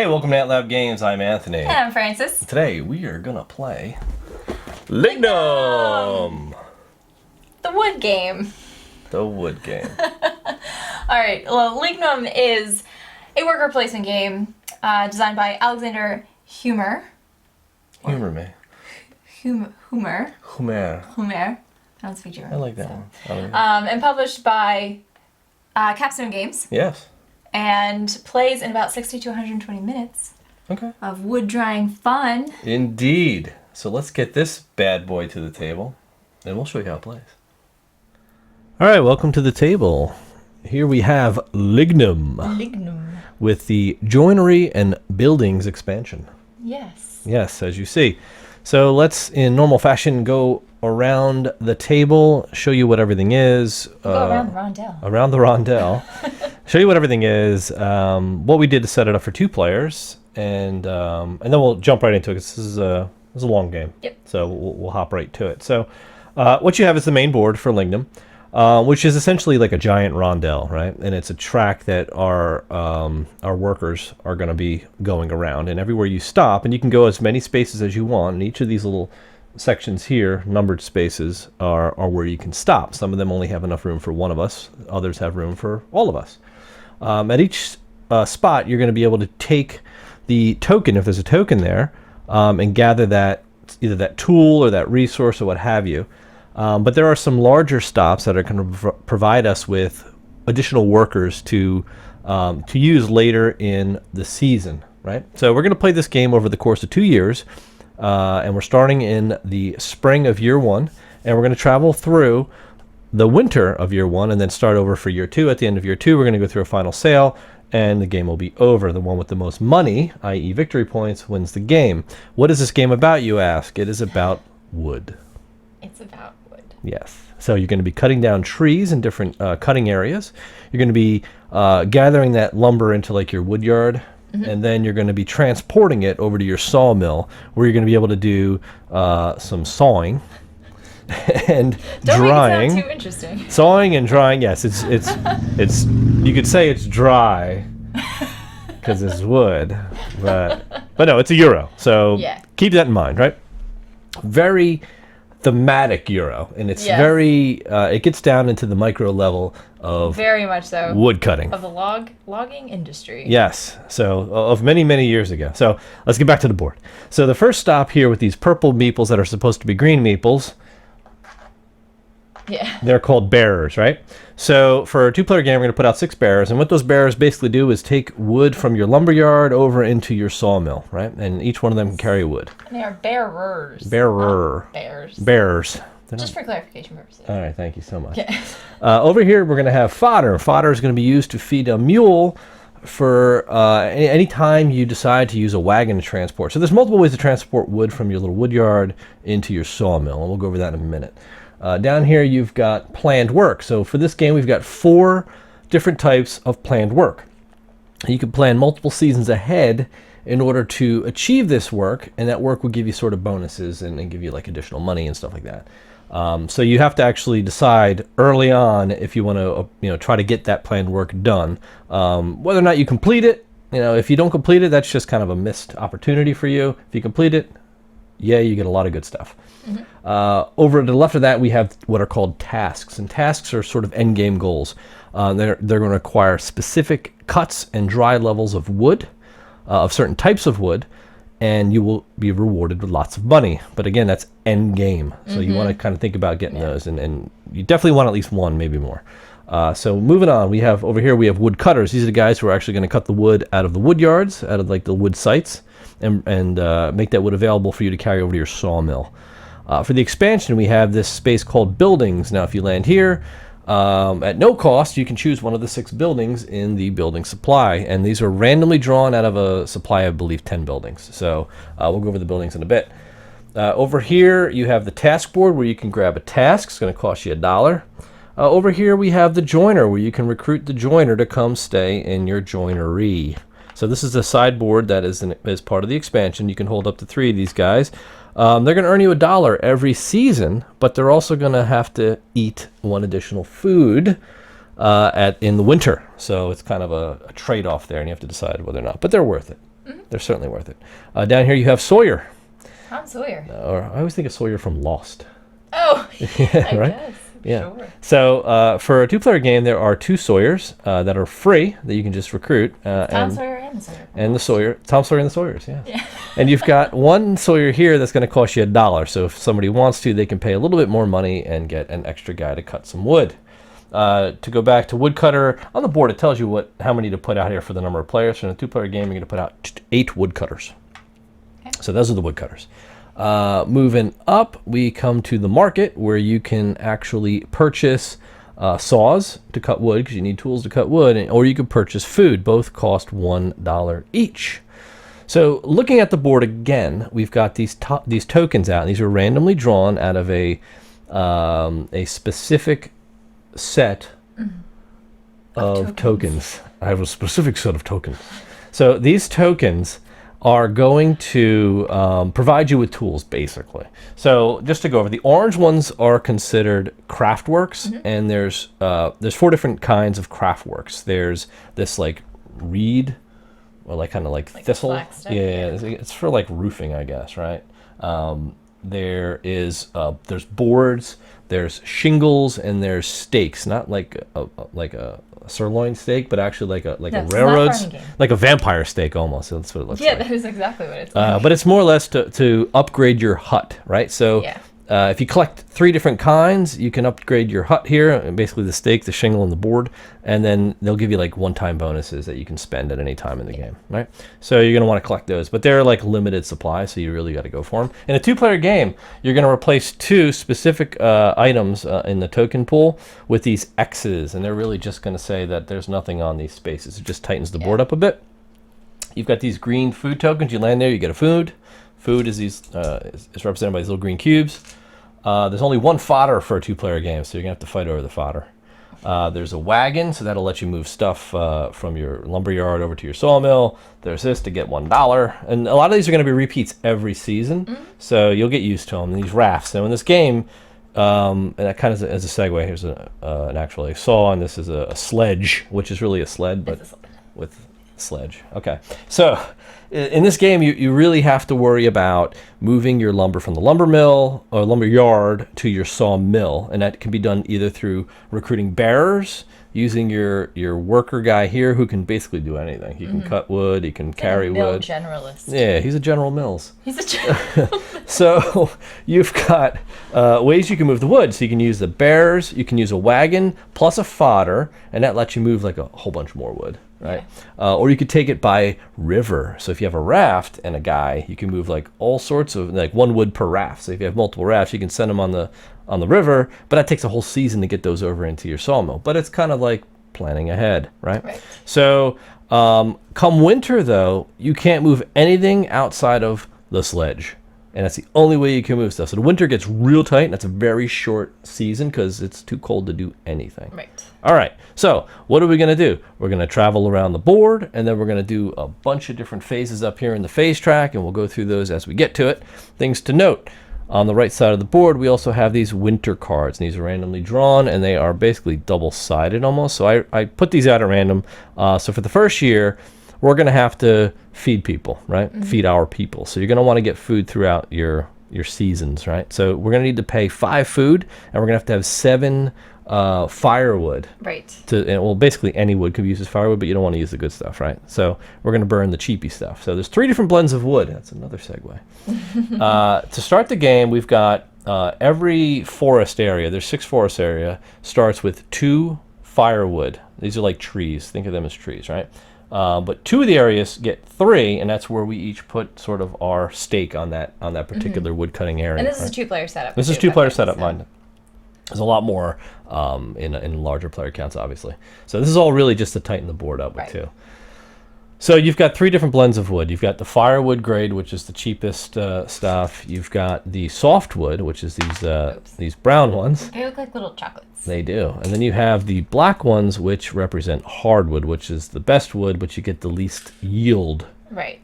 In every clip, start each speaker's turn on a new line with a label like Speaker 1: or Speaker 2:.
Speaker 1: Hey, welcome to AntLab Games. I'm Anthony.
Speaker 2: And I'm Francis.
Speaker 1: Today we are gonna play Lignum!
Speaker 2: The wood game.
Speaker 1: The wood game.
Speaker 2: Alright, well, Lignum is a worker placement game designed by Alexander Humer.
Speaker 1: Humor me.
Speaker 2: Humer. I don't speak German.
Speaker 1: I like that one.
Speaker 2: And published by Capstone Games.
Speaker 1: Yes.
Speaker 2: And plays in about 60 to 120 minutes
Speaker 1: Okay.
Speaker 2: of wood drying fun.
Speaker 1: Indeed. So let's get this bad boy to the table, and we'll show you how it plays. All right, welcome to the table. Here we have Lignum.
Speaker 2: Lignum.
Speaker 1: With the Joinery and Buildings expansion.
Speaker 2: Yes.
Speaker 1: Yes, as you see. So let's, in normal fashion, go around the table, show you what everything is.
Speaker 2: Go around the rondel.
Speaker 1: Around the rondel. Show you what everything is. What we did to set it up for 2 players, and then we'll jump right into it. This is a long game.
Speaker 2: Yep.
Speaker 1: So we'll hop right to it. So what you have is the main board for Lignum, which is essentially like a giant rondel, right? And it's a track that our workers are going to be going around. And everywhere you stop, and you can go as many spaces as you want, and each of these little sections here, numbered spaces, are where you can stop. Some of them only have enough room for one of us. Others have room for all of us. At each spot, you're going to be able to take the token, if there's a token there, and gather that, either that tool or that resource or what have you. But there are some larger stops that are going to provide us with additional workers to use later in the season, right? So we're going to play this game over the course of 2 years, and we're starting in the spring of year 1, and we're going to travel through the winter of year 1 and then start over for year 2. At the end of year 2, we're going to go through a final sale, and the game will be over. The one with the most money, i.e. victory points, wins the game. What is this game about, you ask? It is about wood.
Speaker 2: It's about wood.
Speaker 1: Yes. So you're going to be cutting down trees in different cutting areas. You're going to be gathering that lumber into like your wood yard, and then you're going to be transporting it over to your sawmill, where you're going to be able to do some sawing and drying.
Speaker 2: Don't make it sound too interesting.
Speaker 1: Sawing and drying. Yes, it's you could say it's dry because it's wood, but no, it's a euro. So
Speaker 2: yeah.
Speaker 1: Keep that in mind, right? Very thematic euro, and it's very it gets down into the micro level of
Speaker 2: very much so
Speaker 1: wood cutting
Speaker 2: of the logging industry.
Speaker 1: Yes, so of many years ago. So let's get back to the board. So the first stop here with these purple meeples that are supposed to be green meeples, they're called bearers, right? So for a 2-player game, we're going to put out 6 bearers, and what those bearers basically do is take wood from your lumberyard over into your sawmill, right? And each one of them can carry wood.
Speaker 2: And they are bearers.
Speaker 1: Bearer.
Speaker 2: Bears.
Speaker 1: Bearers.
Speaker 2: Just for clarification purposes.
Speaker 1: All right, thank you so much.
Speaker 2: Okay.
Speaker 1: Over here, we're going to have fodder. Fodder is going to be used to feed a mule for any time you decide to use a wagon to transport. So there's multiple ways to transport wood from your little wood yard into your sawmill, and we'll go over that in a minute. Down here, you've got planned work. So for this game, we've got 4 different types of planned work. You can plan multiple seasons ahead in order to achieve this work, and that work will give you sort of bonuses and give you like additional money and stuff like that. So you have to actually decide early on if you want to try to get that planned work done. Whether or not you complete it, if you don't complete it, that's just kind of a missed opportunity for you. If you complete it, you get a lot of good stuff. Over to the left of that, we have what are called tasks, and tasks are sort of end game goals. They're going to require specific cuts and dry levels of wood, of certain types of wood, and you will be rewarded with lots of money. But again, that's end game, so you want to kind of think about getting those, and you definitely want at least one, maybe more. So moving on, over here we have wood cutters. These are the guys who are actually going to cut the wood out of the wood yards, out of like the wood sites, and make that wood available for you to carry over to your sawmill. For the expansion, we have this space called buildings. Now, if you land here, at no cost, you can choose one of the 6 buildings in the building supply, and these are randomly drawn out of a supply of, I believe, 10 buildings. So we'll go over the buildings in a bit. Over here, you have the task board where you can grab a task. It's going to cost you $1. Over here, we have the joiner where you can recruit the joiner to come stay in your joinery. So this is a sideboard that is part of the expansion. You can hold up to 3 of these guys. They're going to earn you $1 every season, but they're also going to have to eat 1 additional food in the winter. So it's kind of a trade-off there, and you have to decide whether or not. But they're worth it. They're certainly worth it. Down here you have Sawyer.
Speaker 2: Tom Sawyer.
Speaker 1: Or I always think of Sawyer from Lost.
Speaker 2: Oh, I
Speaker 1: right?
Speaker 2: guess.
Speaker 1: Yeah.
Speaker 2: Sure.
Speaker 1: So for a 2-player game, there are 2 Sawyers that are free that you can just recruit.
Speaker 2: Tom Sawyer and the Sawyer.
Speaker 1: And the Sawyer, Tom Sawyer and the Sawyers, yeah.
Speaker 2: Yeah.
Speaker 1: And you've got one Sawyer here that's going to cost you $1. So if somebody wants to, they can pay a little bit more money and get an extra guy to cut some wood. To go back to woodcutter, on the board it tells you how many to put out here for the number of players. So in a 2-player game, you're going to put out 8 woodcutters. Okay. So those are the woodcutters. Moving up, we come to the market where you can actually purchase saws to cut wood because you need tools to cut wood, or you can purchase food. Both cost $1 each. So looking at the board again, we've got these tokens out. And these are randomly drawn out of a specific set of tokens. I have a specific set of tokens. So these tokens are going to provide you with tools, basically. So just to go over, the orange ones are considered craftworks, and there's 4 different kinds of craftworks. There's this like reed, or like kind of like thistle. Yeah, it's for like roofing, I guess, right? There's boards, there's shingles, and there's stakes. Not like a sirloin steak, but actually like a railroad's, like a vampire steak almost. That's what it looks like.
Speaker 2: Yeah, that is exactly what it's like.
Speaker 1: But it's more or less to upgrade your hut, right? So if you collect 3 different kinds, you can upgrade your hut here, and basically the steak, the shingle, and the board, and then they'll give you like one-time bonuses that you can spend at any time in the game, right? So you're going to want to collect those, but they're like limited supply, so you really got to go for them. In a 2-player game, you're going to replace 2 specific items in the token pool with these X's, and they're really just going to say that there's nothing on these spaces. It just tightens the board up a bit. You've got these green food tokens. You land there, you get a food. Food is is represented by these little green cubes. There's only 1 fodder for a 2-player game, so you're going to have to fight over the fodder. There's a wagon, so that'll let you move stuff from your lumber yard over to your sawmill. There's this to get $1. And a lot of these are going to be repeats every season, so you'll get used to them. And these rafts. Now in this game, and that kind of as a segue, here's an actual saw, and this is a sledge, which is really a sled, but with sledge. Okay, so in this game, you really have to worry about moving your lumber from the lumber mill or lumber yard to your sawmill, and that can be done either through recruiting bearers, using your worker guy here who can basically do anything. He can cut wood, he can carry wood.
Speaker 2: Generalist.
Speaker 1: Yeah, he's a General Mills.
Speaker 2: He's a general.
Speaker 1: So you've got ways you can move the wood. So you can use the bearers, you can use a wagon plus a fodder, and that lets you move like a whole bunch more wood. Right, or you could take it by river. So if you have a raft and a guy, you can move like all sorts of, like 1 wood per raft. So if you have multiple rafts, you can send them on the river. But that takes a whole season to get those over into your sawmill. But it's kind of like planning ahead, right? So come winter, though, you can't move anything outside of the sledge. And that's the only way you can move stuff. So the winter gets real tight, and that's a very short season because it's too cold to do anything.
Speaker 2: Right.
Speaker 1: All right, so what are we going to do? We're going to travel around the board, and then we're going to do a bunch of different phases up here in the phase track, and we'll go through those as we get to it. Things to note. On the right side of the board, we also have these winter cards. And these are randomly drawn, and they are basically double-sided almost. So I put these out at random. So for the first year, we're going to have to feed people, right? Feed our people. So you're going to want to get food throughout your seasons, right? So we're going to need to pay 5 food, and we're going to have 7 firewood.
Speaker 2: Right.
Speaker 1: Well, basically any wood could be used as firewood, but you don't want to use the good stuff, right? So we're going to burn the cheapy stuff. So there's 3 different blends of wood. That's another segue. To start the game, we've got every forest area, there's 6 forest area, starts with 2 firewood. These are like trees. Think of them as trees, right? But 2 of the areas get 3, and that's where we each put sort of our stake on that particular wood cutting area.
Speaker 2: And this is a 2-player setup.
Speaker 1: This is 2-player setup, mine. There's a lot more in larger player counts, obviously. So this is all really just to tighten the board up with 2. So you've got 3 different blends of wood. You've got the firewood grade, which is the cheapest stuff. You've got the softwood, which is these brown ones.
Speaker 2: They look like little chocolates.
Speaker 1: They do. And then you have the black ones, which represent hardwood, which is the best wood, but you get the least yield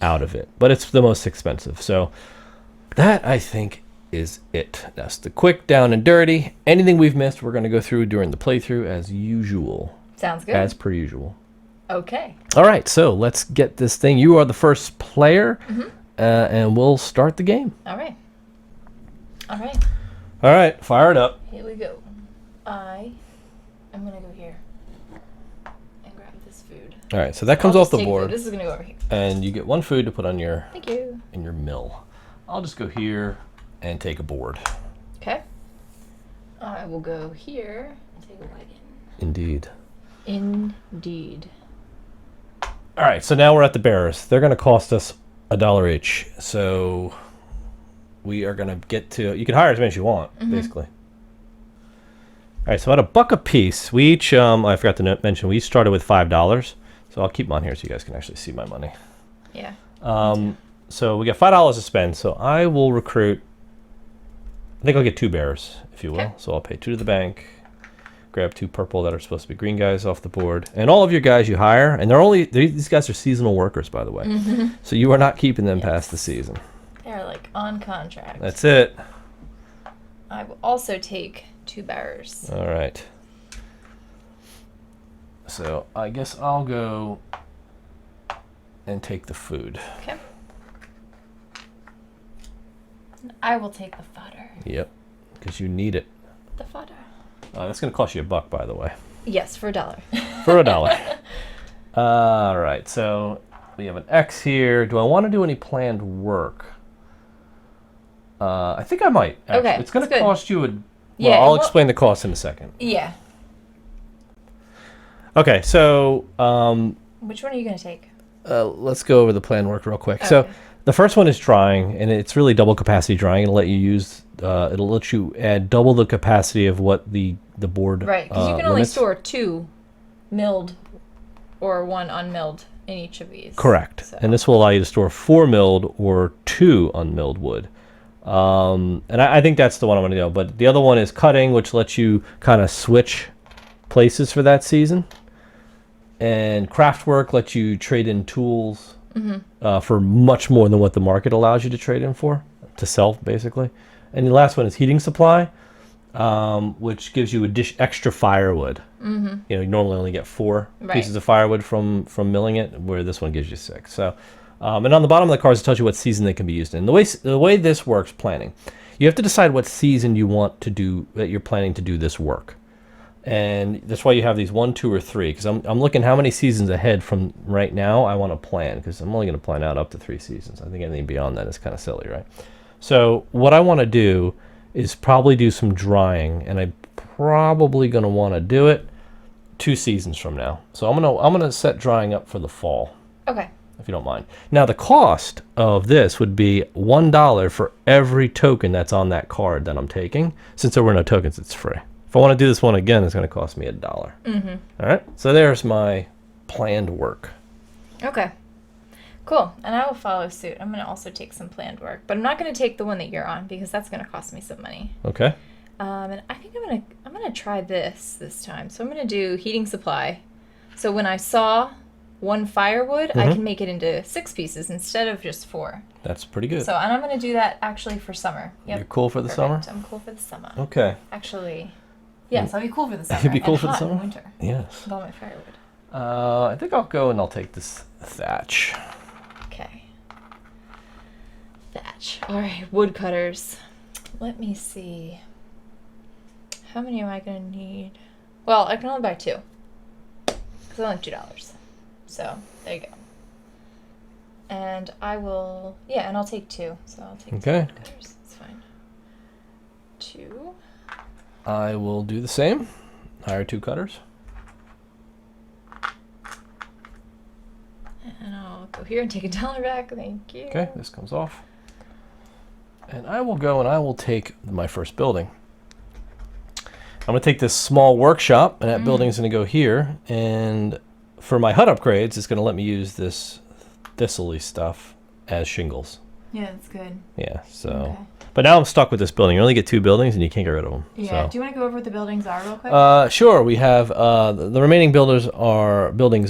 Speaker 1: out of it. But it's the most expensive. So that, I think, is it. That's the quick, down and dirty. Anything we've missed, we're going to go through during the playthrough as usual.
Speaker 2: Sounds good.
Speaker 1: As per usual.
Speaker 2: Okay.
Speaker 1: All right, so let's get this thing. You are the first player, and we'll start the game.
Speaker 2: All right. All
Speaker 1: right, fire it up.
Speaker 2: Here we go. I'm gonna go here and grab this food.
Speaker 1: All right, so that comes
Speaker 2: I'll
Speaker 1: off
Speaker 2: just
Speaker 1: the
Speaker 2: take
Speaker 1: board,
Speaker 2: food. This is gonna go over here.
Speaker 1: and you get one food to put on your
Speaker 2: Thank you.
Speaker 1: in your mill. I'll just go here and take a board.
Speaker 2: Okay. I will go here and take a wagon.
Speaker 1: Indeed.
Speaker 2: Indeed.
Speaker 1: All right, so now we're at the bearers. They're going to cost us $1 each. So we are going to get to. You can hire as many as you want, basically. All right, so at $1 a piece, we each. I forgot to mention we each started with $5. So I'll keep them on here so you guys can actually see my money.
Speaker 2: Yeah.
Speaker 1: So we got $5 to spend. So I will recruit. I think I'll get 2 bearers, if you will.
Speaker 2: Okay.
Speaker 1: So I'll pay 2 to the bank. Grab 2 purple that are supposed to be green guys off the board, and all of your guys you hire, and these guys are seasonal workers, by the way. So you are not keeping them past the season.
Speaker 2: They're like on contract.
Speaker 1: That's it.
Speaker 2: I will also take 2 bearers.
Speaker 1: All right. So I guess I'll go and take the food.
Speaker 2: Okay. And I will take the fodder.
Speaker 1: Yep, because you need it.
Speaker 2: The fodder.
Speaker 1: That's going to cost you $1, by the way.
Speaker 2: Yes, for $1.
Speaker 1: For $1. All right, so we have an X here. Do I want to do any planned work? I think I might. Actually.
Speaker 2: Okay,
Speaker 1: It's going to
Speaker 2: that's good.
Speaker 1: cost you a. Well,
Speaker 2: Yeah,
Speaker 1: I'll
Speaker 2: well-
Speaker 1: explain the cost in a second.
Speaker 2: Yeah.
Speaker 1: Okay, so
Speaker 2: Which one are you going to take?
Speaker 1: let's go over the planned work real quick. So
Speaker 2: Okay.
Speaker 1: the first one is drying, and it's really double capacity drying. It'll let you use. It'll let you add double the capacity of what the board.
Speaker 2: Right, because you can only
Speaker 1: limits.
Speaker 2: store 2 milled or 1 unmilled in each of these.
Speaker 1: Correct.
Speaker 2: So.
Speaker 1: And this will allow you to store 4 milled or 2 unmilled wood. And I think that's the one I'm going to go. But the other one is cutting, which lets you kind of switch places for that season. And craft work lets you trade in tools for much more than what the market allows you to trade in for, to sell, basically. And the last one is heating supply, which gives you extra firewood. You normally only get 4 pieces of firewood from milling it, where this one gives you 6. So, and on the bottom of the cards, it tells you what season they can be used in. The way this works, planning, you have to decide what season you want to do, that you're planning to do this work. And that's why you have these 1, 2, or 3, because I'm looking how many seasons ahead from right now I want to plan, because I'm only going to plan out up to 3 seasons. I think anything beyond that is kind of silly, right? So what I want to do is probably do some drying, and I'm probably going to want to do it 2 seasons from now. So I'm gonna set drying up for the fall,
Speaker 2: Okay.
Speaker 1: if you don't mind. Now the cost of this would be $1 for every token that's on that card that I'm taking. Since there were no tokens, it's free. If I want to do this one again, it's going to cost me $1. All right. So there's my planned work.
Speaker 2: Okay. Cool. And I will follow suit. I'm going to also take some planned work, but I'm not going to take the one that you're on because that's going to cost me some money.
Speaker 1: Okay.
Speaker 2: And I think I'm gonna try this time. So I'm gonna do heating supply. So when I saw 1 firewood, I can make it into 6 pieces instead of just 4.
Speaker 1: That's pretty good.
Speaker 2: So and I'm gonna do that actually for summer. Yep.
Speaker 1: You're cool for the
Speaker 2: Perfect.
Speaker 1: summer?
Speaker 2: I'm cool for the summer.
Speaker 1: Okay.
Speaker 2: Actually, yes, I'll be cool for the summer.
Speaker 1: You'd be cool
Speaker 2: and
Speaker 1: for the
Speaker 2: hot
Speaker 1: summer?
Speaker 2: in winter
Speaker 1: Yes.
Speaker 2: with all my firewood.
Speaker 1: I think I'll go and I'll take this thatch.
Speaker 2: Okay. Thatch. All right, woodcutters. Let me see. How many am I gonna need? Well, I can only buy 2. It's only $2. So there you go. And I will, yeah, and I'll take 2. So I'll take 2
Speaker 1: Okay.
Speaker 2: woodcutters. It's fine. 2.
Speaker 1: I will do the same. Hire 2 cutters.
Speaker 2: And I'll go here and take $1 back. Thank you.
Speaker 1: Okay, this comes off. And I will go and I will take my first building. I'm going to take this small workshop, and that building is going to go here. And for my hut upgrades, it's going to let me use this thistle-y stuff as shingles.
Speaker 2: Yeah, that's good.
Speaker 1: Yeah, so.
Speaker 2: Okay.
Speaker 1: But now I'm stuck with this building. You only get 2 buildings, and you can't get rid of them.
Speaker 2: Yeah.
Speaker 1: So.
Speaker 2: Do you want to go over what the buildings are real quick?
Speaker 1: Sure. We have the remaining buildings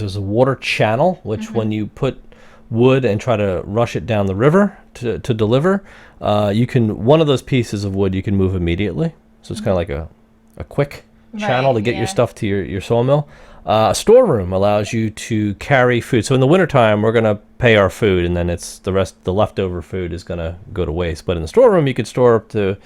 Speaker 1: is a water channel, which when you put wood and try to rush it down the river to deliver, you can one of those pieces of wood you can move immediately. So it's kind of like a quick channel to get your
Speaker 2: yeah.
Speaker 1: stuff to your sawmill. A storeroom allows you to carry food. So in the wintertime, we're going to pay our food, and then the leftover food is going to go to waste. But in the storeroom, you could store up to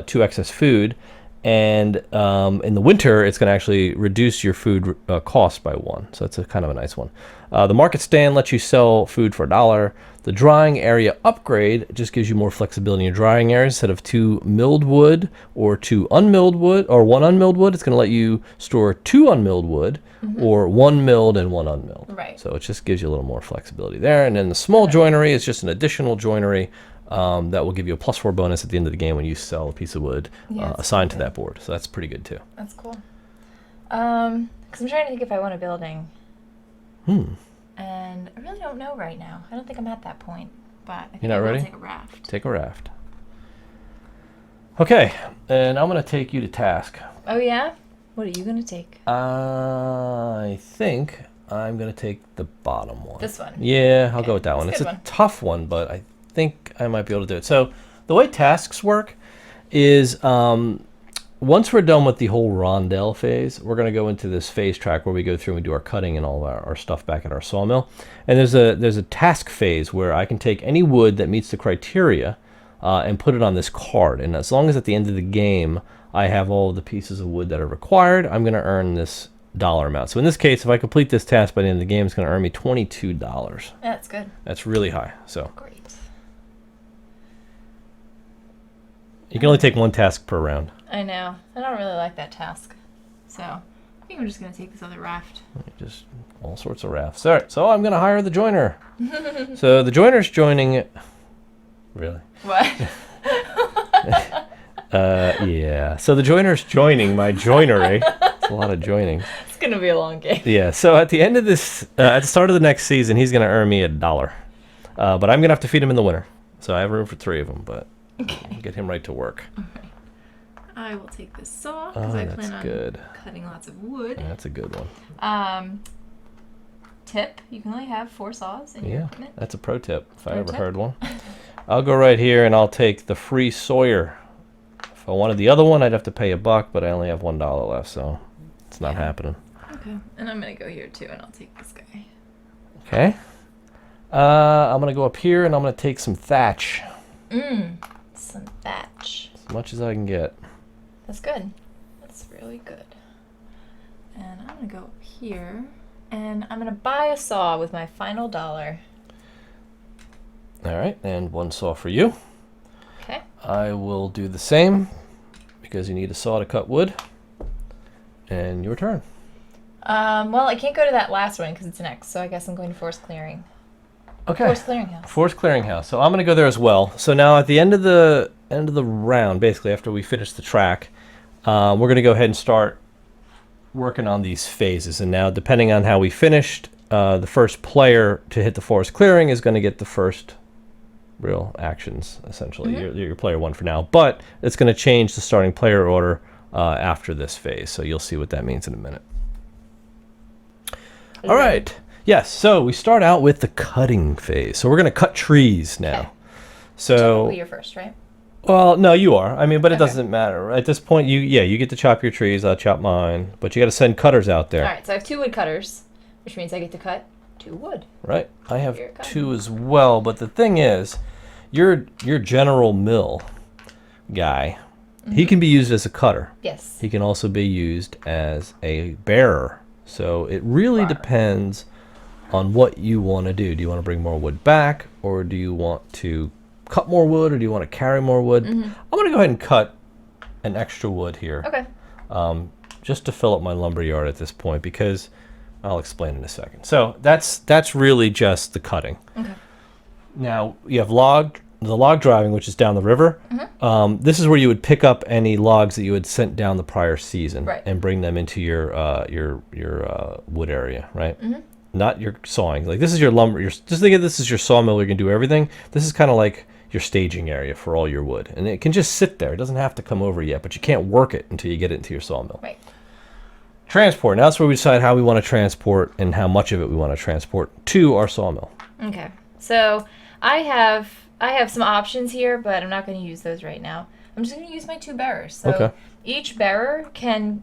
Speaker 1: 2 excess food. And in the winter, it's going to actually reduce your food cost by 1. So that's kind of a nice one. The market stand lets you sell food for $1. The drying area upgrade just gives you more flexibility in your drying area. Instead of 2 milled wood or 2 unmilled wood or 1 unmilled wood, it's going to let you store 2 unmilled wood or 1 milled and 1 unmilled.
Speaker 2: Right.
Speaker 1: So it just gives you a little more flexibility there. And then the small joinery is just an additional joinery that will give you a +4 bonus at the end of the game when you sell a piece of wood assigned to that board. So that's pretty good too.
Speaker 2: That's cool. Because I'm trying to think if I want a building. And I really don't know right now. I don't think I'm at that point. But I think
Speaker 1: You're not
Speaker 2: I will
Speaker 1: ready?
Speaker 2: take a raft.
Speaker 1: Take a raft. Okay, and I'm going to take you to task.
Speaker 2: Oh, yeah? What are you going to take?
Speaker 1: I think I'm going to take the bottom one.
Speaker 2: This one?
Speaker 1: Yeah, I'll go with that one.
Speaker 2: It's
Speaker 1: It's
Speaker 2: a
Speaker 1: a
Speaker 2: good one.
Speaker 1: tough one, but I think I might be able to do it. So the way tasks work is once we're done with the whole rondelle phase, we're going to go into this phase track where we go through and do our cutting and all of our stuff back at our sawmill. And there's a task phase where I can take any wood that meets the criteria and put it on this card. And as long as at the end of the game I have all of the pieces of wood that are required, I'm going to earn this dollar amount. So in this case, if I complete this task by the end of the game, it's going to earn me $22.
Speaker 2: That's good.
Speaker 1: That's really high. So
Speaker 2: Great.
Speaker 1: you can only take 1 task per round.
Speaker 2: I know. I don't really like that task. So I think I'm just going to take this other raft.
Speaker 1: Just all sorts of rafts. All right, so I'm going to hire the joiner. So the joiner's joining it. Really?
Speaker 2: What?
Speaker 1: Yeah. So the joiner's joining my joinery. It's a lot of joining.
Speaker 2: It's going to be a long game.
Speaker 1: Yeah. So at the end of this, at the start of the next season, he's going to earn me $1. But I'm going to have to feed him in the winter. So I have room for 3 of them, but get him right to work.
Speaker 2: I will take this saw because I plan on
Speaker 1: good.
Speaker 2: cutting lots of wood.
Speaker 1: That's a good one.
Speaker 2: Tip, you can only have 4 saws in your
Speaker 1: Yeah,
Speaker 2: equipment.
Speaker 1: that's a pro tip if I
Speaker 2: Pro
Speaker 1: ever
Speaker 2: tip.
Speaker 1: heard one. I'll go right here and I'll take the free Sawyer. If I wanted the other one, I'd have to pay $1, but I only have $1 left, so it's not happening.
Speaker 2: Okay, and I'm going to go here too, and I'll take this guy.
Speaker 1: Okay. I'm going to go up here and I'm going to take some thatch.
Speaker 2: Some thatch.
Speaker 1: As much as I can get.
Speaker 2: That's good. That's really good. And I'm going to go up here, and I'm going to buy a saw with my final $1.
Speaker 1: All right, and 1 saw for you.
Speaker 2: Okay.
Speaker 1: I will do the same because you need a saw to cut wood. And your turn.
Speaker 2: Well, I can't go to that last one because it's next, so I guess I'm going to forest clearing.
Speaker 1: Okay.
Speaker 2: Forest clearinghouse.
Speaker 1: Forest clearinghouse. So I'm going to go there as well. So now at the end of the round, basically after we finish the track, we're going to go ahead and start working on these phases. And now, depending on how we finished, the first player to hit the forest clearing is going to get the first real actions. Essentially, you're player 1 for now. But it's going to change the starting player order after this phase. So you'll see what that means in a minute. All right. Yes, so we start out with the cutting phase. So we're going to cut trees now.
Speaker 2: Okay.
Speaker 1: So,
Speaker 2: Technically you're first, right?
Speaker 1: well, no, you are. I mean, but it
Speaker 2: Okay.
Speaker 1: doesn't matter. At this point, you get to chop your trees. I'll chop mine. But you got to send cutters out there.
Speaker 2: All right, so I have 2 wood cutters, which means I get to cut 2 wood.
Speaker 1: Right? I have
Speaker 2: Here it comes.
Speaker 1: 2 as well. But the thing is, your General Mill guy, he can be used as a cutter.
Speaker 2: Yes.
Speaker 1: He can also be used as a bearer. So it really
Speaker 2: Wow.
Speaker 1: depends on what you want to do. Do you want to bring more wood back, or do you want to cut more wood, or do you want to carry more wood? I'm going to go ahead and cut an extra wood here,
Speaker 2: Okay.
Speaker 1: just to fill up my lumber yard at this point, because I'll explain in a second. So that's really just the cutting.
Speaker 2: Okay.
Speaker 1: Now you have the log driving, which is down the river. This is where you would pick up any logs that you had sent down the prior season,
Speaker 2: Right.
Speaker 1: and bring them into your wood area, right? Not your sawing. Like, this is your lumber. Just think of this as your sawmill where you can do everything. This is kind of like your staging area for all your wood, and it can just sit there. It doesn't have to come over yet, but you can't work it until you get it into your sawmill.
Speaker 2: Right.
Speaker 1: Transport. Now that's where we decide how we want to transport and how much of it we want to transport to our sawmill.
Speaker 2: Okay. So I have some options here, but I'm not going to use those right now. I'm just going to use my 2 bearers. So
Speaker 1: Okay.
Speaker 2: each bearer can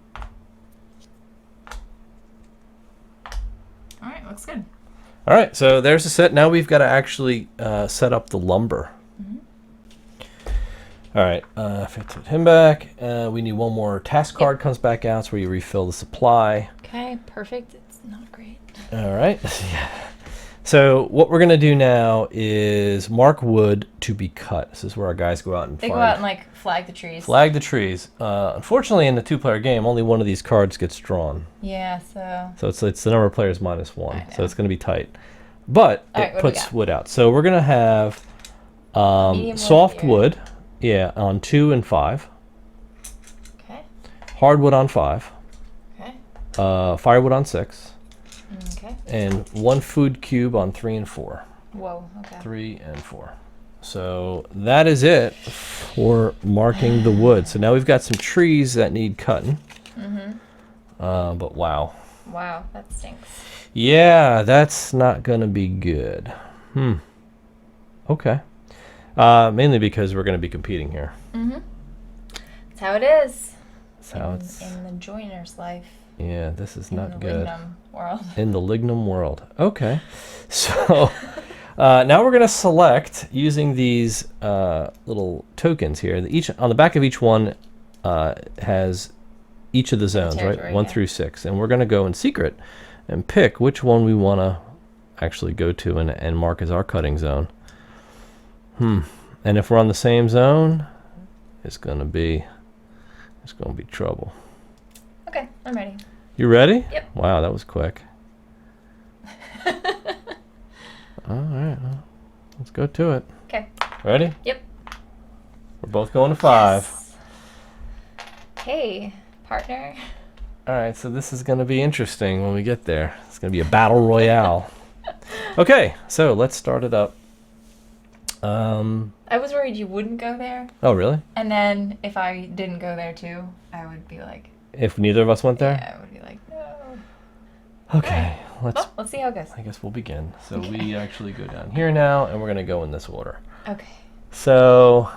Speaker 2: looks good.
Speaker 1: All right, so there's the set. Now we've got to actually set up the lumber. All right, if I put him back, we need one more task card comes back out, so where you refill the supply.
Speaker 2: Okay, perfect. It's not great.
Speaker 1: All right. So what we're gonna do now is mark wood to be cut. This is where our guys go out and
Speaker 2: They go out and like flag the trees.
Speaker 1: flag the trees. Unfortunately, in the 2-player game, only one of these cards gets drawn.
Speaker 2: Yeah, so
Speaker 1: It's the number of players minus one,
Speaker 2: I
Speaker 1: so
Speaker 2: know.
Speaker 1: it's gonna be tight. But
Speaker 2: All right,
Speaker 1: it
Speaker 2: what do we
Speaker 1: puts
Speaker 2: got?
Speaker 1: wood out. So we're gonna have
Speaker 2: Medium wood
Speaker 1: soft
Speaker 2: here.
Speaker 1: wood, yeah, on 2 and 5.
Speaker 2: Okay.
Speaker 1: Hardwood on 5.
Speaker 2: Okay.
Speaker 1: Firewood on 6.
Speaker 2: Okay.
Speaker 1: And 1 food cube on 3 and 4.
Speaker 2: Whoa. Okay.
Speaker 1: 3 and 4. So that is it for marking the wood. So now we've got some trees that need cutting. But wow.
Speaker 2: Wow, that stinks.
Speaker 1: Yeah, that's not going to be good. Okay. Mainly because we're going to be competing here.
Speaker 2: That's how it is.
Speaker 1: That's how it's...
Speaker 2: in the joiner's life.
Speaker 1: Yeah, this is
Speaker 2: In
Speaker 1: not
Speaker 2: the
Speaker 1: good.
Speaker 2: Lignum world.
Speaker 1: In the Lignum world. Okay. So now we're going to select using these little tokens here. Each on the back of each one has each of the zones, right?
Speaker 2: territory,
Speaker 1: 1
Speaker 2: yeah.
Speaker 1: through 6. And we're going to go in secret and pick which one we want to actually go to and mark as our cutting zone. And if we're on the same zone, it's going to be trouble.
Speaker 2: Okay, I'm ready.
Speaker 1: You ready?
Speaker 2: Yep.
Speaker 1: Wow, that was quick. All right, well, let's go to it.
Speaker 2: Okay.
Speaker 1: Ready?
Speaker 2: Yep.
Speaker 1: We're both going to 5.
Speaker 2: Yes. Hey, partner.
Speaker 1: All right, so this is going to be interesting when we get there. It's going to be a battle royale. Okay, so let's start it up.
Speaker 2: I was worried you wouldn't go there,
Speaker 1: Oh, really?
Speaker 2: and then if I didn't go there too, I would be like,
Speaker 1: If neither of us went there?
Speaker 2: yeah, I would be like, no.
Speaker 1: Okay,
Speaker 2: Let's see how it goes.
Speaker 1: I guess we'll begin. So we actually go down here now, and we're going to go in this order.
Speaker 2: Okay.
Speaker 1: So,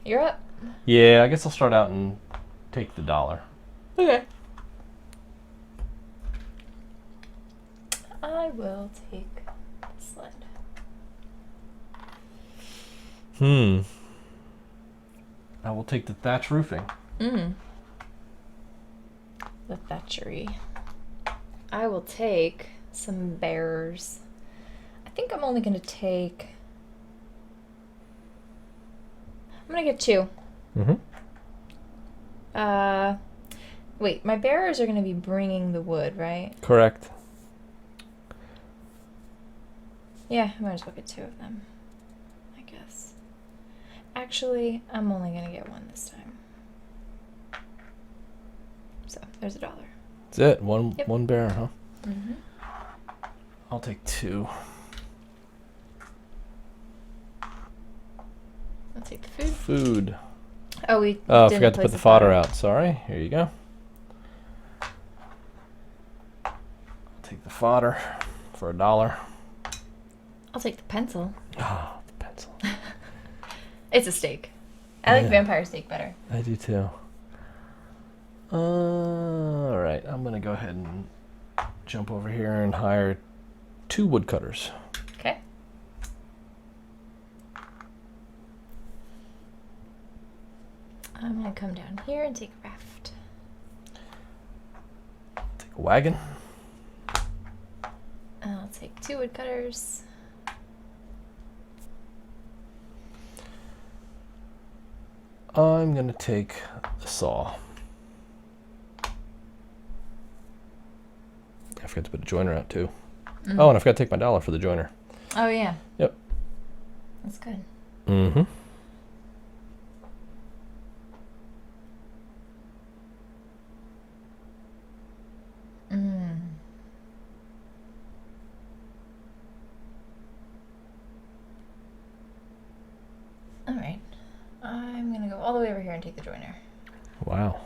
Speaker 2: You're up.
Speaker 1: yeah, I guess I'll start out and take the $1.
Speaker 2: Okay. I will take the sled.
Speaker 1: I will take the thatch roofing.
Speaker 2: The thatchery. I will take some bearers. I think I'm only going to take... I'm going to get 2. Wait, my bearers are going to be bringing the wood, right?
Speaker 1: Correct.
Speaker 2: Yeah, I might as well get 2 of them, I guess. Actually, I'm only going to get 1 this time. So, there's $1.
Speaker 1: That's it. One
Speaker 2: Yep.
Speaker 1: one bear, huh?
Speaker 2: Mm-hmm.
Speaker 1: I'll take 2.
Speaker 2: I'll take the food.
Speaker 1: Food.
Speaker 2: Oh, we
Speaker 1: Oh, I
Speaker 2: didn't
Speaker 1: forgot to
Speaker 2: place
Speaker 1: put the fodder
Speaker 2: fodder.
Speaker 1: out. Sorry. Here you go. I'll take the fodder for $1.
Speaker 2: I'll take the pencil.
Speaker 1: Oh, the pencil.
Speaker 2: It's a steak. I like
Speaker 1: Yeah.
Speaker 2: vampire steak better.
Speaker 1: I do too. All right. I'm going to go ahead and jump over here and hire 2 woodcutters.
Speaker 2: Okay. I'm gonna come down here and take a raft.
Speaker 1: Take a wagon.
Speaker 2: I'll take 2 woodcutters.
Speaker 1: I'm going to take the saw. I forgot to put a joiner out too. Oh, and I forgot to take my $1 for the joiner.
Speaker 2: Oh yeah.
Speaker 1: Yep.
Speaker 2: That's good.
Speaker 1: Mm-hmm.
Speaker 2: All right. I'm gonna go all the way over here and take the joiner.
Speaker 1: Wow.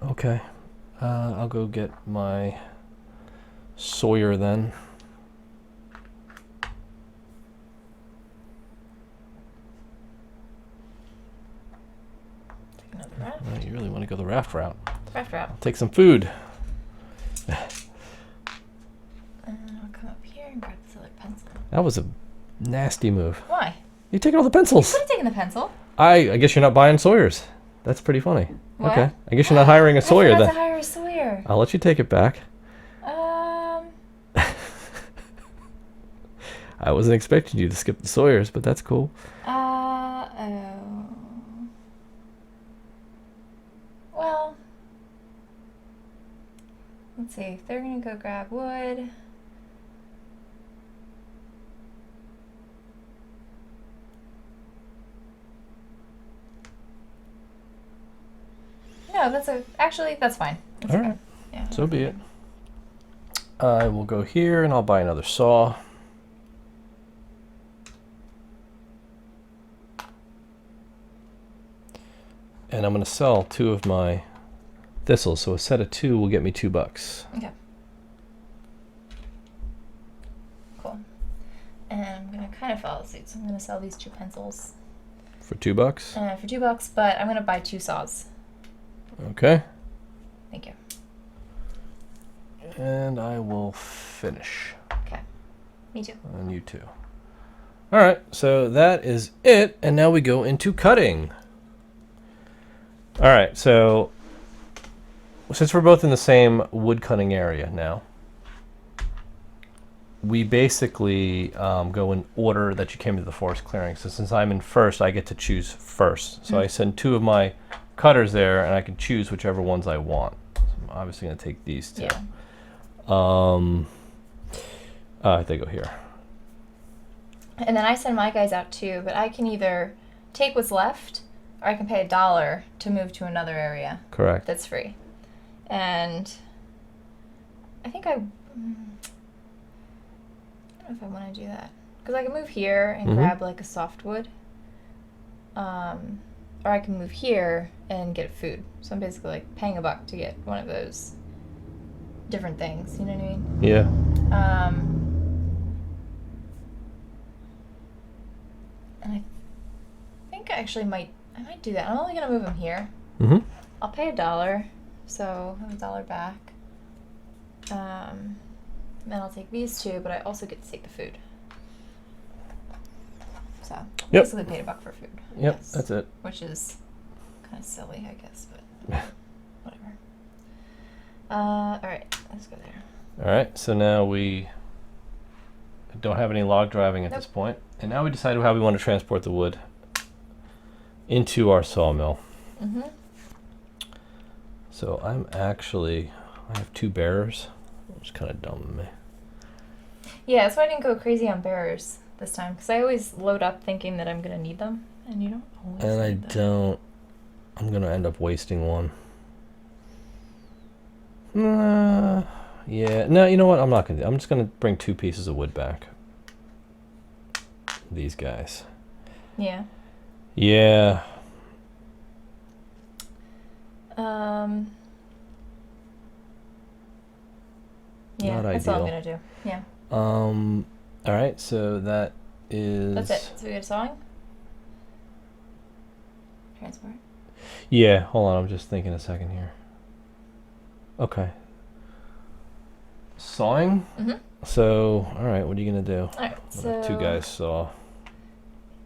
Speaker 1: Okay. I'll go get my Sawyer then.
Speaker 2: Take another raft.
Speaker 1: You really want to go the raft route.
Speaker 2: Raft route.
Speaker 1: Take some food. That was a nasty move.
Speaker 2: Why?
Speaker 1: You taking all the pencils.
Speaker 2: Could have taken the pencil.
Speaker 1: I guess you're not buying Sawyer's. That's pretty funny.
Speaker 2: What?
Speaker 1: Okay. I guess you're not hiring a Sawyer
Speaker 2: I forgot
Speaker 1: then.
Speaker 2: to hire a Sawyer.
Speaker 1: I'll let you take it back. I wasn't expecting you to skip the Sawyers, but that's cool.
Speaker 2: Oh. Well, let's see. If they're gonna go grab wood. No, actually, that's fine. That's
Speaker 1: All
Speaker 2: okay.
Speaker 1: right.
Speaker 2: Yeah.
Speaker 1: So be it. I will go here and I'll buy another saw. And I'm going to sell 2 of my thistles. So a set of 2 will get me $2.
Speaker 2: Okay. Cool. And I'm going to kind of follow suit. So I'm going to sell these 2 pencils.
Speaker 1: For $2?
Speaker 2: For $2, but I'm going to buy 2 saws.
Speaker 1: Okay.
Speaker 2: Thank you.
Speaker 1: And I will finish.
Speaker 2: Okay. Me too.
Speaker 1: And you too. All right. So that is it. And now we go into cutting. All right. So since we're both in the same wood cutting area now, we basically go in order that you came to the forest clearing. So since I'm in first, I get to choose first. So I send 2 of my cutters there, and I can choose whichever ones I want. So I'm obviously going to take these 2.
Speaker 2: Yeah.
Speaker 1: They go here.
Speaker 2: And then I send my guys out too, but I can either take what's left, or I can pay $1 to move to another area.
Speaker 1: Correct.
Speaker 2: That's free. And I think I don't know if I want to do that. Because I can move here and grab like a softwood. Or I can move here and get food. So I'm basically like paying $1 to get one of those different things. You know what I mean?
Speaker 1: Yeah.
Speaker 2: And I think I actually might do that. I'm only gonna move them here.
Speaker 1: Mm-hmm.
Speaker 2: I'll pay $1, so I have $1 back. Then I'll take these 2, but I also get to take the food. So basically paid $1 for food.
Speaker 1: Yep,
Speaker 2: Yes.
Speaker 1: that's it.
Speaker 2: Which is kind of silly, I guess, but whatever. All right, let's go there.
Speaker 1: All right, so now we don't have any log driving at this point. And now we decide how we want to transport the wood into our sawmill.
Speaker 2: Mm-hmm.
Speaker 1: So I have 2 bearers, which is kind of dumb of me.
Speaker 2: Yeah, that's why I didn't go crazy on bearers this time, because I always load up thinking that I'm going to need them, and you don't always
Speaker 1: And I
Speaker 2: need them.
Speaker 1: don't. I'm going to end up wasting one. Yeah. No, you know what? I'm not going to. I'm just going to bring 2 pieces of wood back. These guys.
Speaker 2: Yeah.
Speaker 1: Yeah.
Speaker 2: Yeah,
Speaker 1: Not
Speaker 2: that's all I'm
Speaker 1: ideal.
Speaker 2: going to do. Yeah.
Speaker 1: All right, so that is.
Speaker 2: That's it. So we get sawing? Transport.
Speaker 1: Yeah, hold on. I'm just thinking a second here. Okay. Sawing?
Speaker 2: Mm-hmm.
Speaker 1: So, all right, what are you going to do?
Speaker 2: All right,
Speaker 1: I'm gonna have 2 guys saw.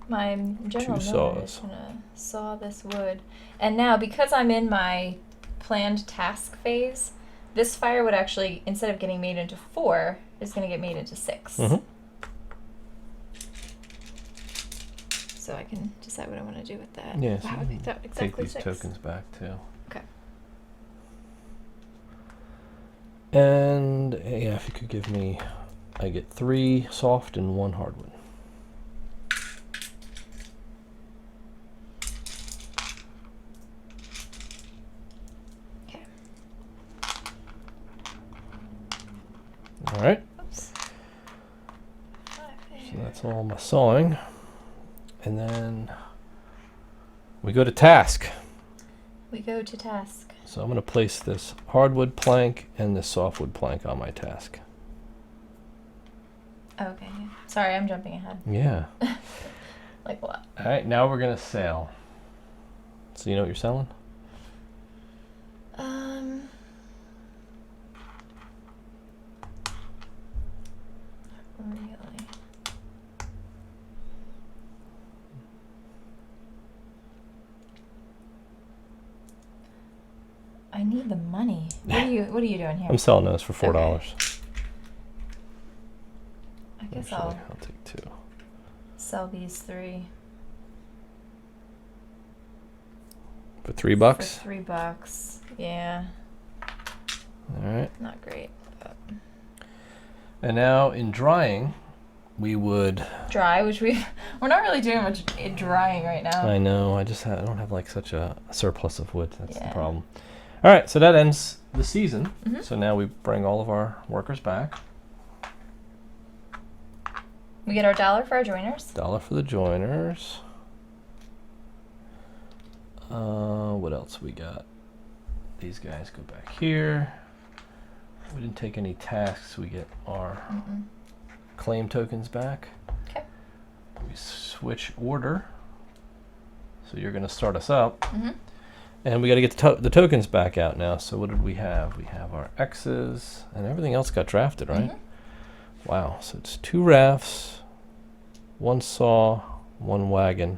Speaker 2: My general
Speaker 1: 2
Speaker 2: miller is
Speaker 1: saws.
Speaker 2: going to saw this wood. And now, because I'm in my planned task phase, this fire would actually, instead of getting made into 4, is going to get made into 6.
Speaker 1: Mm-hmm.
Speaker 2: So I can decide what I want to do with that.
Speaker 1: Yeah, so
Speaker 2: Wow, I
Speaker 1: you
Speaker 2: picked out
Speaker 1: Take
Speaker 2: exactly
Speaker 1: these
Speaker 2: 6.
Speaker 1: tokens back, too.
Speaker 2: Okay.
Speaker 1: And, yeah, if you could give me... I get 3 soft and 1 hardwood.
Speaker 2: Okay.
Speaker 1: All right.
Speaker 2: Oops.
Speaker 1: So that's all my sawing. And then we go to task.
Speaker 2: We go to task.
Speaker 1: So I'm going to place this hardwood plank and this softwood plank on my task.
Speaker 2: Okay. Yeah. Sorry, I'm jumping ahead.
Speaker 1: Yeah.
Speaker 2: Like what?
Speaker 1: All right, now we're going to sail. So you know what you're selling?
Speaker 2: Really. I need the money. What are you doing here?
Speaker 1: I'm selling those for $4.
Speaker 2: Okay. I guess
Speaker 1: Actually,
Speaker 2: I'll
Speaker 1: I'll take 2.
Speaker 2: sell these 3
Speaker 1: For $3?
Speaker 2: for $3. Yeah,
Speaker 1: All right.
Speaker 2: not great. But
Speaker 1: And now in drying, we would.
Speaker 2: dry, which we're not really doing much drying right now.
Speaker 1: I know. I don't have like such a surplus of wood. That's the
Speaker 2: Yeah.
Speaker 1: problem. All right. So that ends the season.
Speaker 2: Mhm.
Speaker 1: So now we bring all of our workers back.
Speaker 2: We get our $1 for our joiners.
Speaker 1: $1 for the joiners. What else we got? These guys go back here. We didn't take any tasks. We get our claim tokens back.
Speaker 2: Okay.
Speaker 1: We switch order. So you're going to start us up.
Speaker 2: Mm-hmm.
Speaker 1: And we got to get the tokens back out now. So what did we have? We have our X's, and everything else got drafted, right?
Speaker 2: Mm-hmm.
Speaker 1: Wow. So it's 2 rafts, 1 saw, 1 wagon,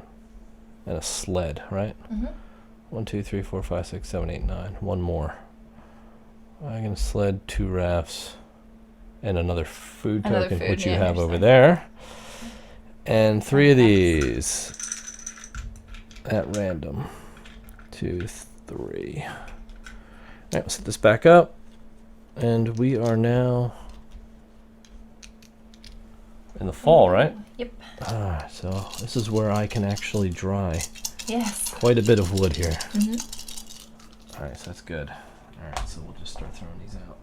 Speaker 1: and a sled, right?
Speaker 2: Mm-hmm.
Speaker 1: 1, 2, 3, 4, 5, 6, 7, 8, 9. 1 more. Wagon, sled, 2 rafts, and another food token, which you have over there. And 3 of these at random. 2, 3. All right, we'll set this back up, and we are now in the fall, right?
Speaker 2: Yep.
Speaker 1: So this is where I can actually dry
Speaker 2: Yes.
Speaker 1: quite a bit of wood here.
Speaker 2: Mm-hmm.
Speaker 1: All right, so that's good. All right, so we'll just start throwing these out.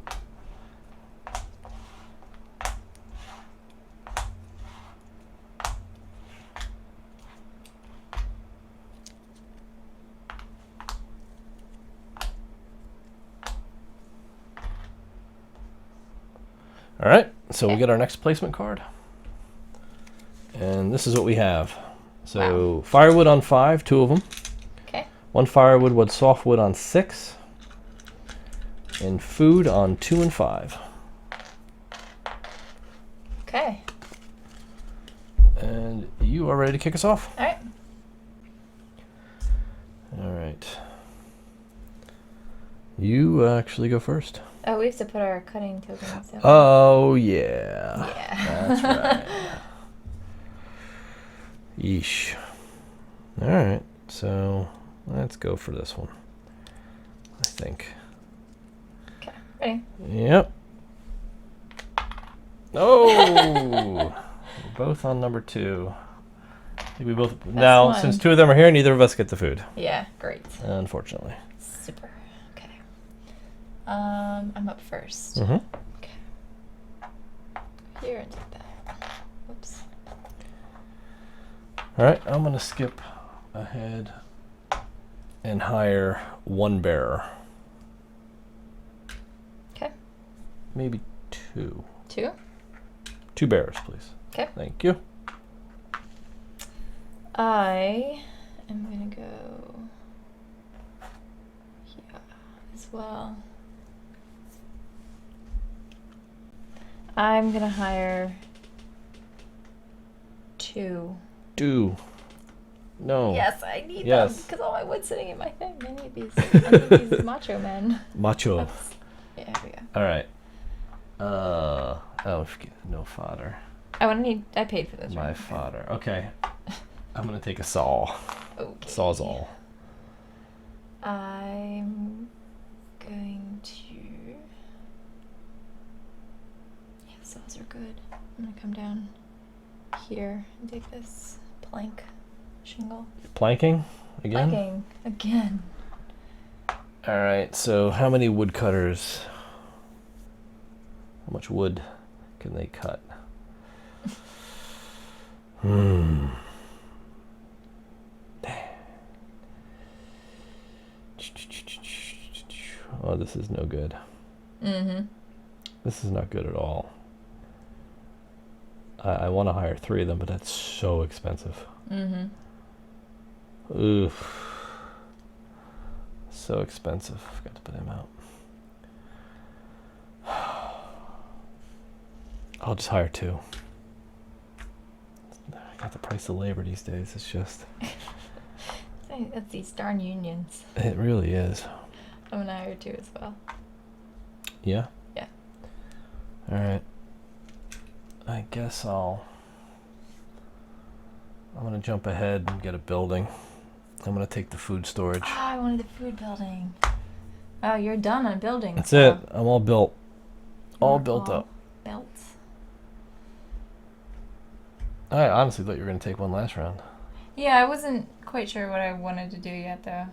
Speaker 1: All right, so we get our next placement card. And this is what we have. So firewood on 5, 2 of them.
Speaker 2: Okay.
Speaker 1: 1 firewood, 1 softwood on 6. And food on 2 and 5.
Speaker 2: Okay.
Speaker 1: And you are ready to kick us off?
Speaker 2: All right.
Speaker 1: All right. You actually go first.
Speaker 2: Oh, we have to put our cutting tokens down.
Speaker 1: Oh, yeah.
Speaker 2: Yeah.
Speaker 1: That's right. Yeesh. All right. So let's go for this one, I think.
Speaker 2: Okay. Ready?
Speaker 1: Yep. Oh! We're both on number 2. I think we both. Now,
Speaker 2: one.
Speaker 1: since 2 of them are here, neither of us get the food.
Speaker 2: Yeah. Great.
Speaker 1: Unfortunately.
Speaker 2: Super. Okay. I'm up first.
Speaker 1: Mm-hmm.
Speaker 2: Okay. Here and take that. Whoops.
Speaker 1: All right. I'm going to skip ahead and hire 1 bearer.
Speaker 2: Okay.
Speaker 1: Maybe 2.
Speaker 2: 2.
Speaker 1: 2 bearers, please.
Speaker 2: Okay.
Speaker 1: Thank you.
Speaker 2: I am gonna go here as well. I'm gonna hire 2.
Speaker 1: 2. No.
Speaker 2: Yes, I need
Speaker 1: Yes.
Speaker 2: them because all my wood's sitting in my thing. I need these. I need these macho men.
Speaker 1: Macho.
Speaker 2: Yeah, here we go.
Speaker 1: All right. No fodder.
Speaker 2: I paid for this.
Speaker 1: My
Speaker 2: right?
Speaker 1: fodder. Okay. I'm gonna take a saw.
Speaker 2: Okay.
Speaker 1: Sawzall.
Speaker 2: I'm going to. Yeah, saws are good. I'm gonna come down here and take this plank shingle.
Speaker 1: Planking again.
Speaker 2: Planking again.
Speaker 1: All right. So how many woodcutters? How much wood can they cut? Oh, this is no good.
Speaker 2: Mm-hmm.
Speaker 1: This is not good at all. I want to hire 3 of them, but that's so expensive.
Speaker 2: Mm-hmm.
Speaker 1: Oof. So expensive. I forgot to put him out. I'll just hire 2. I got the price of labor these days. It's just.
Speaker 2: That's these darn unions.
Speaker 1: It really is.
Speaker 2: I'm gonna hire 2 as well.
Speaker 1: Yeah?
Speaker 2: Yeah.
Speaker 1: All right. I guess I'm going to jump ahead and get a building. I'm going to take the food storage.
Speaker 2: Oh, I wanted the food building. Oh, you're done on building.
Speaker 1: That's
Speaker 2: so
Speaker 1: it. I'm all built. All
Speaker 2: you're
Speaker 1: built up.
Speaker 2: Built.
Speaker 1: I honestly thought you were going to take one last round.
Speaker 2: Yeah, I wasn't quite sure what I wanted to do yet, though.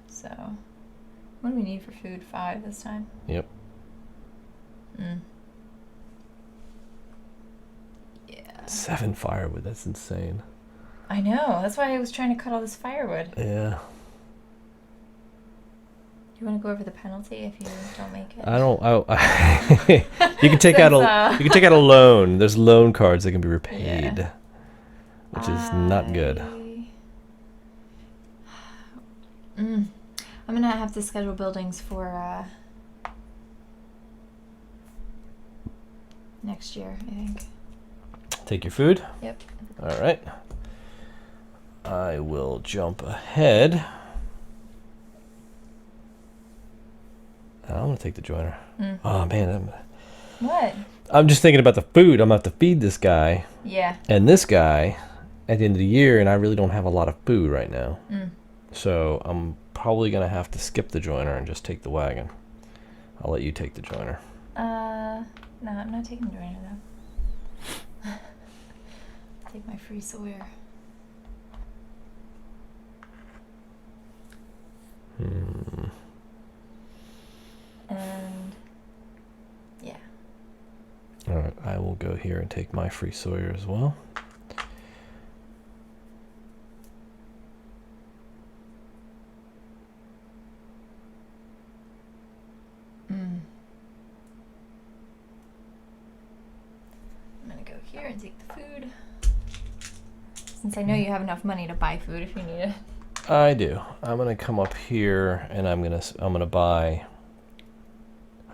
Speaker 2: So, what do we need for food? 5 this time?
Speaker 1: Yep.
Speaker 2: Yeah.
Speaker 1: 7 firewood. That's insane.
Speaker 2: I know. That's why I was trying to cut all this firewood.
Speaker 1: Yeah.
Speaker 2: Do you want to go over the penalty if you don't make it?
Speaker 1: I don't. You can take out a. You can take out a loan. There's loan cards that can be repaid, which is not good.
Speaker 2: I'm gonna have to schedule buildings for next year, I think.
Speaker 1: Take your food.
Speaker 2: Yep.
Speaker 1: All right. I will jump ahead. I'm gonna take the joiner. Oh man,
Speaker 2: What?
Speaker 1: I'm just thinking about the food. I'm gonna have to feed this guy
Speaker 2: Yeah.
Speaker 1: and this guy at the end of the year, and I really don't have a lot of food right now. So I'm probably gonna have to skip the joiner and just take the wagon. I'll let you take the joiner.
Speaker 2: No, I'm not taking the joiner though. Take my free Sawyer. And yeah.
Speaker 1: All right, I will go here and take my free Sawyer as well.
Speaker 2: I'm gonna go here and take the food. Since I know you have enough money to buy food if you need it.
Speaker 1: I do. I'm gonna come up here and I'm gonna buy.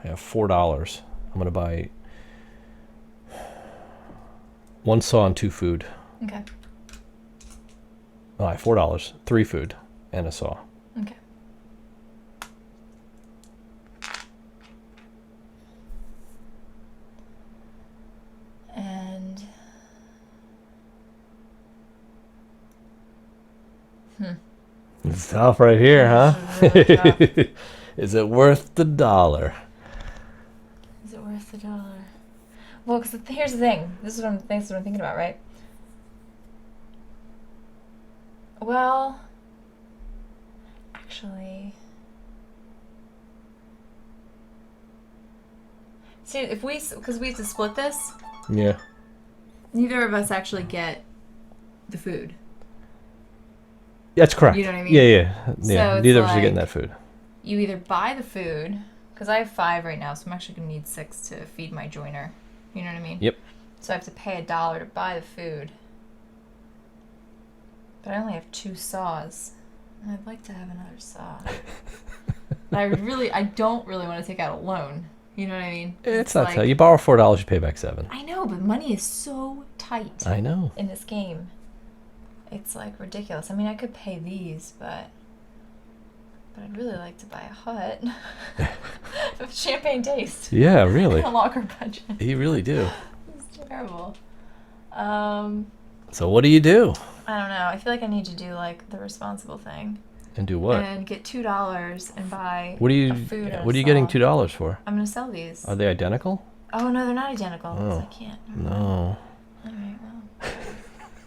Speaker 1: I have $4. I'm gonna buy 1 saw and 2 food.
Speaker 2: Okay.
Speaker 1: All right, $4, 3 food, and a saw.
Speaker 2: Okay. And
Speaker 1: It's tough right here, huh?
Speaker 2: This is really tough.
Speaker 1: Is it worth the $1?
Speaker 2: Is it worth the $1? Well, because here's the thing. This is what I'm thinking about, right? Well, actually, see, because we have to split this,
Speaker 1: Yeah.
Speaker 2: neither of us actually get the food.
Speaker 1: That's correct.
Speaker 2: You know what I mean?
Speaker 1: Yeah.
Speaker 2: So
Speaker 1: Neither
Speaker 2: it's
Speaker 1: of us are getting
Speaker 2: like-
Speaker 1: that food.
Speaker 2: You either buy the food, because I have 5 right now, so I'm actually going to need 6 to feed my joiner. You know what I mean?
Speaker 1: Yep.
Speaker 2: So I have to pay $1 to buy the food. But I only have 2 saws. And I'd like to have another saw. But I don't really want to take out a loan. You know what I mean?
Speaker 1: It's not tight. You borrow $4, you pay back $7.
Speaker 2: I know, but money is so tight
Speaker 1: I know.
Speaker 2: in this game. It's like ridiculous. I mean, I could pay these, but I'd really like to buy a hut of champagne taste.
Speaker 1: Yeah, really.
Speaker 2: A longer budget.
Speaker 1: You really do.
Speaker 2: It's terrible.
Speaker 1: So what do you do?
Speaker 2: I don't know. I feel like I need to do like the responsible thing
Speaker 1: And do what?
Speaker 2: and get $2 and buy
Speaker 1: What are you?
Speaker 2: a food and
Speaker 1: What
Speaker 2: a
Speaker 1: are you getting
Speaker 2: saw.
Speaker 1: $2 for?
Speaker 2: I'm gonna sell these.
Speaker 1: Are they identical?
Speaker 2: Oh no, they're not identical. So
Speaker 1: Oh.
Speaker 2: I can't.
Speaker 1: No.
Speaker 2: All right.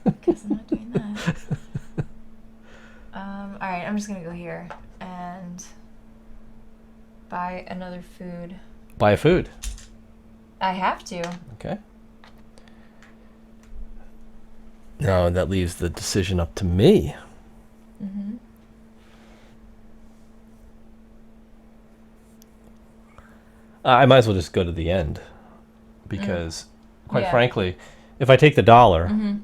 Speaker 2: Well, guess I'm not doing that. All right. I'm just gonna go here and buy another food.
Speaker 1: Buy a food.
Speaker 2: I have to.
Speaker 1: Okay. No, that leaves the decision up to me.
Speaker 2: Mm-hmm.
Speaker 1: I might as well just go to the end, because, quite
Speaker 2: Yeah.
Speaker 1: frankly, if I take the $1
Speaker 2: Mm-hmm.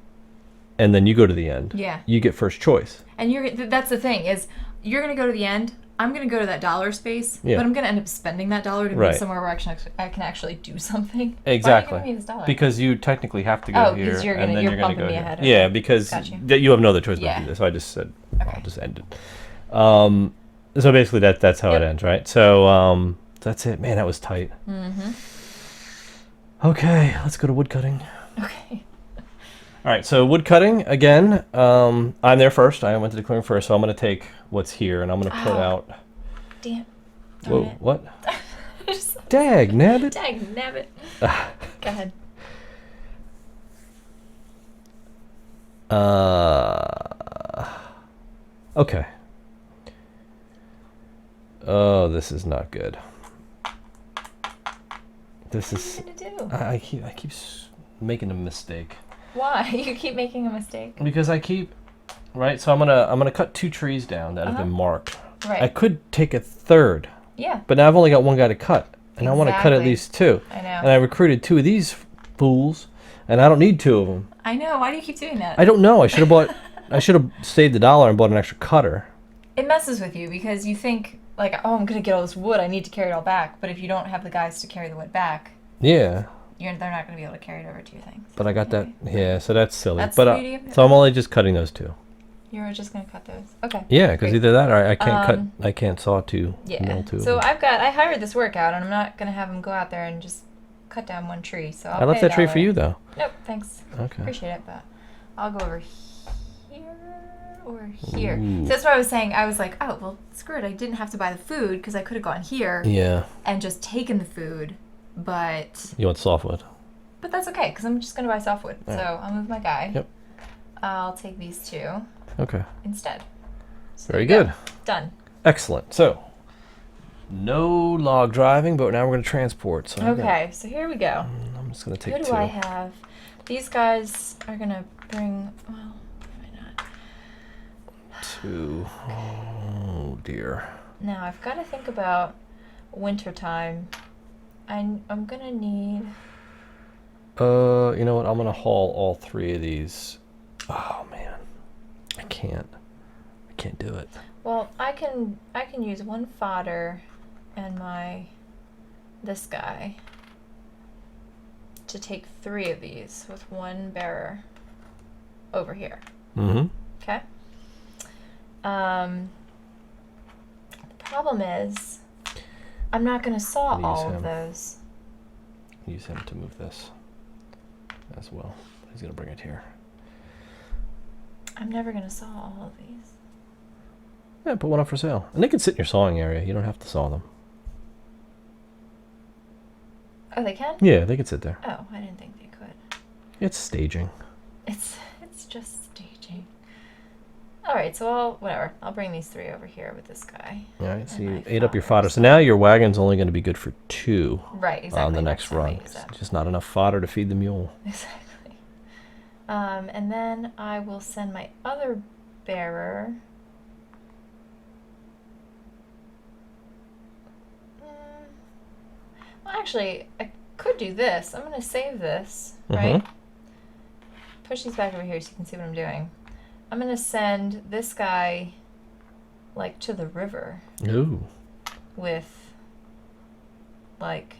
Speaker 1: and then you go to the end,
Speaker 2: Yeah.
Speaker 1: you get first choice.
Speaker 2: And that's the thing is you're gonna go to the end. I'm gonna go to that $1 space,
Speaker 1: Yeah.
Speaker 2: but I'm gonna end up spending that $1 to
Speaker 1: Right.
Speaker 2: be somewhere where I can actually do something.
Speaker 1: Exactly.
Speaker 2: Why are you giving me this $1?
Speaker 1: Because you technically have to go
Speaker 2: Oh,
Speaker 1: here,
Speaker 2: 'cause you're
Speaker 1: and then
Speaker 2: you're
Speaker 1: you're going to
Speaker 2: bumping
Speaker 1: go
Speaker 2: me
Speaker 1: here.
Speaker 2: ahead.
Speaker 1: Yeah,
Speaker 2: Okay.
Speaker 1: because
Speaker 2: Gotcha.
Speaker 1: you have no other choice but
Speaker 2: Yeah.
Speaker 1: to do this. So I just said
Speaker 2: Okay.
Speaker 1: I'll just end it. So basically that's how it
Speaker 2: Yep.
Speaker 1: ends, right? So that's it. Man, that was tight.
Speaker 2: Mm-hmm.
Speaker 1: Okay, let's go to wood cutting.
Speaker 2: Okay.
Speaker 1: All right, so wood cutting again. I'm there first. I went to the clearing first, so I'm going to take what's here and I'm going to put out.
Speaker 2: Damn.
Speaker 1: Whoa,
Speaker 2: Darn it.
Speaker 1: what? Dag nabbit.
Speaker 2: Dag nabbit. Go ahead.
Speaker 1: Okay. Oh, this is not good. This is.
Speaker 2: What are you gonna do?
Speaker 1: I keep making a mistake.
Speaker 2: Why? You keep making a mistake.
Speaker 1: Because I keep. Right, so I'm gonna cut 2 trees down that have been marked.
Speaker 2: Right.
Speaker 1: I could take a third,
Speaker 2: Yeah.
Speaker 1: but now I've only got one guy to cut, and I want to cut at
Speaker 2: Exactly.
Speaker 1: least 2.
Speaker 2: I know.
Speaker 1: And I recruited 2 of these fools, and I don't need 2 of them.
Speaker 2: I know. Why do you keep doing that?
Speaker 1: I don't know. I should have bought. I should have saved the $1 and bought an extra cutter.
Speaker 2: It messes with you because you think like, oh, I'm gonna get all this wood. I need to carry it all back. But if you don't have the guys to carry the wood back,
Speaker 1: Yeah,
Speaker 2: they're not gonna be able to carry it over to your things.
Speaker 1: but I got that. Yeah, so that's silly.
Speaker 2: That's
Speaker 1: but
Speaker 2: the beauty of it.
Speaker 1: so I'm only just cutting those 2.
Speaker 2: You're just gonna cut those. Okay.
Speaker 1: Yeah, because
Speaker 2: Great.
Speaker 1: either that or I can't cut.
Speaker 2: Um,
Speaker 1: I can't saw 2.
Speaker 2: Yeah.
Speaker 1: Mill 2.
Speaker 2: So I hired this workout, and I'm not gonna have him go out there and just cut down one tree. So
Speaker 1: I left that tree for you though.
Speaker 2: Nope. Thanks.
Speaker 1: Okay.
Speaker 2: Appreciate it, but I'll go over here or here.
Speaker 1: Ooh.
Speaker 2: So that's what I was saying. I was like, oh well, screw it. I didn't have to buy the food because I could have gone here
Speaker 1: Yeah.
Speaker 2: and just taken the food, but
Speaker 1: You want softwood?
Speaker 2: that's okay because I'm just gonna buy softwood.
Speaker 1: Alright.
Speaker 2: So I'll move my guy.
Speaker 1: Yep.
Speaker 2: I'll take these 2
Speaker 1: Okay.
Speaker 2: instead. So
Speaker 1: Very
Speaker 2: there you
Speaker 1: good.
Speaker 2: go. Done.
Speaker 1: Excellent. So, no log driving, but now we're going to transport. So
Speaker 2: Okay. So here we go.
Speaker 1: I'm just going to
Speaker 2: Who
Speaker 1: take
Speaker 2: do
Speaker 1: 2.
Speaker 2: I have? These guys are gonna bring. Well, why not?
Speaker 1: 2. Oh dear.
Speaker 2: Now I've got to think about winter time. I'm gonna need.
Speaker 1: You know what? I'm going to haul all 3 of these. Oh man, I can't do it.
Speaker 2: Well, I can use one fodder, and this guy. To take 3 of these with one bearer. Over here.
Speaker 1: Mm-hmm.
Speaker 2: Okay. The problem is, I'm not gonna saw
Speaker 1: Use
Speaker 2: all
Speaker 1: him.
Speaker 2: of those.
Speaker 1: Use him to move this as well. He's going to bring it here.
Speaker 2: I'm never gonna saw all of these.
Speaker 1: Yeah, put one up for sale, and they can sit in your sawing area. You don't have to saw them.
Speaker 2: Oh, they can?
Speaker 1: Yeah, they can sit there.
Speaker 2: Oh, I didn't think they could.
Speaker 1: It's staging.
Speaker 2: It's just staging. All right, so I'll bring these 3 over here with this guy.
Speaker 1: All right, so
Speaker 2: And
Speaker 1: you
Speaker 2: my
Speaker 1: ate up your
Speaker 2: fodder,
Speaker 1: fodder. So now your wagon's only going to be good for 2
Speaker 2: Right, exactly.
Speaker 1: on the next run.
Speaker 2: Use that.
Speaker 1: It's just not enough fodder to feed the mule.
Speaker 2: Exactly. And then I will send my other bearer. Well, actually, I could do this. I'm gonna save this, right? Push these back over here so you can see what I'm doing. I'm gonna send this guy, like, to the river
Speaker 1: Ooh.
Speaker 2: with, like,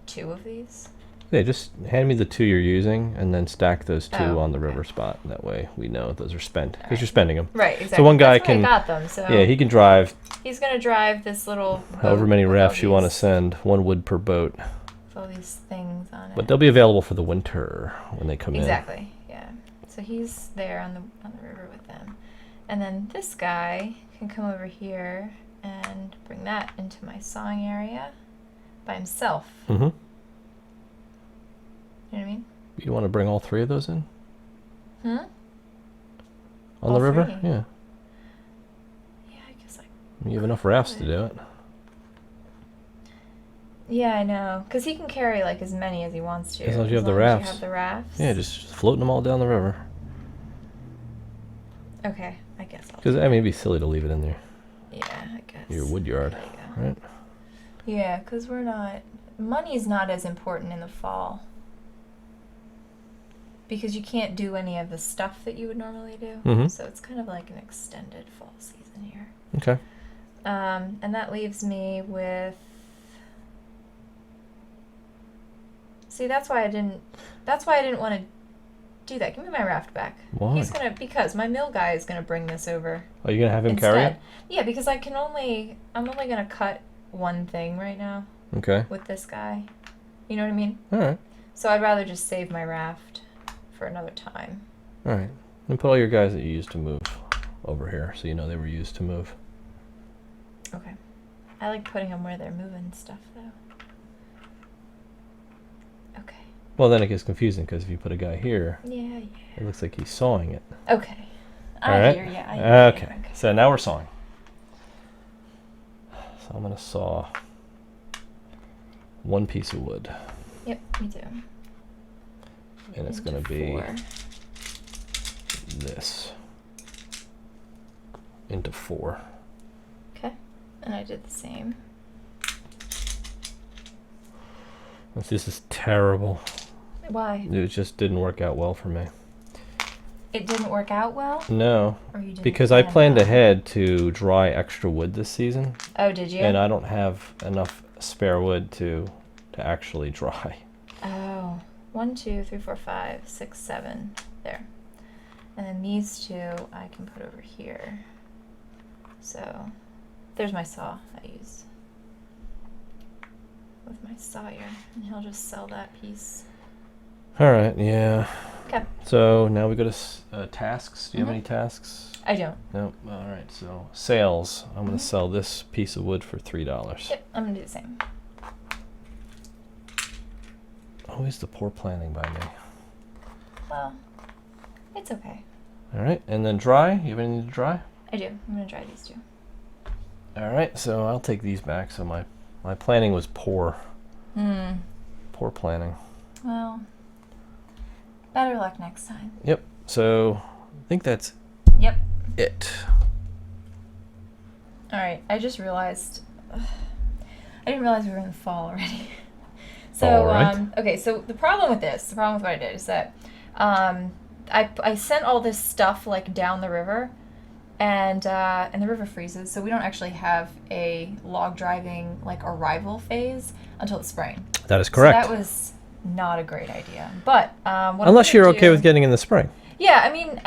Speaker 2: 2 of these.
Speaker 1: Yeah, just hand me the 2 you're using, and then stack those 2
Speaker 2: Oh,
Speaker 1: on the
Speaker 2: okay.
Speaker 1: river spot. That way we know those are spent because
Speaker 2: Alright.
Speaker 1: you're spending them.
Speaker 2: Right, exactly.
Speaker 1: one guy
Speaker 2: That's why
Speaker 1: can-
Speaker 2: I got them. So
Speaker 1: Yeah, he can drive
Speaker 2: he's gonna drive this little.
Speaker 1: however
Speaker 2: boat
Speaker 1: many
Speaker 2: with all
Speaker 1: rafts you want to
Speaker 2: these-
Speaker 1: send. 1 wood per boat,
Speaker 2: with all these things on
Speaker 1: but
Speaker 2: it.
Speaker 1: they'll be available for the winter when they come
Speaker 2: Exactly. Yeah. So he's there on the river with them, and then this guy can come over here and bring that into my sawing area by himself.
Speaker 1: in. Mm-hmm.
Speaker 2: You know what I mean?
Speaker 1: You want to bring all 3 of those in
Speaker 2: Hmm.
Speaker 1: on
Speaker 2: All
Speaker 1: the river?
Speaker 2: 3?
Speaker 1: Yeah,
Speaker 2: Yeah, I guess
Speaker 1: you have enough rafts to do it.
Speaker 2: Yeah, I know. Because he can carry like as many as he wants to.
Speaker 1: As long as you have the
Speaker 2: You
Speaker 1: rafts.
Speaker 2: have the rafts.
Speaker 1: Yeah, just floating them all down the river.
Speaker 2: Okay, I guess I'll.
Speaker 1: Because I mean, it'd be silly to leave it in there.
Speaker 2: Yeah, I guess.
Speaker 1: Your wood yard,
Speaker 2: There you go.
Speaker 1: right?
Speaker 2: Yeah, because money's not as important in the fall. Because you can't do any of the stuff that you would normally do.
Speaker 1: Mhm.
Speaker 2: So it's kind of like an extended fall season here.
Speaker 1: Okay.
Speaker 2: And that leaves me with. See, that's why I didn't want to do that. Give me my raft back.
Speaker 1: Why?
Speaker 2: Because my mill guy is gonna bring this over.
Speaker 1: Are you gonna have him carry it?
Speaker 2: Yeah, because I'm only gonna cut one thing right now
Speaker 1: Okay.
Speaker 2: with this guy. You know what I mean?
Speaker 1: All right.
Speaker 2: So I'd rather just save my raft for another time.
Speaker 1: All right. And put all your guys that you used to move over here, so you know they were used to move.
Speaker 2: Okay. I like putting them where they're moving stuff, though. Okay.
Speaker 1: Well, then it gets confusing because if you put a guy here,
Speaker 2: Yeah.
Speaker 1: it looks like he's sawing it.
Speaker 2: Okay.
Speaker 1: All right.
Speaker 2: Hear ya.
Speaker 1: Okay. So now we're sawing. So I'm gonna saw one piece of wood,
Speaker 2: Yep, me too.
Speaker 1: and it's gonna be this into 4.
Speaker 2: Okay. And I did the same.
Speaker 1: This is terrible.
Speaker 2: Why?
Speaker 1: It just didn't work out well for me.
Speaker 2: It didn't work out well?
Speaker 1: No,
Speaker 2: Or you didn't
Speaker 1: because I
Speaker 2: plan
Speaker 1: planned
Speaker 2: well?
Speaker 1: ahead to dry extra wood this season,
Speaker 2: Oh, did you?
Speaker 1: and I don't have enough spare wood to actually dry.
Speaker 2: Oh. 1, 2, 3, 4, 5, 6, 7. There. And then these two I can put over here. So there's my saw I used with my sawyer, and he'll just sell that piece.
Speaker 1: All right, yeah.
Speaker 2: Okay.
Speaker 1: So now we go to tasks. Do you have any tasks?
Speaker 2: I don't.
Speaker 1: No. All right. So sales. I'm going to sell this piece of wood for $3.
Speaker 2: Yep, I'm gonna do the same.
Speaker 1: Always the poor planning by me.
Speaker 2: Well, it's okay.
Speaker 1: All right, and then dry. You have anything to dry?
Speaker 2: I do. I'm gonna try these two.
Speaker 1: All right. So I'll take these back. So my planning was poor. Poor planning.
Speaker 2: Well, better luck next time.
Speaker 1: Yep. So I think that's
Speaker 2: Yep.
Speaker 1: it.
Speaker 2: All right. I just realized. I didn't realize we were in the fall already. So
Speaker 1: All right.
Speaker 2: okay. So the problem with what I did is that I sent all this stuff like down the river, and the river freezes, so we don't actually have a log driving like arrival phase until the spring.
Speaker 1: That is correct.
Speaker 2: So that was not a great idea. But what
Speaker 1: Unless
Speaker 2: I'm
Speaker 1: you're
Speaker 2: gonna
Speaker 1: okay
Speaker 2: do-
Speaker 1: with getting in the spring.
Speaker 2: Yeah, I mean,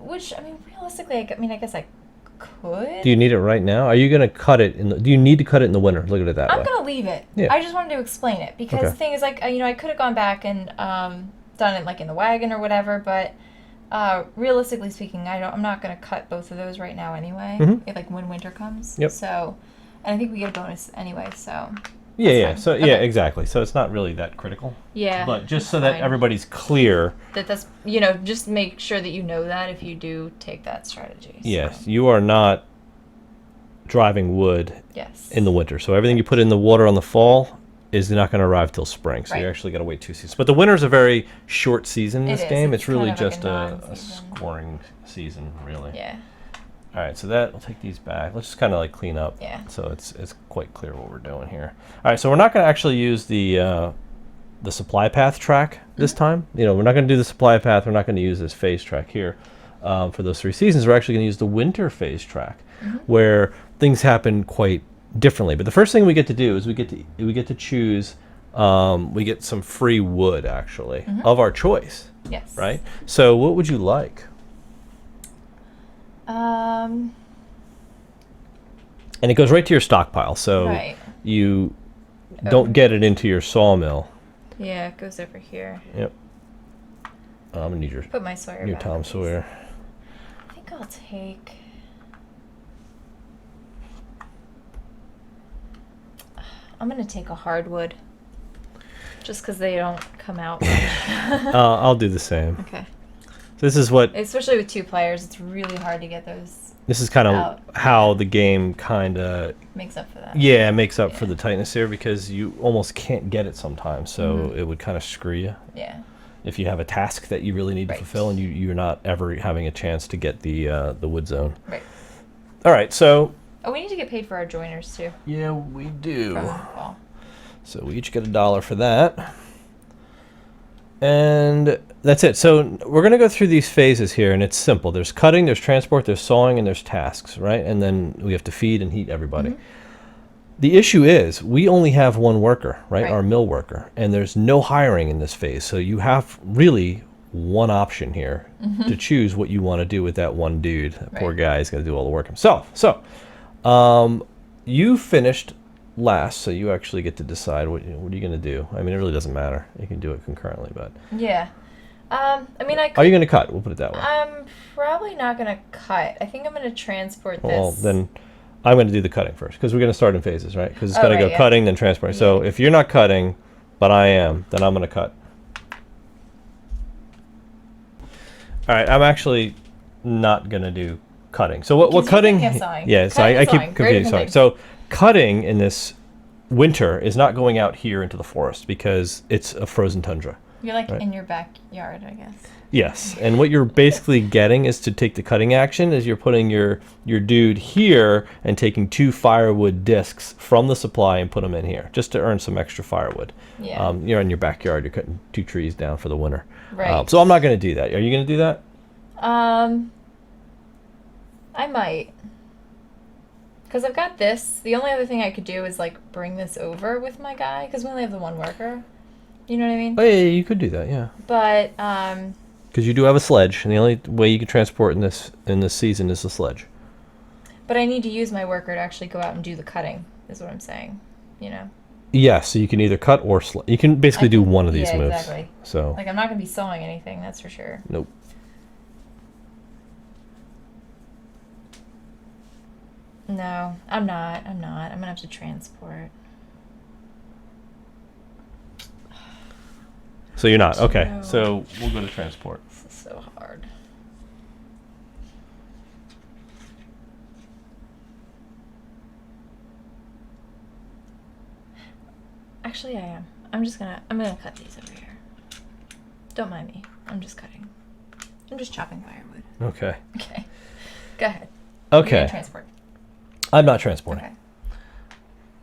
Speaker 2: realistically, I guess I could.
Speaker 1: Do you need it right now? Are you going to cut it do you need to cut it in the winter? Look at it that
Speaker 2: I'm
Speaker 1: way.
Speaker 2: gonna leave it.
Speaker 1: Yeah.
Speaker 2: I just wanted to explain it because
Speaker 1: Okay.
Speaker 2: the thing is, like, I could have gone back and done it like in the wagon or whatever, but realistically speaking, I'm not gonna cut both of those right now anyway. Like when winter comes.
Speaker 1: Yep.
Speaker 2: So, and I think we get a bonus anyway. So.
Speaker 1: Yeah.
Speaker 2: fine.
Speaker 1: So
Speaker 2: Okay.
Speaker 1: yeah, exactly. So it's not really that critical.
Speaker 2: Yeah.
Speaker 1: But just
Speaker 2: that's
Speaker 1: so that
Speaker 2: fine.
Speaker 1: everybody's clear,
Speaker 2: That's just make sure that you know that if you do take that strategy. So.
Speaker 1: yes, you are not driving wood
Speaker 2: Yes.
Speaker 1: in the winter. So everything you put in the water on the fall is not going to arrive till spring. So you
Speaker 2: Right.
Speaker 1: actually got to wait 2 seasons. But the winter's a very short season in
Speaker 2: It
Speaker 1: this
Speaker 2: is.
Speaker 1: game.
Speaker 2: It's
Speaker 1: It's really
Speaker 2: kind of like
Speaker 1: just
Speaker 2: a
Speaker 1: a
Speaker 2: non-season.
Speaker 1: scoring season, really.
Speaker 2: Yeah.
Speaker 1: All right, so we'll take these back. Let's just kind of like clean up.
Speaker 2: Yeah.
Speaker 1: So it's quite clear what we're doing here. All right, so we're not going to actually use the supply path track this time. We're not going to do the supply path. We're not going to use this phase track here for those 3 seasons. We're actually going to use the winter phase track, where things happen quite differently. But the first thing we get to do is we get to choose. We get some free wood actually of our choice.
Speaker 2: Yes.
Speaker 1: Right. So what would you like? And it goes right to your stockpile, so
Speaker 2: Right.
Speaker 1: you don't get it into your sawmill.
Speaker 2: Yeah, it goes over here.
Speaker 1: Yep. I'm gonna need your
Speaker 2: Put my Sawyer back,
Speaker 1: Tom
Speaker 2: please.
Speaker 1: Sawyer.
Speaker 2: I think I'll take. I'm gonna take a hardwood. Just because they don't come out much.
Speaker 1: I'll do the same.
Speaker 2: Okay.
Speaker 1: This is what
Speaker 2: Especially with 2 players, it's really hard to get those.
Speaker 1: this is kind of
Speaker 2: Out.
Speaker 1: how the game kind of
Speaker 2: Makes up for that.
Speaker 1: makes up for the tightness here, because you almost can't get it sometimes, so it would kind of screw you
Speaker 2: Yeah.
Speaker 1: if you have a task that you really need to
Speaker 2: Right.
Speaker 1: fulfill and you're not ever having a chance to get the wood zone.
Speaker 2: Right.
Speaker 1: All right, so
Speaker 2: Oh, we need to get paid for our joiners too.
Speaker 1: yeah, we do.
Speaker 2: From the fall.
Speaker 1: So we each get $1 for that. And that's it. So we're going to go through these phases here, and it's simple. There's cutting, there's transport, there's sawing, and there's tasks, right? And then we have to feed and heat everybody. The issue is we only have one worker, right?
Speaker 2: Right.
Speaker 1: Our mill worker. And there's no hiring in this phase. So you have really one option here to choose what you want to do with that one dude. That poor
Speaker 2: Right.
Speaker 1: guy is going to do all the work himself. So, you finished last, so you actually get to decide what are you going to do. I mean, it really doesn't matter. You can do it concurrently, but
Speaker 2: Yeah. I mean, I
Speaker 1: are you going to cut? We'll put it that way.
Speaker 2: I'm probably not gonna cut. I think I'm gonna transport this.
Speaker 1: Well, then I'm going to do the cutting first because we're going to start in phases, right? Because it's
Speaker 2: Oh,
Speaker 1: going to
Speaker 2: right,
Speaker 1: go
Speaker 2: yeah.
Speaker 1: cutting, then transporting. So if you're not cutting, but I am, then I'm going to cut. All right, I'm actually not going to do cutting. So what
Speaker 2: Because you
Speaker 1: cutting?
Speaker 2: think of sawing.
Speaker 1: Yeah, so
Speaker 2: Cutting
Speaker 1: I
Speaker 2: and
Speaker 1: keep
Speaker 2: sawing, very
Speaker 1: confusing.
Speaker 2: different
Speaker 1: Sorry.
Speaker 2: things.
Speaker 1: So cutting in this winter is not going out here into the forest because it's a frozen tundra.
Speaker 2: You're like
Speaker 1: Right.
Speaker 2: in your backyard, I guess.
Speaker 1: Yes, and what you're basically getting is to take the cutting action is you're putting your dude here and taking 2 firewood discs from the supply and put them in here just to earn some extra firewood.
Speaker 2: Yeah.
Speaker 1: You're in your backyard. You're cutting 2 trees down for the winter.
Speaker 2: Right.
Speaker 1: So I'm not going to do that. Are you going to do that?
Speaker 2: I might. Because I've got this. The only other thing I could do is like bring this over with my guy because we only have the one worker. You know what I mean?
Speaker 1: Oh, yeah, you could do that. Yeah.
Speaker 2: But
Speaker 1: Because you do have a sledge, and the only way you can transport in this season is the sledge.
Speaker 2: but I need to use my worker to actually go out and do the cutting. Is what I'm saying. You know.
Speaker 1: Yeah, so you can either cut or you can basically do one of these
Speaker 2: yeah,
Speaker 1: moves.
Speaker 2: exactly.
Speaker 1: So
Speaker 2: Like I'm not gonna be sewing anything. That's for sure.
Speaker 1: nope.
Speaker 2: No, I'm not. I'm gonna have to transport.
Speaker 1: So you're not okay.
Speaker 2: No.
Speaker 1: So we'll go to transport.
Speaker 2: This is so hard. Actually, I am. I'm gonna cut these over here. Don't mind me. I'm just cutting. I'm just chopping firewood.
Speaker 1: Okay.
Speaker 2: Okay. Go ahead. You're
Speaker 1: Okay.
Speaker 2: gonna transport.
Speaker 1: I'm not transporting.
Speaker 2: Okay.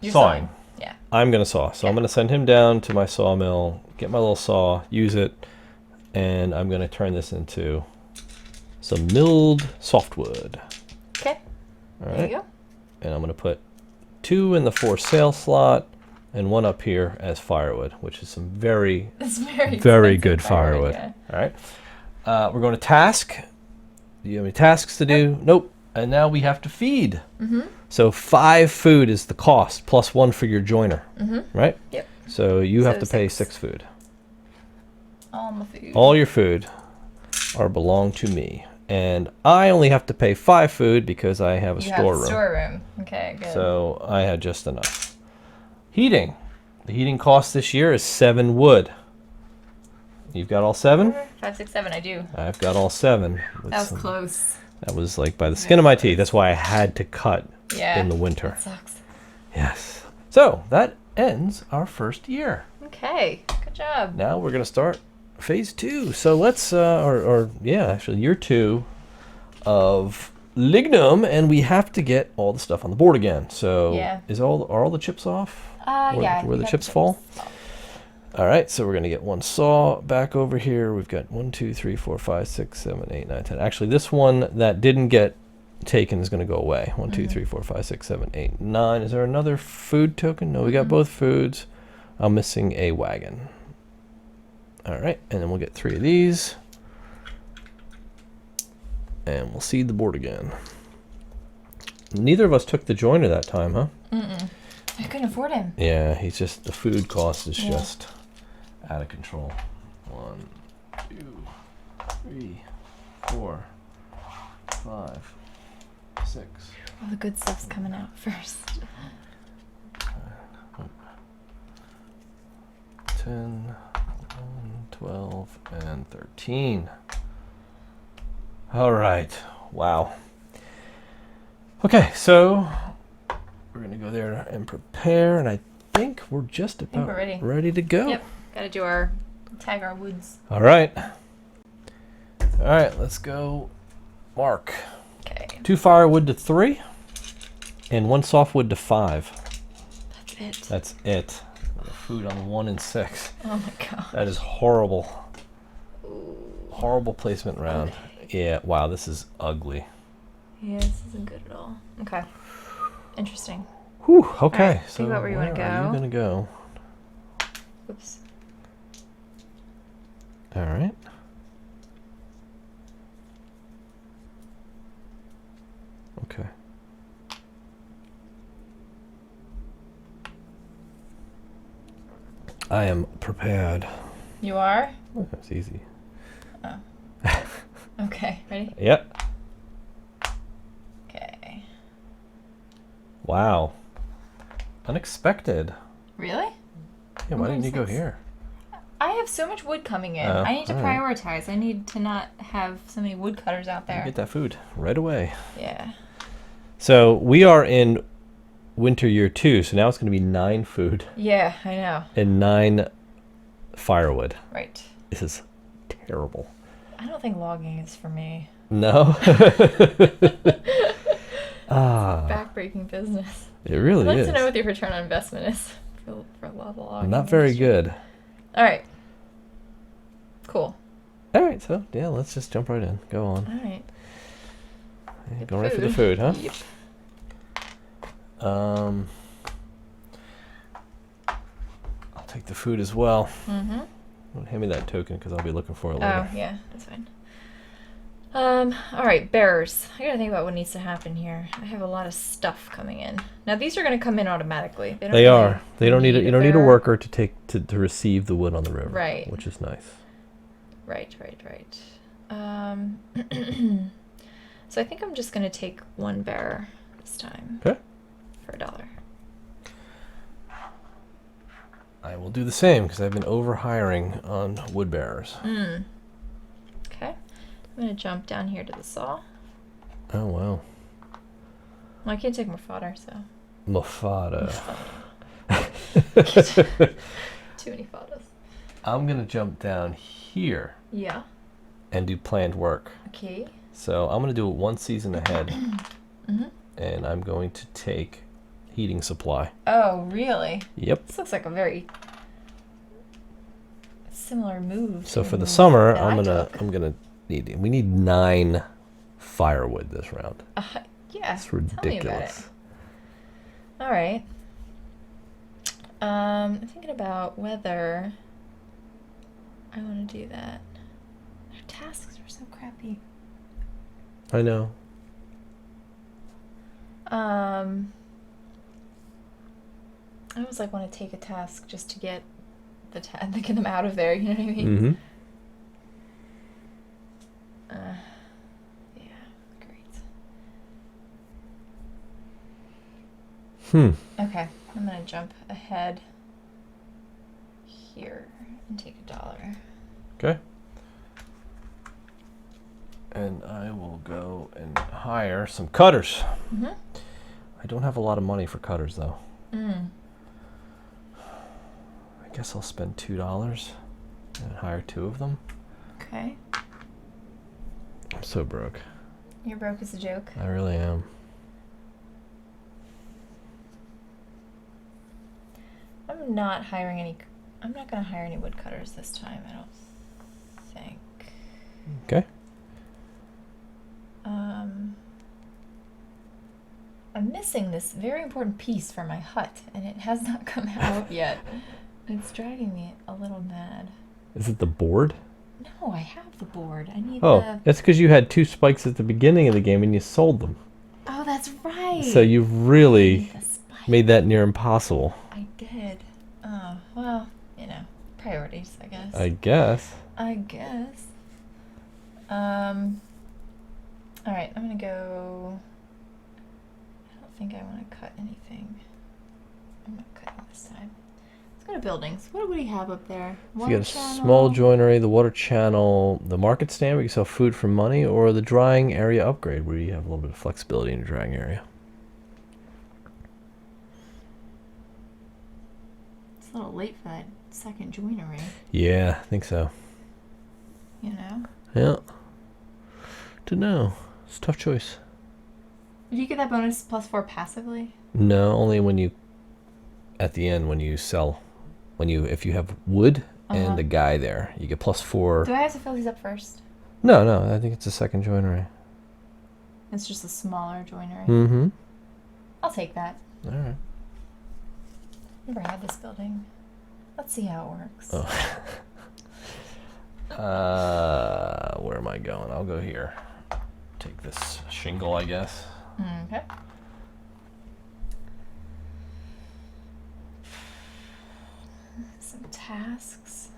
Speaker 2: You're
Speaker 1: Sawing.
Speaker 2: Yeah.
Speaker 1: I'm gonna saw. So I'm
Speaker 2: Yeah.
Speaker 1: gonna send him down to my sawmill, get my little saw, use it, and I'm gonna turn this into some milled softwood.
Speaker 2: Okay.
Speaker 1: All
Speaker 2: There
Speaker 1: right.
Speaker 2: you go.
Speaker 1: And I'm gonna put 2 in the for sale slot and 1 up here as firewood, which is some very,
Speaker 2: That's very
Speaker 1: very
Speaker 2: expensive
Speaker 1: good firewood.
Speaker 2: yeah.
Speaker 1: All right. We're going to task. Do you have any tasks to do? Nope. And now we have to feed.
Speaker 2: Mm-hmm.
Speaker 1: So 5 food is the cost plus 1 for your joiner,
Speaker 2: Mm-hmm.
Speaker 1: right?
Speaker 2: Yep.
Speaker 1: So you have
Speaker 2: So
Speaker 1: to pay
Speaker 2: 6.
Speaker 1: 6 food.
Speaker 2: All my food.
Speaker 1: All your food are belong to me, and I only have to pay 5 food because I have a
Speaker 2: You have
Speaker 1: storeroom.
Speaker 2: a storeroom. Okay, good.
Speaker 1: So I had just enough. Heating. The heating cost this year is 7 wood. You've got all 7?
Speaker 2: 5, 6, 7. I do.
Speaker 1: I've got all 7. with
Speaker 2: That was
Speaker 1: some-
Speaker 2: close.
Speaker 1: That was like by the skin of my teeth. That's why I had to cut
Speaker 2: Yeah.
Speaker 1: in the winter.
Speaker 2: That sucks.
Speaker 1: Yes. So that ends our first year.
Speaker 2: Okay. Good job.
Speaker 1: Now we're gonna start phase 2. So let's, actually year 2 of Lignum, and we have to get all the stuff on the board again. So
Speaker 2: Yeah.
Speaker 1: are all the chips off?
Speaker 2: Yeah.
Speaker 1: where
Speaker 2: we
Speaker 1: the
Speaker 2: got
Speaker 1: chips fall? All right, so we're gonna get 1 saw back over here. We've got 1, 2, 3, 4, 5, 6, 7, 8, 9, 10. Actually, this one that didn't get taken is gonna go away. 1, 2, 3, 4, 5, 6, 7, 8, 9. Is there another food token? No, we got both foods. I'm missing a wagon. All right, and then we'll get 3 of these. And we'll seed the board again. Neither of us took the joiner that time, huh?
Speaker 2: Mm-mm. I couldn't afford him.
Speaker 1: Yeah, he's just, the food cost is
Speaker 2: Yeah.
Speaker 1: just out of control. 1, 2, 3, 4, 5, 6.
Speaker 2: All the good stuff's coming out first.
Speaker 1: 10, 11, 12, and 13. All right. Wow. Okay, so we're going to go there and prepare, and I think we're just about
Speaker 2: we're ready.
Speaker 1: to go.
Speaker 2: Yep. Gotta do tag our woods.
Speaker 1: All right. All right, let's go mark.
Speaker 2: Okay.
Speaker 1: 2 firewood to 3, and 1 softwood to 5.
Speaker 2: That's it.
Speaker 1: That's it. Food on 1 and 6.
Speaker 2: Oh my god.
Speaker 1: That is horrible.
Speaker 2: Ooh.
Speaker 1: Horrible placement round. Yeah, wow, this is ugly.
Speaker 2: Yeah, this isn't good at all. Okay. Interesting.
Speaker 1: Whew, okay.
Speaker 2: Alright,
Speaker 1: So
Speaker 2: think about where you wanna
Speaker 1: are
Speaker 2: go.
Speaker 1: you going to go?
Speaker 2: Oops.
Speaker 1: All right. I am prepared.
Speaker 2: You are?
Speaker 1: Oh, that's easy.
Speaker 2: Oh. Okay, ready?
Speaker 1: Yep.
Speaker 2: Okay.
Speaker 1: Wow. Unexpected.
Speaker 2: Really?
Speaker 1: Yeah, why didn't you go here?
Speaker 2: I have so much wood coming in.
Speaker 1: Oh,
Speaker 2: I need to
Speaker 1: all right.
Speaker 2: prioritize. I need to not have so many wood cutters out
Speaker 1: You
Speaker 2: there.
Speaker 1: get that food right away.
Speaker 2: Yeah.
Speaker 1: So we are in winter year 2, so now it's going to be 9 food
Speaker 2: Yeah, I know.
Speaker 1: and 9 firewood.
Speaker 2: Right.
Speaker 1: This is terrible.
Speaker 2: I don't think logging is for me.
Speaker 1: No? Ah,
Speaker 2: Backbreaking business.
Speaker 1: it really
Speaker 2: I'd like
Speaker 1: is.
Speaker 2: to know what your return on investment is for a lot of logging.
Speaker 1: Not very
Speaker 2: industry.
Speaker 1: good.
Speaker 2: All right. Cool.
Speaker 1: All right, so yeah, let's just jump right in. Go on.
Speaker 2: All right.
Speaker 1: Yeah, go right for the food, huh?
Speaker 2: Yep.
Speaker 1: I'll take the food as well.
Speaker 2: Mm-hmm.
Speaker 1: Well, hand me that token because I'll be looking for it
Speaker 2: Oh,
Speaker 1: later.
Speaker 2: yeah, that's fine. All right, bearers. I gotta think about what needs to happen here. I have a lot of stuff coming in. Now these are gonna come in automatically. They don't
Speaker 1: They
Speaker 2: really
Speaker 1: are. They don't need. You don't need a
Speaker 2: bearer.
Speaker 1: worker to take to receive the wood on the river.
Speaker 2: Right.
Speaker 1: Which is nice.
Speaker 2: Right. So I think I'm just gonna take one bearer this time.
Speaker 1: Okay.
Speaker 2: For $1.
Speaker 1: I will do the same because I've been over hiring on wood bearers.
Speaker 2: Okay. I'm gonna jump down here to the saw.
Speaker 1: Oh wow.
Speaker 2: Well, I can't take more fodder, so.
Speaker 1: Mofada.
Speaker 2: Too many fodders.
Speaker 1: I'm gonna jump down here
Speaker 2: Yeah.
Speaker 1: and do planned work.
Speaker 2: Okay.
Speaker 1: So I'm gonna do it 1 season ahead,
Speaker 2: Mm-hmm.
Speaker 1: and I'm going to take heating supply.
Speaker 2: Oh, really?
Speaker 1: Yep.
Speaker 2: This looks like a very similar move.
Speaker 1: So
Speaker 2: to
Speaker 1: for the
Speaker 2: move
Speaker 1: summer,
Speaker 2: that
Speaker 1: I'm
Speaker 2: I
Speaker 1: gonna
Speaker 2: took.
Speaker 1: we need 9 firewood this round.
Speaker 2: Yeah.
Speaker 1: It's
Speaker 2: Tell me about it.
Speaker 1: ridiculous.
Speaker 2: All right. I'm thinking about whether I want to do that. Their tasks are so crappy.
Speaker 1: I know.
Speaker 2: I always like want to take a task just to get get them out of there. You know what I mean?
Speaker 1: Mm-hmm.
Speaker 2: Yeah. Great. Okay, I'm gonna jump ahead here and take $1.
Speaker 1: Okay. And I will go and hire some cutters.
Speaker 2: Mm-hmm.
Speaker 1: I don't have a lot of money for cutters though.
Speaker 2: Mm.
Speaker 1: I guess I'll spend $2 and hire 2 of them.
Speaker 2: Okay.
Speaker 1: I'm so broke.
Speaker 2: You're broke as a joke.
Speaker 1: I really am.
Speaker 2: I'm not gonna hire any woodcutters this time, I don't think.
Speaker 1: Okay.
Speaker 2: I'm missing this very important piece for my hut, and it has not come out yet. It's driving me a little mad.
Speaker 1: Is it the board?
Speaker 2: No, I have the board. I need
Speaker 1: Oh,
Speaker 2: the...
Speaker 1: that's because you had 2 spikes at the beginning of the game and you sold them.
Speaker 2: Oh, that's right.
Speaker 1: So you've
Speaker 2: I
Speaker 1: really
Speaker 2: need the spike.
Speaker 1: made that near impossible.
Speaker 2: I did. Oh, well, priorities, I guess.
Speaker 1: I guess.
Speaker 2: All right, I'm gonna go... I don't think I want to cut anything. I'm not cutting this time. Let's go to buildings. What do we have up there?
Speaker 1: So you got a small joinery, the water channel, the market stand where you sell food for money, or the drying area upgrade where you have a little bit of flexibility in your drying area.
Speaker 2: It's a little late for that second joinery,
Speaker 1: Yeah, I think so.
Speaker 2: you know?
Speaker 1: Yeah. Don't know. It's a tough choice.
Speaker 2: Did you get that bonus +4 passively?
Speaker 1: No, only when you, at the end, when you sell, if you have wood and a guy there, you get +4.
Speaker 2: Do I have to fill these up first?
Speaker 1: No, I think it's a second joinery.
Speaker 2: It's just a smaller joinery.
Speaker 1: Mm-hmm.
Speaker 2: I'll take that.
Speaker 1: All right.
Speaker 2: Never had this building. Let's see how it works.
Speaker 1: Oh. Where am I going? I'll go here. Take this shingle, I guess.
Speaker 2: Okay. Some tasks.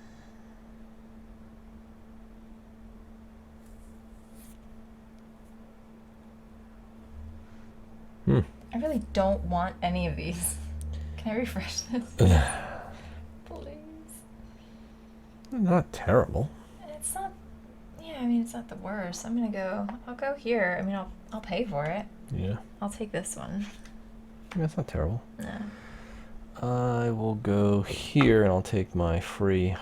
Speaker 2: I really don't want any of these. Can I refresh this? Please.
Speaker 1: Not terrible.
Speaker 2: It's not. Yeah, I mean it's not the worst. I'll go here. I mean I'll pay for it.
Speaker 1: Yeah.
Speaker 2: I'll take this one.
Speaker 1: That's not terrible.
Speaker 2: No.
Speaker 1: I will go here and I'll take my free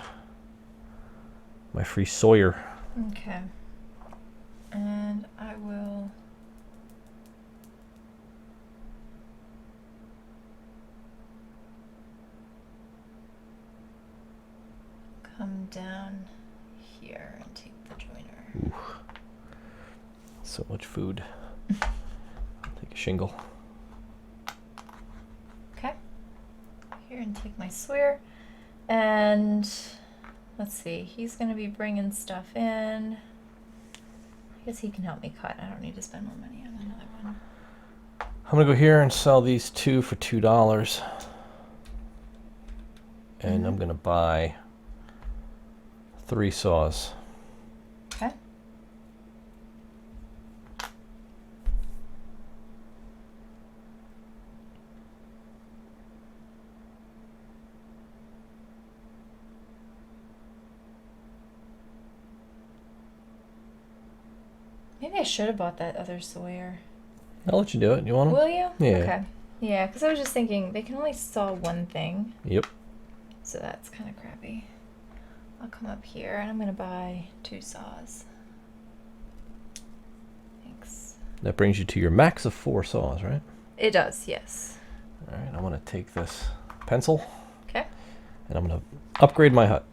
Speaker 1: Sawyer.
Speaker 2: Okay. And I will come down here and take the joiner.
Speaker 1: Ooh. So much food. I'll take a shingle.
Speaker 2: Okay. Here and take my Sawyer. And let's see, he's going to be bringing stuff in. I guess he can help me cut. I don't need to spend more money on another one.
Speaker 1: I'm going to go here and sell these two for $2. And I'm going to buy 3 saws.
Speaker 2: Okay. Maybe I should have bought that other Sawyer.
Speaker 1: I'll let you do it. You want them?
Speaker 2: Will you?
Speaker 1: Yeah.
Speaker 2: Okay. Yeah, because I was just thinking they can only saw one thing.
Speaker 1: Yep.
Speaker 2: So that's kind of crappy. I'll come up here and I'm going to buy 2 saws. Thanks.
Speaker 1: That brings you to your max of 4 saws, right?
Speaker 2: It does, yes.
Speaker 1: All right, I want to take this pencil.
Speaker 2: Okay.
Speaker 1: And I'm going to upgrade my hut.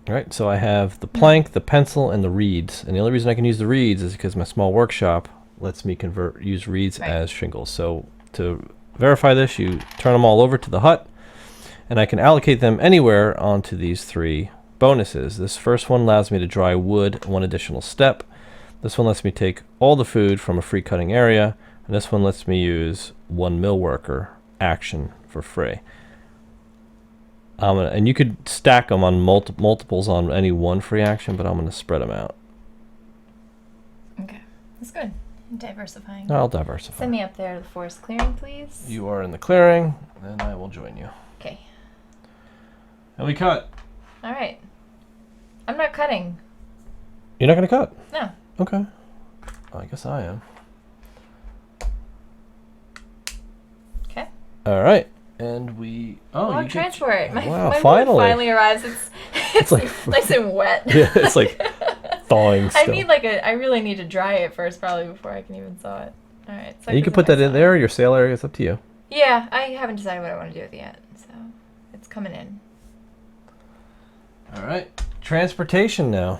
Speaker 1: All right, so I have the plank, the pencil, and the reeds. And the only reason I can use the reeds is because my small workshop lets me use reeds as shingles. So to verify this, you turn them all over to the hut, and I can allocate them anywhere onto these 3 bonuses. This first one allows me to dry wood 1 additional step. This one lets me take all the food from a free cutting area, and this one lets me use 1 mill worker action for free. And you could stack them on multiples on any one free action, but I'm going to spread them out.
Speaker 2: Okay, that's good. Diversifying.
Speaker 1: I'll diversify.
Speaker 2: Send me up there to the forest clearing, please.
Speaker 1: You are in the clearing, and I will join you.
Speaker 2: Okay.
Speaker 1: And we cut.
Speaker 2: All right. I'm not cutting.
Speaker 1: You're not going to cut?
Speaker 2: No.
Speaker 1: Okay. I guess I am.
Speaker 2: Okay.
Speaker 1: All right. And we... Oh,
Speaker 2: you transport. My
Speaker 1: finally.
Speaker 2: wood finally arrives. It's like nice and wet.
Speaker 1: Yeah, it's like thawing still.
Speaker 2: I really need to dry it first probably before I can even saw it. All right. So
Speaker 1: you can put that in there, your sale area. It's up to you.
Speaker 2: Yeah, I haven't decided what I want to do with it yet. So it's coming in.
Speaker 1: All right. Transportation now.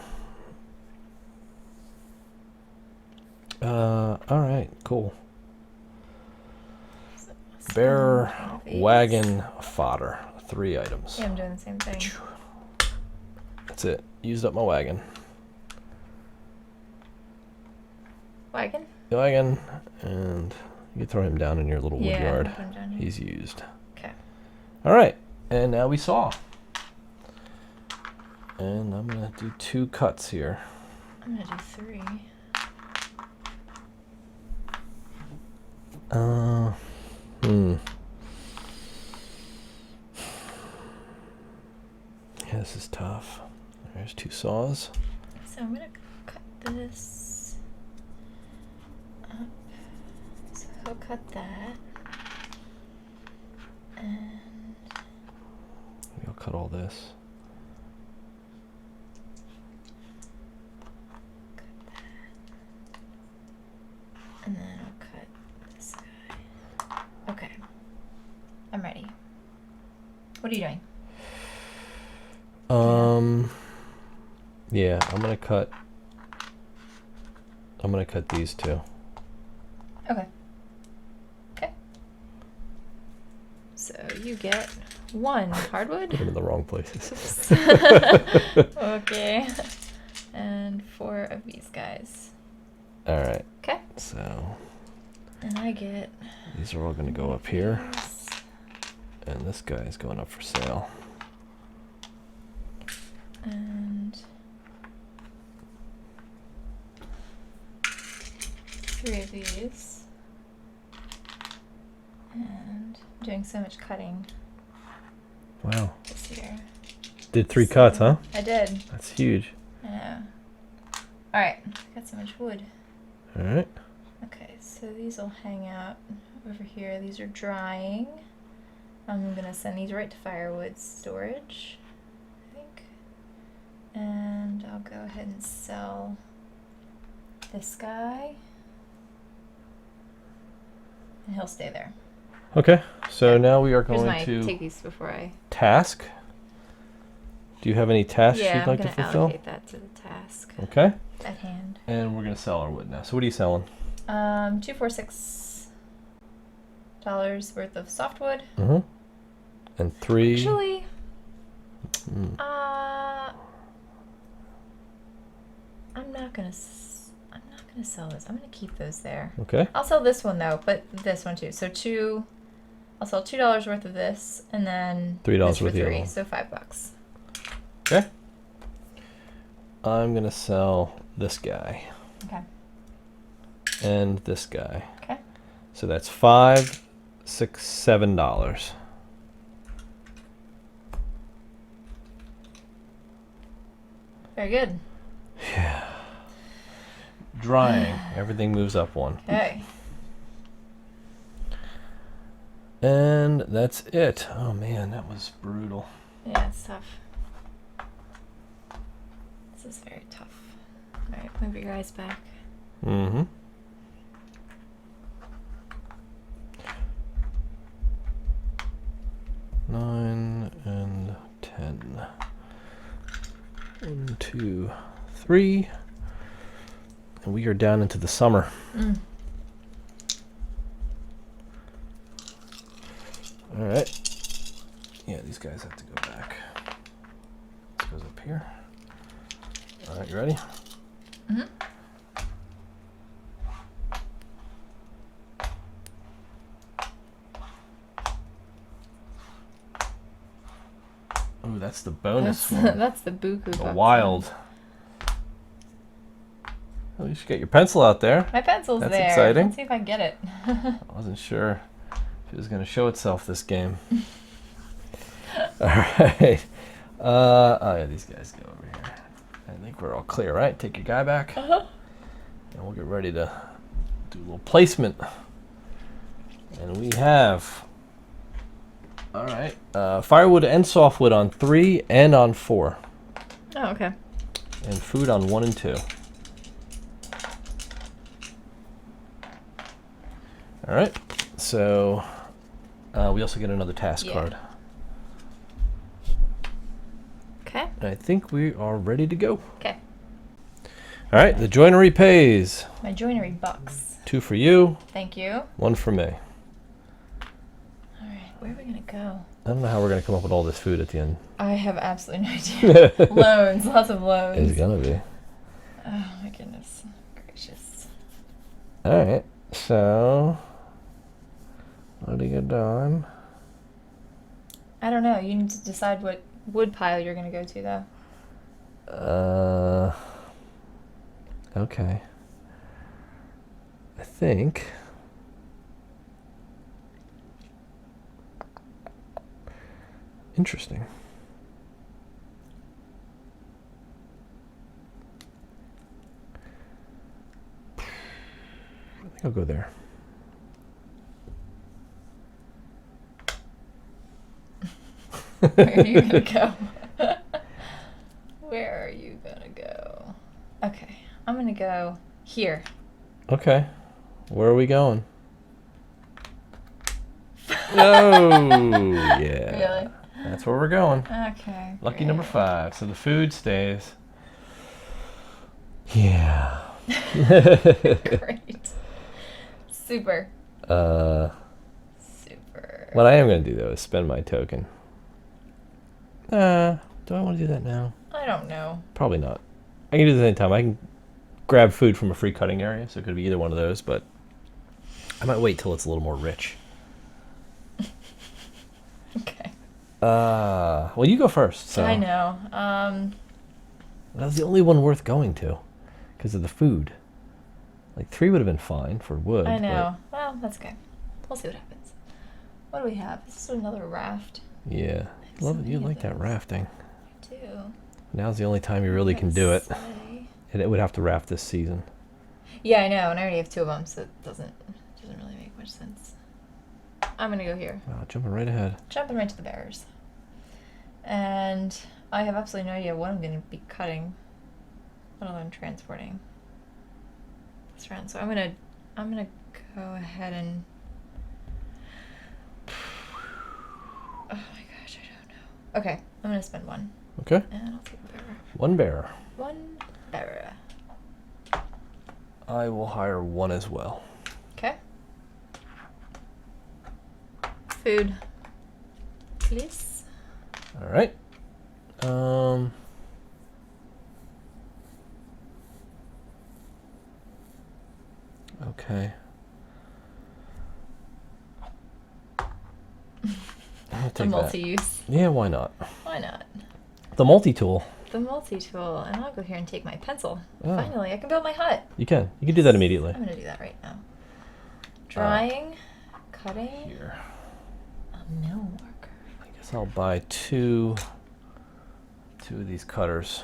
Speaker 1: All right, cool. Bearer, wagon, fodder. 3 items.
Speaker 2: Yeah, I'm doing the same thing.
Speaker 1: That's it. Used up my wagon.
Speaker 2: Wagon?
Speaker 1: Wagon, and you can throw him down in your little wood yard.
Speaker 2: Put him down here.
Speaker 1: He's used.
Speaker 2: Okay.
Speaker 1: All right, and now we saw. And I'm gonna do 2 cuts here.
Speaker 2: I'm gonna do 3.
Speaker 1: Yeah, this is tough. There's 2 saws.
Speaker 2: So I'm gonna cut this up. So he'll cut that. And
Speaker 1: Maybe I'll cut all this.
Speaker 2: cut that. And then I'll cut this guy. Okay. I'm ready. What are you doing?
Speaker 1: Yeah, I'm gonna cut these 2.
Speaker 2: Okay. Okay. So you get 1 hardwood.
Speaker 1: Put them in the wrong places.
Speaker 2: Okay. And 4 of these guys.
Speaker 1: All right.
Speaker 2: Okay.
Speaker 1: So
Speaker 2: And I get...
Speaker 1: these are all gonna go up here. And this guy is going up for sale.
Speaker 2: And 3 of these. And I'm doing so much cutting
Speaker 1: Wow.
Speaker 2: this year.
Speaker 1: Did 3 cuts, huh?
Speaker 2: I did.
Speaker 1: That's huge.
Speaker 2: I know. Alright, got so much wood.
Speaker 1: All right.
Speaker 2: Okay, so these will hang out over here. These are drying. I'm gonna send these right to firewood storage, I think. And I'll go ahead and sell this guy. And he'll stay there.
Speaker 1: Okay. So now we are
Speaker 2: Here's
Speaker 1: going
Speaker 2: my
Speaker 1: to
Speaker 2: take these before I.
Speaker 1: task. Do you have any tasks
Speaker 2: Yeah,
Speaker 1: you'd like
Speaker 2: I'm
Speaker 1: to
Speaker 2: gonna
Speaker 1: fulfill?
Speaker 2: allocate that to the task
Speaker 1: Okay.
Speaker 2: at hand.
Speaker 1: And we're gonna sell our wood now. So what are you selling?
Speaker 2: $246 worth of softwood.
Speaker 1: Mm-hmm. And 3.
Speaker 2: Actually,
Speaker 1: Mm.
Speaker 2: I'm not gonna sell this. I'm gonna keep those there.
Speaker 1: Okay.
Speaker 2: I'll sell this one though, but this one too. So I'll sell $2 worth of this, and then
Speaker 1: $3
Speaker 2: this for
Speaker 1: worth of the other
Speaker 2: 3,
Speaker 1: one.
Speaker 2: so $5.
Speaker 1: Okay. I'm gonna sell this guy
Speaker 2: Okay.
Speaker 1: and this guy.
Speaker 2: Okay.
Speaker 1: So that's $5, $6, $7.
Speaker 2: Very good.
Speaker 1: Yeah. Drying. Everything moves up 1.
Speaker 2: Okay.
Speaker 1: And that's it. Oh man, that was brutal.
Speaker 2: Yeah, it's tough. This is very tough. All right, move your eyes back.
Speaker 1: Mm-hmm. Nine and 10. 1, 2, 3. And we are down into the summer.
Speaker 2: Mm.
Speaker 1: All right. Yeah, these guys have to go back. This goes up here. All right, you ready?
Speaker 2: Mm-hmm.
Speaker 1: Oh, that's the bonus one.
Speaker 2: That's the buku.
Speaker 1: The
Speaker 2: box.
Speaker 1: wild. Well, you should get your pencil out there.
Speaker 2: My pencil's
Speaker 1: That's
Speaker 2: there.
Speaker 1: exciting.
Speaker 2: Let's see if I can get it.
Speaker 1: I wasn't sure if it was going to show itself this game. All right. Oh, yeah, these guys go over here. I think we're all clear, right? Take your guy back.
Speaker 2: Uh-huh.
Speaker 1: And we'll get ready to do a little placement. And we have, all right, firewood and softwood on 3 and on 4.
Speaker 2: Oh, okay.
Speaker 1: And food on 1 and 2. All right, so we also get another task
Speaker 2: Yeah.
Speaker 1: card.
Speaker 2: Okay.
Speaker 1: And I think we are ready to go.
Speaker 2: Okay.
Speaker 1: All right, the joinery pays.
Speaker 2: My joinery bucks.
Speaker 1: 2 for you,
Speaker 2: Thank you.
Speaker 1: 1 for me.
Speaker 2: All right, where are we gonna go?
Speaker 1: I don't know how we're going to come up with all this food at the end.
Speaker 2: I have absolutely no idea. Loans, lots of loans.
Speaker 1: It's going to be.
Speaker 2: Oh my goodness gracious.
Speaker 1: All right, so what are you doing?
Speaker 2: I don't know. You need to decide what wood pile you're gonna go to, though.
Speaker 1: Okay. I think. Interesting. I think I'll go there.
Speaker 2: Where are you gonna go? Where are you gonna go? Okay, I'm gonna go here.
Speaker 1: Okay. Where are we going? Oh, yeah.
Speaker 2: Really?
Speaker 1: That's where we're going.
Speaker 2: Okay.
Speaker 1: Lucky
Speaker 2: great.
Speaker 1: number 5. So the food stays. Yeah.
Speaker 2: Great. Super. Super.
Speaker 1: What I am going to do, though, is spend my token. Do I want to do that now?
Speaker 2: I don't know.
Speaker 1: Probably not. I can do this anytime. I can grab food from a free cutting area, so it could be either one of those, but I might wait till it's a little more rich.
Speaker 2: Okay.
Speaker 1: Well, you go first. So.
Speaker 2: I know.
Speaker 1: That was the only one worth going to because of the food. Like 3 would have been fine for wood.
Speaker 2: I know. Well, that's okay. We'll see what happens. What do we have? This is another raft.
Speaker 1: Yeah. You like that rafting.
Speaker 2: I do.
Speaker 1: Now's the only time you really can do it. And it would have to raft this season.
Speaker 2: Yeah, I know, and I already have 2 of them, so it doesn't really make much sense. I'm gonna go here.
Speaker 1: Wow, jumping right ahead.
Speaker 2: Jumping right to the bears. And I have absolutely no idea what I'm gonna be cutting, what I'm transporting this round. So I'm gonna go ahead and oh my gosh, I don't know. Okay, I'm gonna spend 1.
Speaker 1: Okay.
Speaker 2: And I'll take a bearer.
Speaker 1: 1 bearer.
Speaker 2: 1 bearer.
Speaker 1: I will hire 1 as well.
Speaker 2: Okay. Food, please.
Speaker 1: All right. Okay. I'll
Speaker 2: The
Speaker 1: take that.
Speaker 2: multi-use.
Speaker 1: Yeah, why not?
Speaker 2: Why not?
Speaker 1: The multi-tool.
Speaker 2: The multi-tool, and I'll go here and take my pencil.
Speaker 1: Oh.
Speaker 2: Finally, I can build my hut.
Speaker 1: You can do that immediately.
Speaker 2: I'm gonna do that right now. Drying, cutting,
Speaker 1: Here.
Speaker 2: a mill worker.
Speaker 1: I guess I'll buy two of these cutters.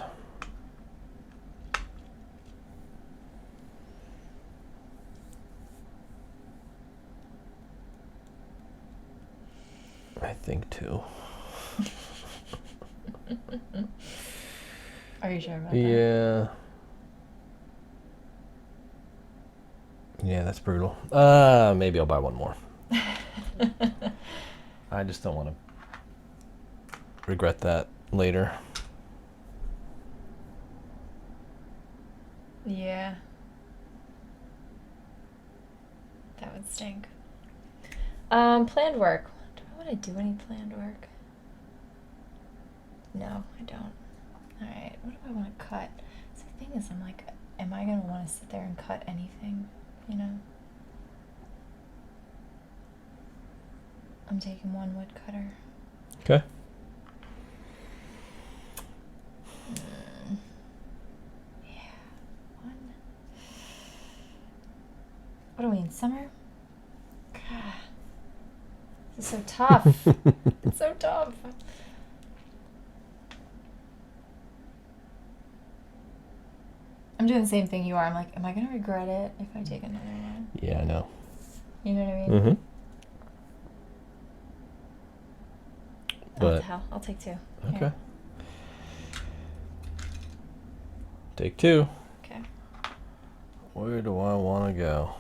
Speaker 1: I think 2.
Speaker 2: Are you sure about that?
Speaker 1: Yeah. Yeah, that's brutal. Maybe I'll buy 1 more. I just don't want to regret that later.
Speaker 2: Yeah. That would stink. Planned work. Do I want to do any planned work? No, I don't. Alright, what do I want to cut? So the thing is, I'm like, am I going to want to sit there and cut anything? You know? I'm taking 1 wood cutter.
Speaker 1: Okay.
Speaker 2: Yeah. 1. What are we in summer? God. This is so tough. It's so tough. I'm doing the same thing you are. I'm like, am I going to regret it if I take another one?
Speaker 1: Yeah, I know.
Speaker 2: You know what I mean?
Speaker 1: Mm-hmm.
Speaker 2: What the
Speaker 1: But
Speaker 2: hell? I'll take 2.
Speaker 1: okay.
Speaker 2: Here.
Speaker 1: Take 2.
Speaker 2: Okay.
Speaker 1: Where do I want to go?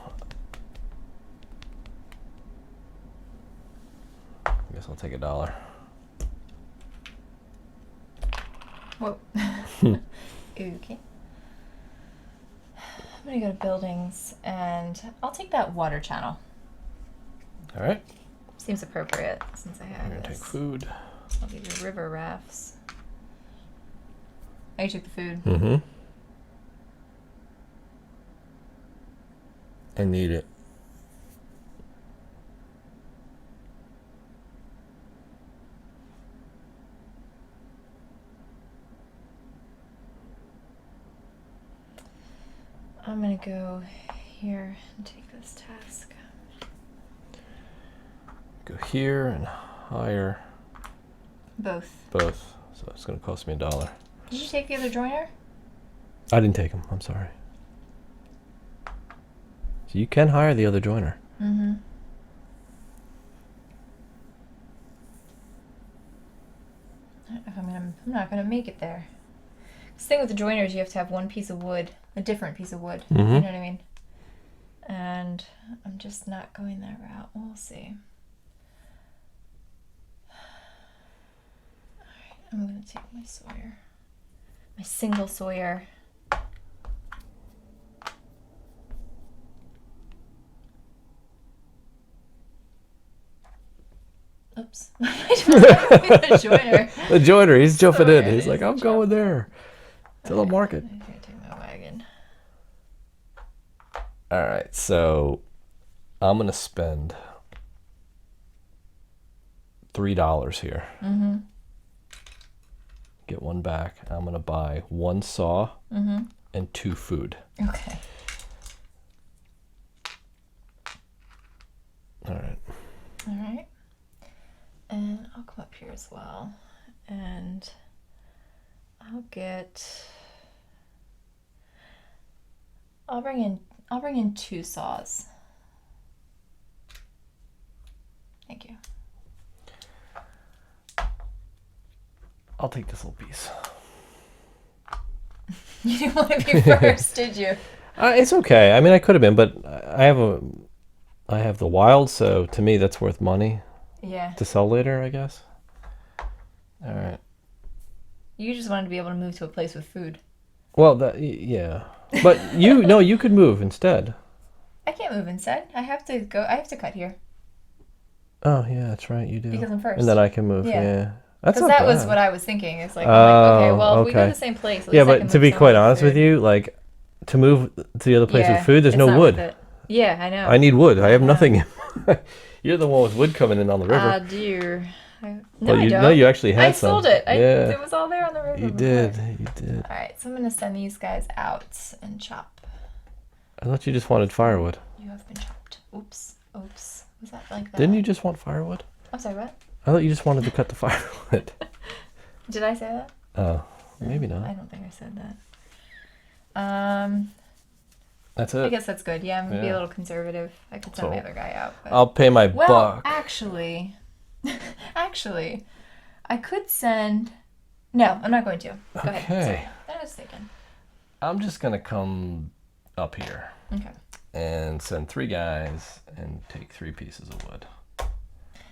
Speaker 1: I guess I'll take $1.
Speaker 2: Whoa. Okay. I'm going to go to buildings and I'll take that water channel.
Speaker 1: All right.
Speaker 2: Seems appropriate since I
Speaker 1: I'm
Speaker 2: have
Speaker 1: gonna
Speaker 2: this.
Speaker 1: take food.
Speaker 2: I'll give you river rafts. Oh, you took the food.
Speaker 1: Mm-hmm. I need it.
Speaker 2: I'm going to go here and take this task.
Speaker 1: Go here and hire
Speaker 2: Both.
Speaker 1: both. So it's gonna cost me $1.
Speaker 2: Did you take the other joiner?
Speaker 1: I didn't take them. I'm sorry. So you can hire the other joiner.
Speaker 2: Mm-hmm. I don't know if I'm not gonna make it there. The thing with the joiners, you have to have one piece of wood, a different piece of wood.
Speaker 1: Mhm.
Speaker 2: You know what I mean? And I'm just not going that route. We'll see. Alright, I'm gonna take my Sawyer. My single Sawyer. Oops. The joiner.
Speaker 1: The joiner, he's jumping in.
Speaker 2: Sorry,
Speaker 1: He's like, I'm going there. To the market.
Speaker 2: I'm gonna take my wagon.
Speaker 1: All right, so I'm gonna spend $3 here.
Speaker 2: Mm-hmm.
Speaker 1: get one back. I'm going to buy 1 saw and 2 food.
Speaker 2: Okay.
Speaker 1: All right.
Speaker 2: All right. And I'll come up here as well. And I'll bring in 2 saws. Thank you.
Speaker 1: I'll take this little piece.
Speaker 2: You didn't want to be first, did you?
Speaker 1: It's okay. I mean, I could have been, but I have the wild, so to me that's worth money.
Speaker 2: Yeah.
Speaker 1: To sell later, I guess. All right.
Speaker 2: You just wanted to be able to move to a place with food.
Speaker 1: Well, yeah. But you could move instead.
Speaker 2: I can't move instead. I have to cut here.
Speaker 1: Oh, yeah, that's right. You do.
Speaker 2: Because I'm first.
Speaker 1: And then I can move.
Speaker 2: Yeah.
Speaker 1: Yeah. That's
Speaker 2: Because
Speaker 1: not
Speaker 2: that was
Speaker 1: bad.
Speaker 2: what I was thinking. It's like, okay, well, if we go
Speaker 1: okay.
Speaker 2: to the same place, at
Speaker 1: Yeah,
Speaker 2: least I
Speaker 1: but
Speaker 2: can
Speaker 1: to
Speaker 2: move
Speaker 1: be
Speaker 2: some
Speaker 1: quite
Speaker 2: of the
Speaker 1: honest with
Speaker 2: food.
Speaker 1: you, like to move to the other place with food, there's
Speaker 2: it's
Speaker 1: no
Speaker 2: not
Speaker 1: wood.
Speaker 2: worth it. Yeah, I know.
Speaker 1: I need wood. I have nothing. You're the one with wood coming in on the river.
Speaker 2: Ah, dear. No,
Speaker 1: well,
Speaker 2: I don't.
Speaker 1: No, you actually had
Speaker 2: I
Speaker 1: some.
Speaker 2: sold it.
Speaker 1: Yeah.
Speaker 2: It was all there on the river.
Speaker 1: You
Speaker 2: before.
Speaker 1: did. You did.
Speaker 2: All right, so I'm going to send these guys out and chop.
Speaker 1: I thought you just wanted firewood.
Speaker 2: You have been chopped. Oops. Was that like that?
Speaker 1: Didn't you just want firewood?
Speaker 2: I'm sorry, what?
Speaker 1: I thought you just wanted to cut the firewood.
Speaker 2: Did I say that?
Speaker 1: Oh, maybe not.
Speaker 2: I don't think I said that.
Speaker 1: That's it.
Speaker 2: I guess that's good. Yeah, I'm going to be a little conservative. I could send my other guy out. But...
Speaker 1: I'll pay my
Speaker 2: well,
Speaker 1: buck.
Speaker 2: actually, I could send... No, I'm not going to. Go ahead. Sorry. I was thinking.
Speaker 1: I'm just going to come up here.
Speaker 2: Okay.
Speaker 1: And send 3 guys and take 3 pieces of wood.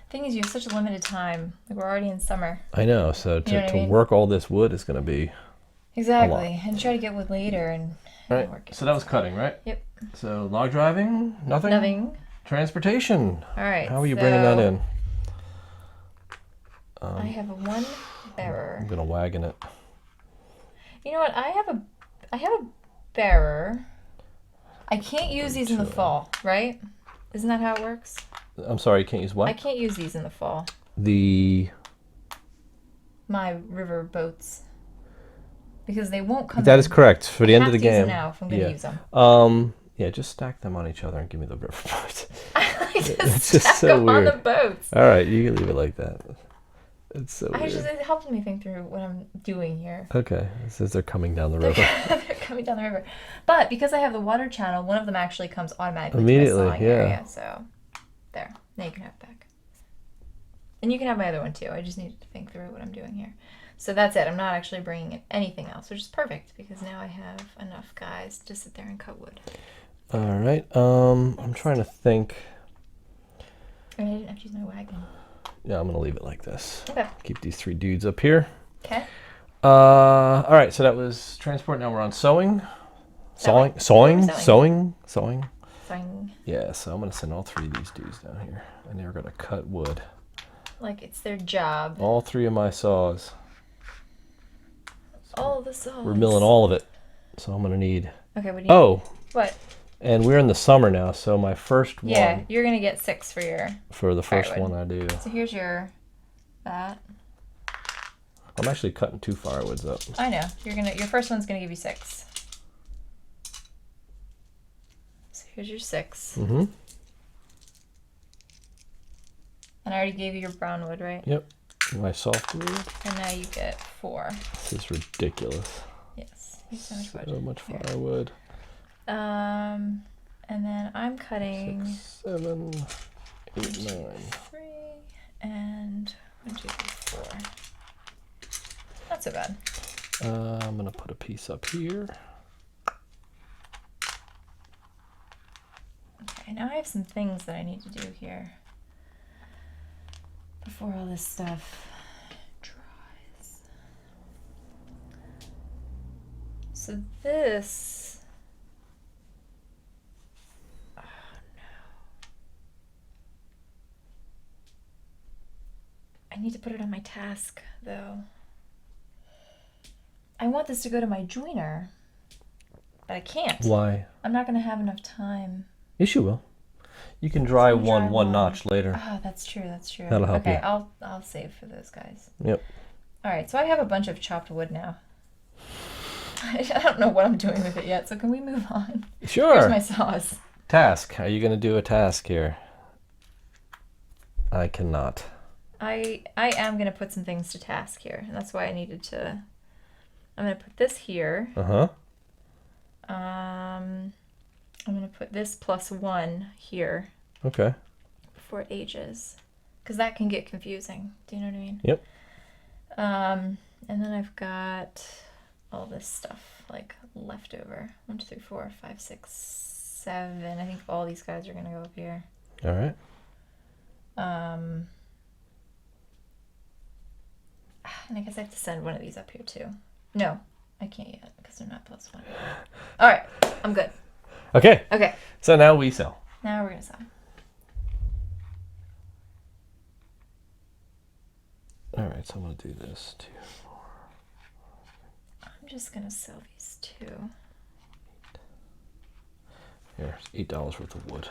Speaker 2: Thing is, you have such a limited time. Like, we're already in summer.
Speaker 1: I know. So to work all this wood is going to be
Speaker 2: exactly, and try to get wood later and
Speaker 1: right.
Speaker 2: work it.
Speaker 1: So that was cutting, right?
Speaker 2: Yep.
Speaker 1: So log driving, nothing.
Speaker 2: Nothing.
Speaker 1: Transportation.
Speaker 2: All right.
Speaker 1: How are you bringing that in?
Speaker 2: I have a 1 bearer.
Speaker 1: I'm gonna wagon it.
Speaker 2: You know what? I have a bearer. I can't use these in the fall, right? Isn't that how it works?
Speaker 1: I'm sorry, you can't use what?
Speaker 2: I can't use these in the fall. My river boats. Because they won't come
Speaker 1: That
Speaker 2: in.
Speaker 1: is correct. For the end of the
Speaker 2: I have to use
Speaker 1: game.
Speaker 2: them now if I'm going to use them.
Speaker 1: Yeah, just stack them on each other and give me the river boats.
Speaker 2: I like to
Speaker 1: It's
Speaker 2: stack
Speaker 1: just so
Speaker 2: them
Speaker 1: weird.
Speaker 2: on the boats.
Speaker 1: All right, you can leave it like that. It's so weird.
Speaker 2: It helps me think through what I'm doing here.
Speaker 1: Okay, it says they're coming down the river.
Speaker 2: They're coming down the river. But because I have the water channel, one of them actually comes automatically
Speaker 1: immediately,
Speaker 2: to my sawing
Speaker 1: yeah.
Speaker 2: area. So, there. Now you can have it back. And you can have my other one too. I just need to think through what I'm doing here. So that's it. I'm not actually bringing in anything else, which is perfect because now I have enough guys to sit there and cut wood.
Speaker 1: All right. I'm trying to think.
Speaker 2: I didn't have to use my wagon.
Speaker 1: Yeah, I'm gonna leave it like this.
Speaker 2: Okay.
Speaker 1: Keep these 3 dudes up here.
Speaker 2: Okay.
Speaker 1: All right. So that was transport. Now we're on sewing. Sewing. Yeah. So I'm gonna send all 3 of these dudes down here, and they're gonna cut wood.
Speaker 2: Like it's their job.
Speaker 1: All 3 of my saws.
Speaker 2: All the saws.
Speaker 1: We're milling all of it, so I'm gonna need.
Speaker 2: Okay. What do you?
Speaker 1: Oh.
Speaker 2: What?
Speaker 1: And we're in the summer now, so my first one.
Speaker 2: Yeah, you're gonna get 6 for your.
Speaker 1: For the first
Speaker 2: firewood.
Speaker 1: one I do.
Speaker 2: So here's that.
Speaker 1: I'm actually cutting 2 firewoods up.
Speaker 2: I know. Your first one's gonna give you 6. So here's your 6.
Speaker 1: Mm-hmm.
Speaker 2: And I already gave you your brown wood, right?
Speaker 1: Yep. My softwood.
Speaker 2: And now you get 4.
Speaker 1: This is ridiculous.
Speaker 2: Yes. So much wood.
Speaker 1: So much firewood.
Speaker 2: And then I'm cutting
Speaker 1: 6, 7, 8, 9.
Speaker 2: 3 and 1, 2, 3, 4. Not so bad.
Speaker 1: I'm gonna put a piece up here.
Speaker 2: Okay, now I have some things that I need to do here before all this stuff dries. So this, oh no. I need to put it on my task though. I want this to go to my joiner, but I can't.
Speaker 1: Why?
Speaker 2: I'm not gonna have enough time.
Speaker 1: Yes, you will. You can dry
Speaker 2: So
Speaker 1: one notch later.
Speaker 2: Oh, that's true. That's true.
Speaker 1: That'll help
Speaker 2: okay,
Speaker 1: you.
Speaker 2: I'll save for those guys.
Speaker 1: Yep.
Speaker 2: All right, so I have a bunch of chopped wood now. I don't know what I'm doing with it yet, so can we move on?
Speaker 1: Sure.
Speaker 2: Here's my saws.
Speaker 1: Task. Are you going to do a task here? I cannot.
Speaker 2: I am going to put some things to task here, and that's why I needed to... I'm going to put this here.
Speaker 1: Uh-huh.
Speaker 2: I'm going to put this +1 here.
Speaker 1: Okay.
Speaker 2: Before it ages. Because that can get confusing. Do you know what I mean?
Speaker 1: Yep.
Speaker 2: And then I've got all this stuff, like, left over. 1, 2, 3, 4, 5, 6, 7. I think all these guys are going to go up here.
Speaker 1: All right.
Speaker 2: And I guess I have to send one of these up here too. No, I can't yet because they're not +1. All right, I'm good.
Speaker 1: Okay.
Speaker 2: Okay,
Speaker 1: So now we sell.
Speaker 2: now we're gonna sell.
Speaker 1: All right, so I'm going to do this too.
Speaker 2: I'm just gonna sell these two.
Speaker 1: Here's $8 worth of wood.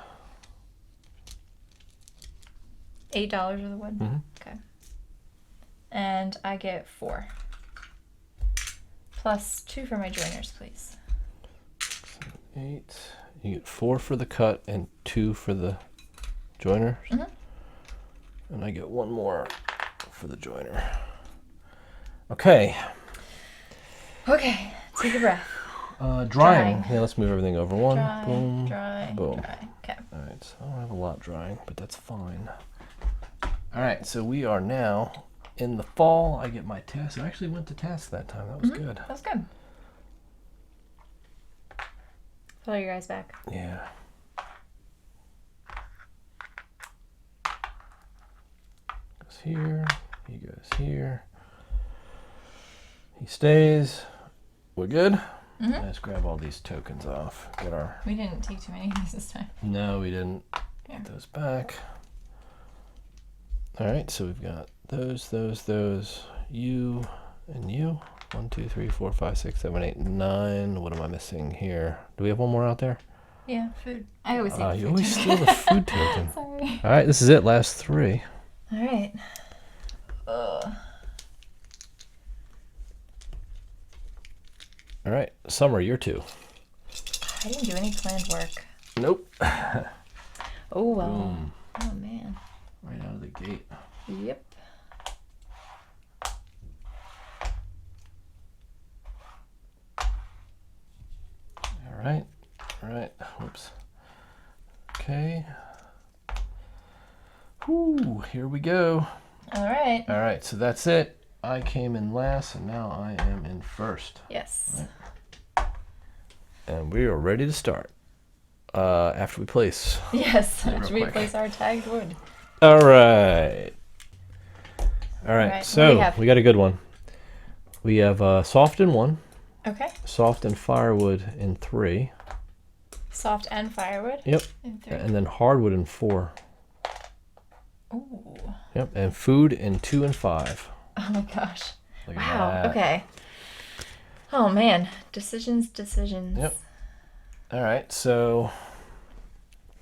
Speaker 2: $8 worth of wood.
Speaker 1: Mm-hmm.
Speaker 2: Okay. And I get 4. Plus 2 for my joiners, please.
Speaker 1: 8. You get 4 for the cut and 2 for the joiner.
Speaker 2: Mm-hmm.
Speaker 1: And I get 1 more for the joiner. Okay.
Speaker 2: Okay, take a breath.
Speaker 1: Drying.
Speaker 2: Drying.
Speaker 1: Yeah, let's move everything over. 1,
Speaker 2: Dry,
Speaker 1: boom,
Speaker 2: dry,
Speaker 1: boom.
Speaker 2: dry. Okay.
Speaker 1: All right, so I don't have a lot drying, but that's fine. All right, so we are now in the fall. I get my task. I actually went to task that time. That was good.
Speaker 2: That was good. Follow your guys back.
Speaker 1: Yeah. Goes here. He goes here. He stays. We're good. Let's grab all these tokens off. Get our.
Speaker 2: We didn't take too many of these this time.
Speaker 1: No, we didn't.
Speaker 2: Yeah.
Speaker 1: Get those back. All right, so we've got those, you, and you. 1, 2, 3, 4, 5, 6, 7, 8, 9. What am I missing here? Do we have one more out there?
Speaker 2: Yeah, food. I always say
Speaker 1: You
Speaker 2: food
Speaker 1: always
Speaker 2: token.
Speaker 1: steal the food token.
Speaker 2: Sorry.
Speaker 1: All right, this is it. Last 3.
Speaker 2: All right. Ugh.
Speaker 1: All right, Summer, you're 2.
Speaker 2: I didn't do any planned work.
Speaker 1: Nope.
Speaker 2: Oh, well.
Speaker 1: Boom.
Speaker 2: Oh, man.
Speaker 1: Right out of the gate.
Speaker 2: Yep.
Speaker 1: All right. All right. Whoops. Okay. Whoo, here we go.
Speaker 2: All right.
Speaker 1: All right, so that's it. I came in last, and now I am in first.
Speaker 2: Yes.
Speaker 1: And we are ready to start. After we place.
Speaker 2: Yes.
Speaker 1: Real
Speaker 2: Should we
Speaker 1: quick.
Speaker 2: place our tagged wood?
Speaker 1: All right. All right,
Speaker 2: Right, what do
Speaker 1: so
Speaker 2: we have?
Speaker 1: we got a good one. We have soft in 1,
Speaker 2: Okay.
Speaker 1: soft and firewood in 3.
Speaker 2: Soft and firewood.
Speaker 1: Yep.
Speaker 2: In 3.
Speaker 1: And then hardwood in 4.
Speaker 2: Ooh.
Speaker 1: Yep. And food in 2 and 5.
Speaker 2: Oh my gosh.
Speaker 1: Look at
Speaker 2: Wow.
Speaker 1: that.
Speaker 2: Okay. Oh man. Decisions.
Speaker 1: Yep. All right, so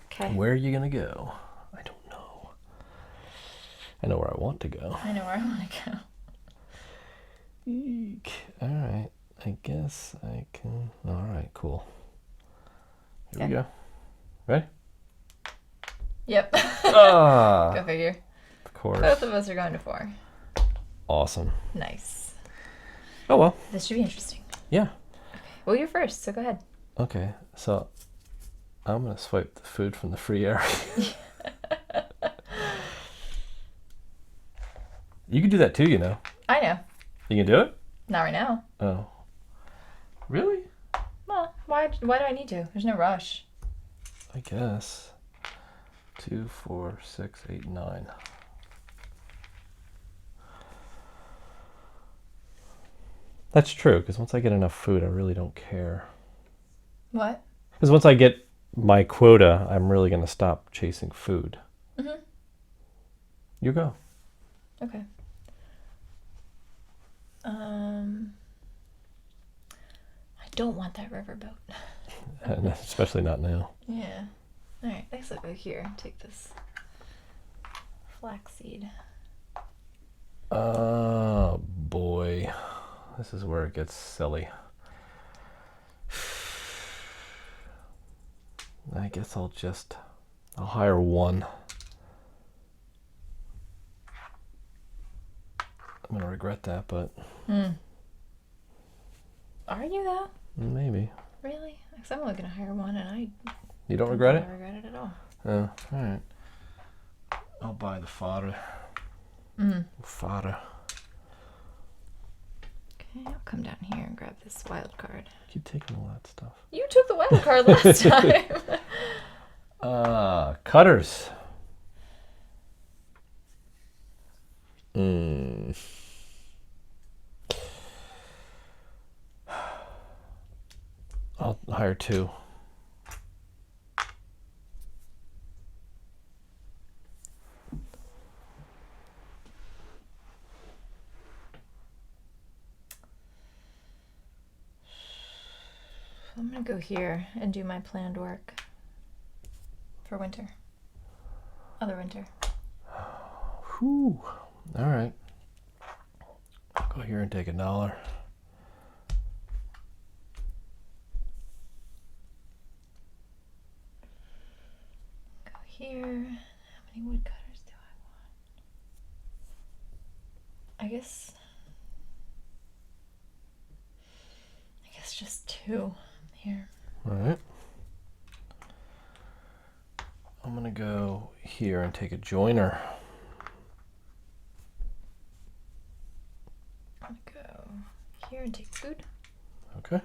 Speaker 2: Okay.
Speaker 1: where are you going to go? I don't know. I know where I want to go.
Speaker 2: I know where I want to go.
Speaker 1: Eek. All right. I guess I can. All right, cool. Here
Speaker 2: Okay.
Speaker 1: we go. Ready?
Speaker 2: Yep.
Speaker 1: Ah,
Speaker 2: Go figure.
Speaker 1: of course.
Speaker 2: Both of us are going to 4.
Speaker 1: Awesome.
Speaker 2: Nice.
Speaker 1: Oh, well.
Speaker 2: This should be interesting.
Speaker 1: Yeah.
Speaker 2: Well, you're first, so go ahead.
Speaker 1: Okay. So I'm going to swipe the food from the free area. You can do that too, you know.
Speaker 2: I know.
Speaker 1: You can do it?
Speaker 2: Not right now.
Speaker 1: Oh. Really?
Speaker 2: Well, why do I need to? There's no rush.
Speaker 1: I guess. 2, 4, 6, 8, 9. That's true, because once I get enough food, I really don't care.
Speaker 2: What?
Speaker 1: Because once I get my quota, I'm really going to stop chasing food.
Speaker 2: Mhm.
Speaker 1: You go.
Speaker 2: Okay. I don't want that riverboat.
Speaker 1: And especially not now.
Speaker 2: Yeah. All right. Let's go here. Take this flaxseed.
Speaker 1: Oh, boy. This is where it gets silly. I guess I'll hire one. I'm gonna regret that, but
Speaker 2: Are you though?
Speaker 1: maybe.
Speaker 2: Really? Because I'm only gonna hire one, and
Speaker 1: You don't regret it?
Speaker 2: I regret it at all.
Speaker 1: Oh, all right. I'll buy the fodder. Fodder.
Speaker 2: Okay, I'll come down here and grab this wild card.
Speaker 1: Keep taking all that stuff.
Speaker 2: You took the wild card last time.
Speaker 1: Cutters. I'll hire two.
Speaker 2: I'm gonna go here and do my planned work for winter. Other winter.
Speaker 1: Whew. All right. I'll go here and take $1. Go
Speaker 2: Here. How many woodcutters do I want? I guess just two here.
Speaker 1: All right. I'm gonna go here and take a joiner.
Speaker 2: I'm gonna go here and take food.
Speaker 1: Okay.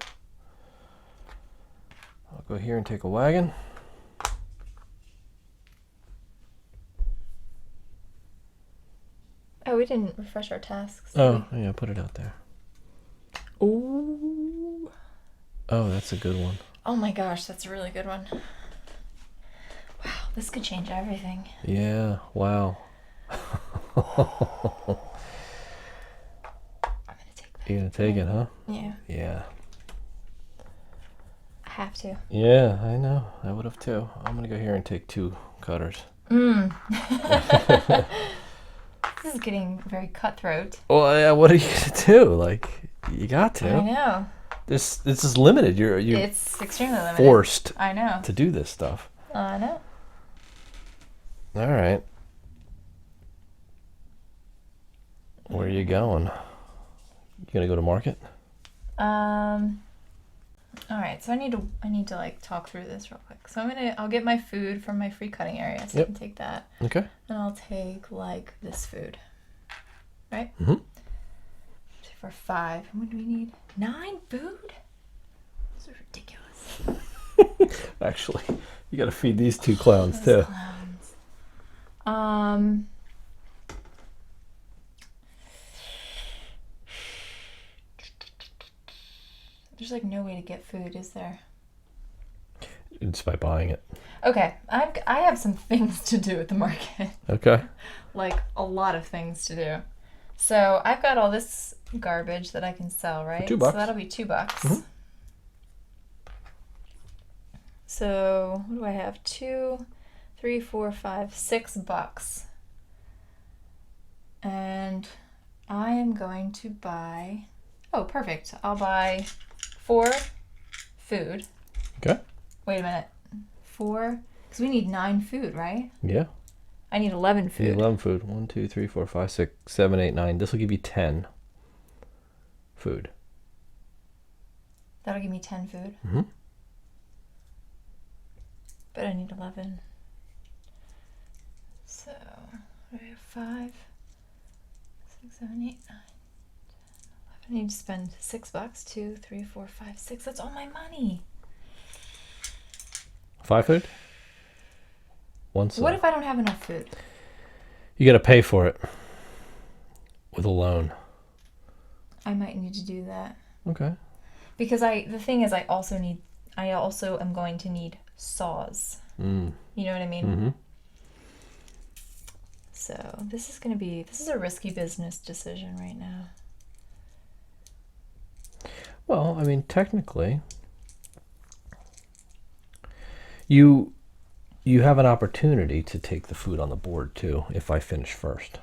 Speaker 1: I'll go here and take a wagon.
Speaker 2: Oh, we didn't refresh our tasks.
Speaker 1: Oh, yeah, put it out there.
Speaker 2: Ooh.
Speaker 1: Oh, that's a good one.
Speaker 2: Oh my gosh, that's a really good one. Wow, this could change everything.
Speaker 1: Yeah, wow.
Speaker 2: I'm gonna take that.
Speaker 1: You're gonna take it, huh?
Speaker 2: Yeah,
Speaker 1: Yeah.
Speaker 2: I have to.
Speaker 1: Yeah, I know. I would have too. I'm gonna go here and take 2 cutters.
Speaker 2: This is getting very cutthroat.
Speaker 1: Well, yeah, what are you gonna do? Like, you got to.
Speaker 2: I know.
Speaker 1: This is limited. You're
Speaker 2: It's extremely limited.
Speaker 1: forced
Speaker 2: I know.
Speaker 1: to do this stuff.
Speaker 2: I know.
Speaker 1: All right. Where are you going? You gonna go to market?
Speaker 2: All right, so I need to like talk through this real quick. So I'll get my food from my free cutting area, so I can take that.
Speaker 1: Okay.
Speaker 2: And I'll take like this food. Right?
Speaker 1: Mm-hmm.
Speaker 2: For 5. And what do we need? 9 food? This is ridiculous.
Speaker 1: Actually, you gotta feed these 2 clowns
Speaker 2: Those
Speaker 1: too.
Speaker 2: clowns. There's like no way to get food, is there?
Speaker 1: It's by buying it.
Speaker 2: Okay, I have some things to do at the market.
Speaker 1: Okay.
Speaker 2: Like a lot of things to do. So I've got all this garbage that I can sell, right?
Speaker 1: $2.
Speaker 2: So that'll be $2.
Speaker 1: Mm-hmm.
Speaker 2: So what do I have? 2, 3, 4, 5, $6. And I am going to buy. Oh, perfect. I'll buy 4 food.
Speaker 1: Okay.
Speaker 2: Wait a minute. 4, because we need 9 food, right?
Speaker 1: Yeah.
Speaker 2: I need 11
Speaker 1: You
Speaker 2: food.
Speaker 1: need 11 food. 1, 2, 3, 4, 5, 6, 7, 8, 9. This will give you 10 food.
Speaker 2: That'll give me 10 food.
Speaker 1: Mm-hmm.
Speaker 2: But I need 11. So I have 5, 6, 7, 8, 9, 10, 11. I need to spend $6. 2, 3, 4, 5, 6. That's all my money.
Speaker 1: 5 food? 1 side.
Speaker 2: What if I don't have enough food?
Speaker 1: You gotta pay for it with a loan.
Speaker 2: I might need to do that.
Speaker 1: Okay.
Speaker 2: Because the thing is I also am going to need saws.
Speaker 1: Mm.
Speaker 2: You know what I mean?
Speaker 1: Mm-hmm.
Speaker 2: So this is a risky business decision right now.
Speaker 1: Well, I mean, technically, you have an opportunity to take the food on the board too if I finish first.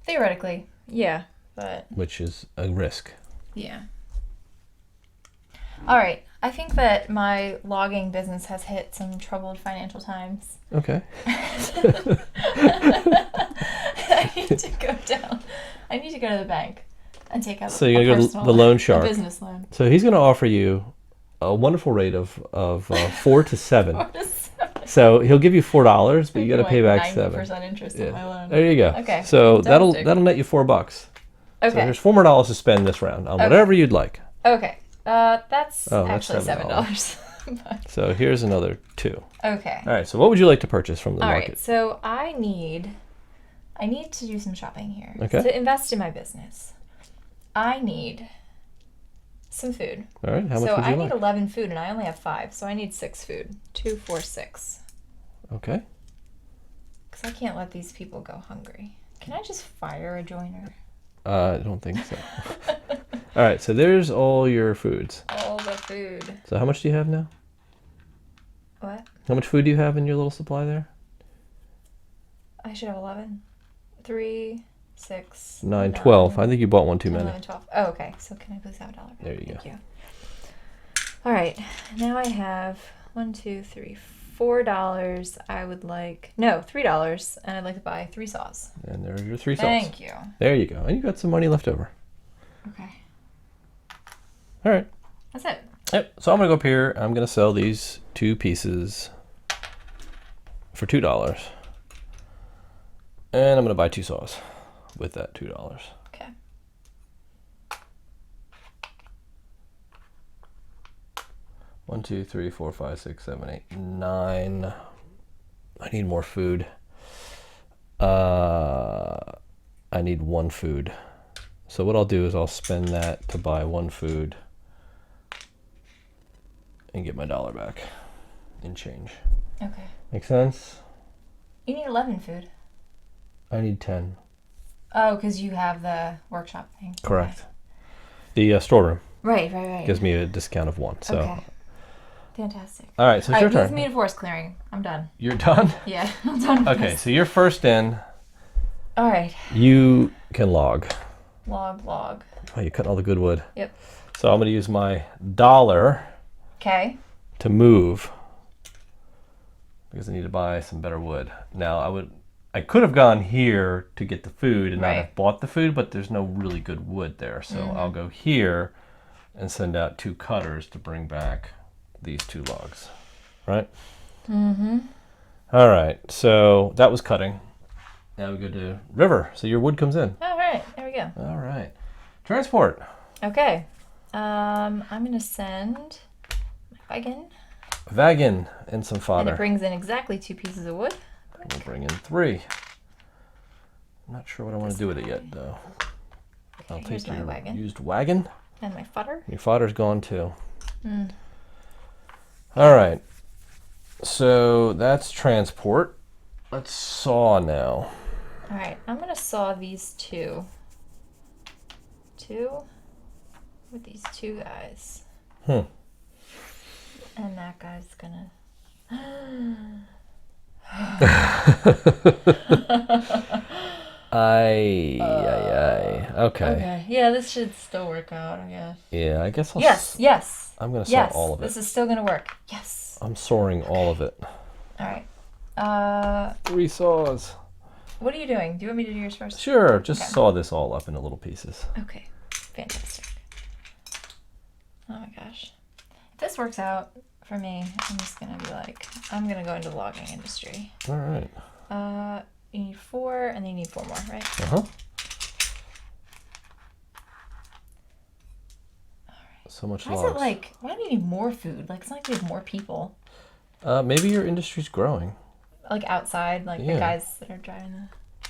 Speaker 2: Theoretically, yeah. but
Speaker 1: which is a risk.
Speaker 2: yeah. All right. I think that my logging business has hit some troubled financial times.
Speaker 1: Okay.
Speaker 2: I need to go down. I need to go to the bank and take out
Speaker 1: So you're going to go to the loan shark.
Speaker 2: A business loan.
Speaker 1: So he's going to offer you a wonderful rate of 4 to 7.
Speaker 2: 4 to 7.
Speaker 1: So he'll give you $4, but you got to pay back 7.
Speaker 2: 90% interest on my loan.
Speaker 1: There you go.
Speaker 2: Okay.
Speaker 1: So
Speaker 2: Fantastic.
Speaker 1: that'll net you $4.
Speaker 2: Okay.
Speaker 1: So there's $4 more to spend this round on whatever you'd like.
Speaker 2: Okay. That's
Speaker 1: that's
Speaker 2: actually
Speaker 1: $7.
Speaker 2: $7.
Speaker 1: So here's another 2.
Speaker 2: Okay.
Speaker 1: All right. So what would you like to purchase from the
Speaker 2: All
Speaker 1: market?
Speaker 2: right. So I need to do some shopping here.
Speaker 1: Okay.
Speaker 2: To invest in my business. I need some food.
Speaker 1: All right. How much
Speaker 2: So
Speaker 1: would
Speaker 2: I
Speaker 1: you
Speaker 2: need
Speaker 1: like?
Speaker 2: 11 food and I only have 5. So I need 6 food. 2, 4, 6.
Speaker 1: Okay.
Speaker 2: Because I can't let these people go hungry. Can I just fire a joiner?
Speaker 1: I don't think so. All right. So there's all your foods.
Speaker 2: All the food.
Speaker 1: So how much do you have now?
Speaker 2: What?
Speaker 1: How much food do you have in your little supply there?
Speaker 2: I should have 11. 3, 6,
Speaker 1: 9, 12. I think you bought one too
Speaker 2: 10,
Speaker 1: many.
Speaker 2: 11, 12. Oh, okay. So can I please have $1 back?
Speaker 1: There you
Speaker 2: Thank
Speaker 1: go.
Speaker 2: you. All right. Now I have $4. I would like $3, and I'd like to buy 3 saws.
Speaker 1: And there are your 3 saws.
Speaker 2: Thank you.
Speaker 1: There you go. And you got some money left over.
Speaker 2: Okay.
Speaker 1: All right.
Speaker 2: That's it.
Speaker 1: Yep. So I'm gonna go up here. I'm gonna sell these 2 pieces for $2, and I'm gonna buy 2 saws with that $2.
Speaker 2: Okay.
Speaker 1: One, 2, 3, 4, 5, 6, 7, 8, 9. I need more food. I need 1 food. So what I'll do is I'll spend that to buy 1 food and get my $1 back in change.
Speaker 2: Okay.
Speaker 1: Make sense?
Speaker 2: You need 11 food.
Speaker 1: I need 10.
Speaker 2: Oh, because you have the workshop thing.
Speaker 1: Correct.
Speaker 2: Okay.
Speaker 1: The storeroom
Speaker 2: Right.
Speaker 1: gives me a discount of 1. So.
Speaker 2: Okay. Fantastic.
Speaker 1: All right, so it's your
Speaker 2: Let's
Speaker 1: turn.
Speaker 2: meet at forest clearing. I'm done.
Speaker 1: You're done?
Speaker 2: Yeah, I'm done. With
Speaker 1: Okay,
Speaker 2: this.
Speaker 1: so you're first in.
Speaker 2: All right.
Speaker 1: You can log.
Speaker 2: Log.
Speaker 1: Oh, you're cutting all the good wood.
Speaker 2: Yep.
Speaker 1: So I'm going to use my $1
Speaker 2: Okay.
Speaker 1: to move because I need to buy some better wood. Now I could have gone here to get the food and not
Speaker 2: Right.
Speaker 1: have bought the food, but there's no really good wood there. So I'll go here and send out 2 cutters to bring back these 2 logs. Right?
Speaker 2: Mm-hmm.
Speaker 1: All right. So that was cutting. Now we go to river. So your wood comes in.
Speaker 2: All right. There we go.
Speaker 1: All right. Transport.
Speaker 2: Okay. I'm gonna send my
Speaker 1: Wagon and some
Speaker 2: and
Speaker 1: fodder.
Speaker 2: it brings in exactly 2 pieces of wood.
Speaker 1: We'll bring in 3. I'm not sure what I want to do with it yet, though. I'll
Speaker 2: Okay, here's
Speaker 1: take
Speaker 2: my
Speaker 1: your
Speaker 2: wagon
Speaker 1: used wagon.
Speaker 2: and my fodder.
Speaker 1: Your fodder's gone, too.
Speaker 2: Mm.
Speaker 1: All right. So that's transport. Let's saw now.
Speaker 2: All right. I'm gonna saw these 2. 2 with these 2 guys. And that guy's gonna.
Speaker 1: Aye. Okay.
Speaker 2: Okay. Yeah, this should still work out, I guess.
Speaker 1: Yeah, I guess I'll.
Speaker 2: Yes.
Speaker 1: I'm going to saw
Speaker 2: Yes.
Speaker 1: all of it.
Speaker 2: This is still gonna work. Yes.
Speaker 1: I'm sawing all of it.
Speaker 2: All right.
Speaker 1: 3 saws.
Speaker 2: What are you doing? Do you want me to do yours first?
Speaker 1: Sure. Just
Speaker 2: Okay.
Speaker 1: saw this all up into little pieces.
Speaker 2: Okay. Fantastic. Oh my gosh. If this works out for me, I'm just gonna be like, I'm gonna go into the logging industry.
Speaker 1: All right.
Speaker 2: You need 4, and then you need 4 more, right?
Speaker 1: Uh huh. So much
Speaker 2: Why is
Speaker 1: logs.
Speaker 2: it like? Why do you need more food? Like it's not like we have more people.
Speaker 1: Maybe your industry's growing.
Speaker 2: Like outside, like
Speaker 1: Yeah.
Speaker 2: the guys that are driving the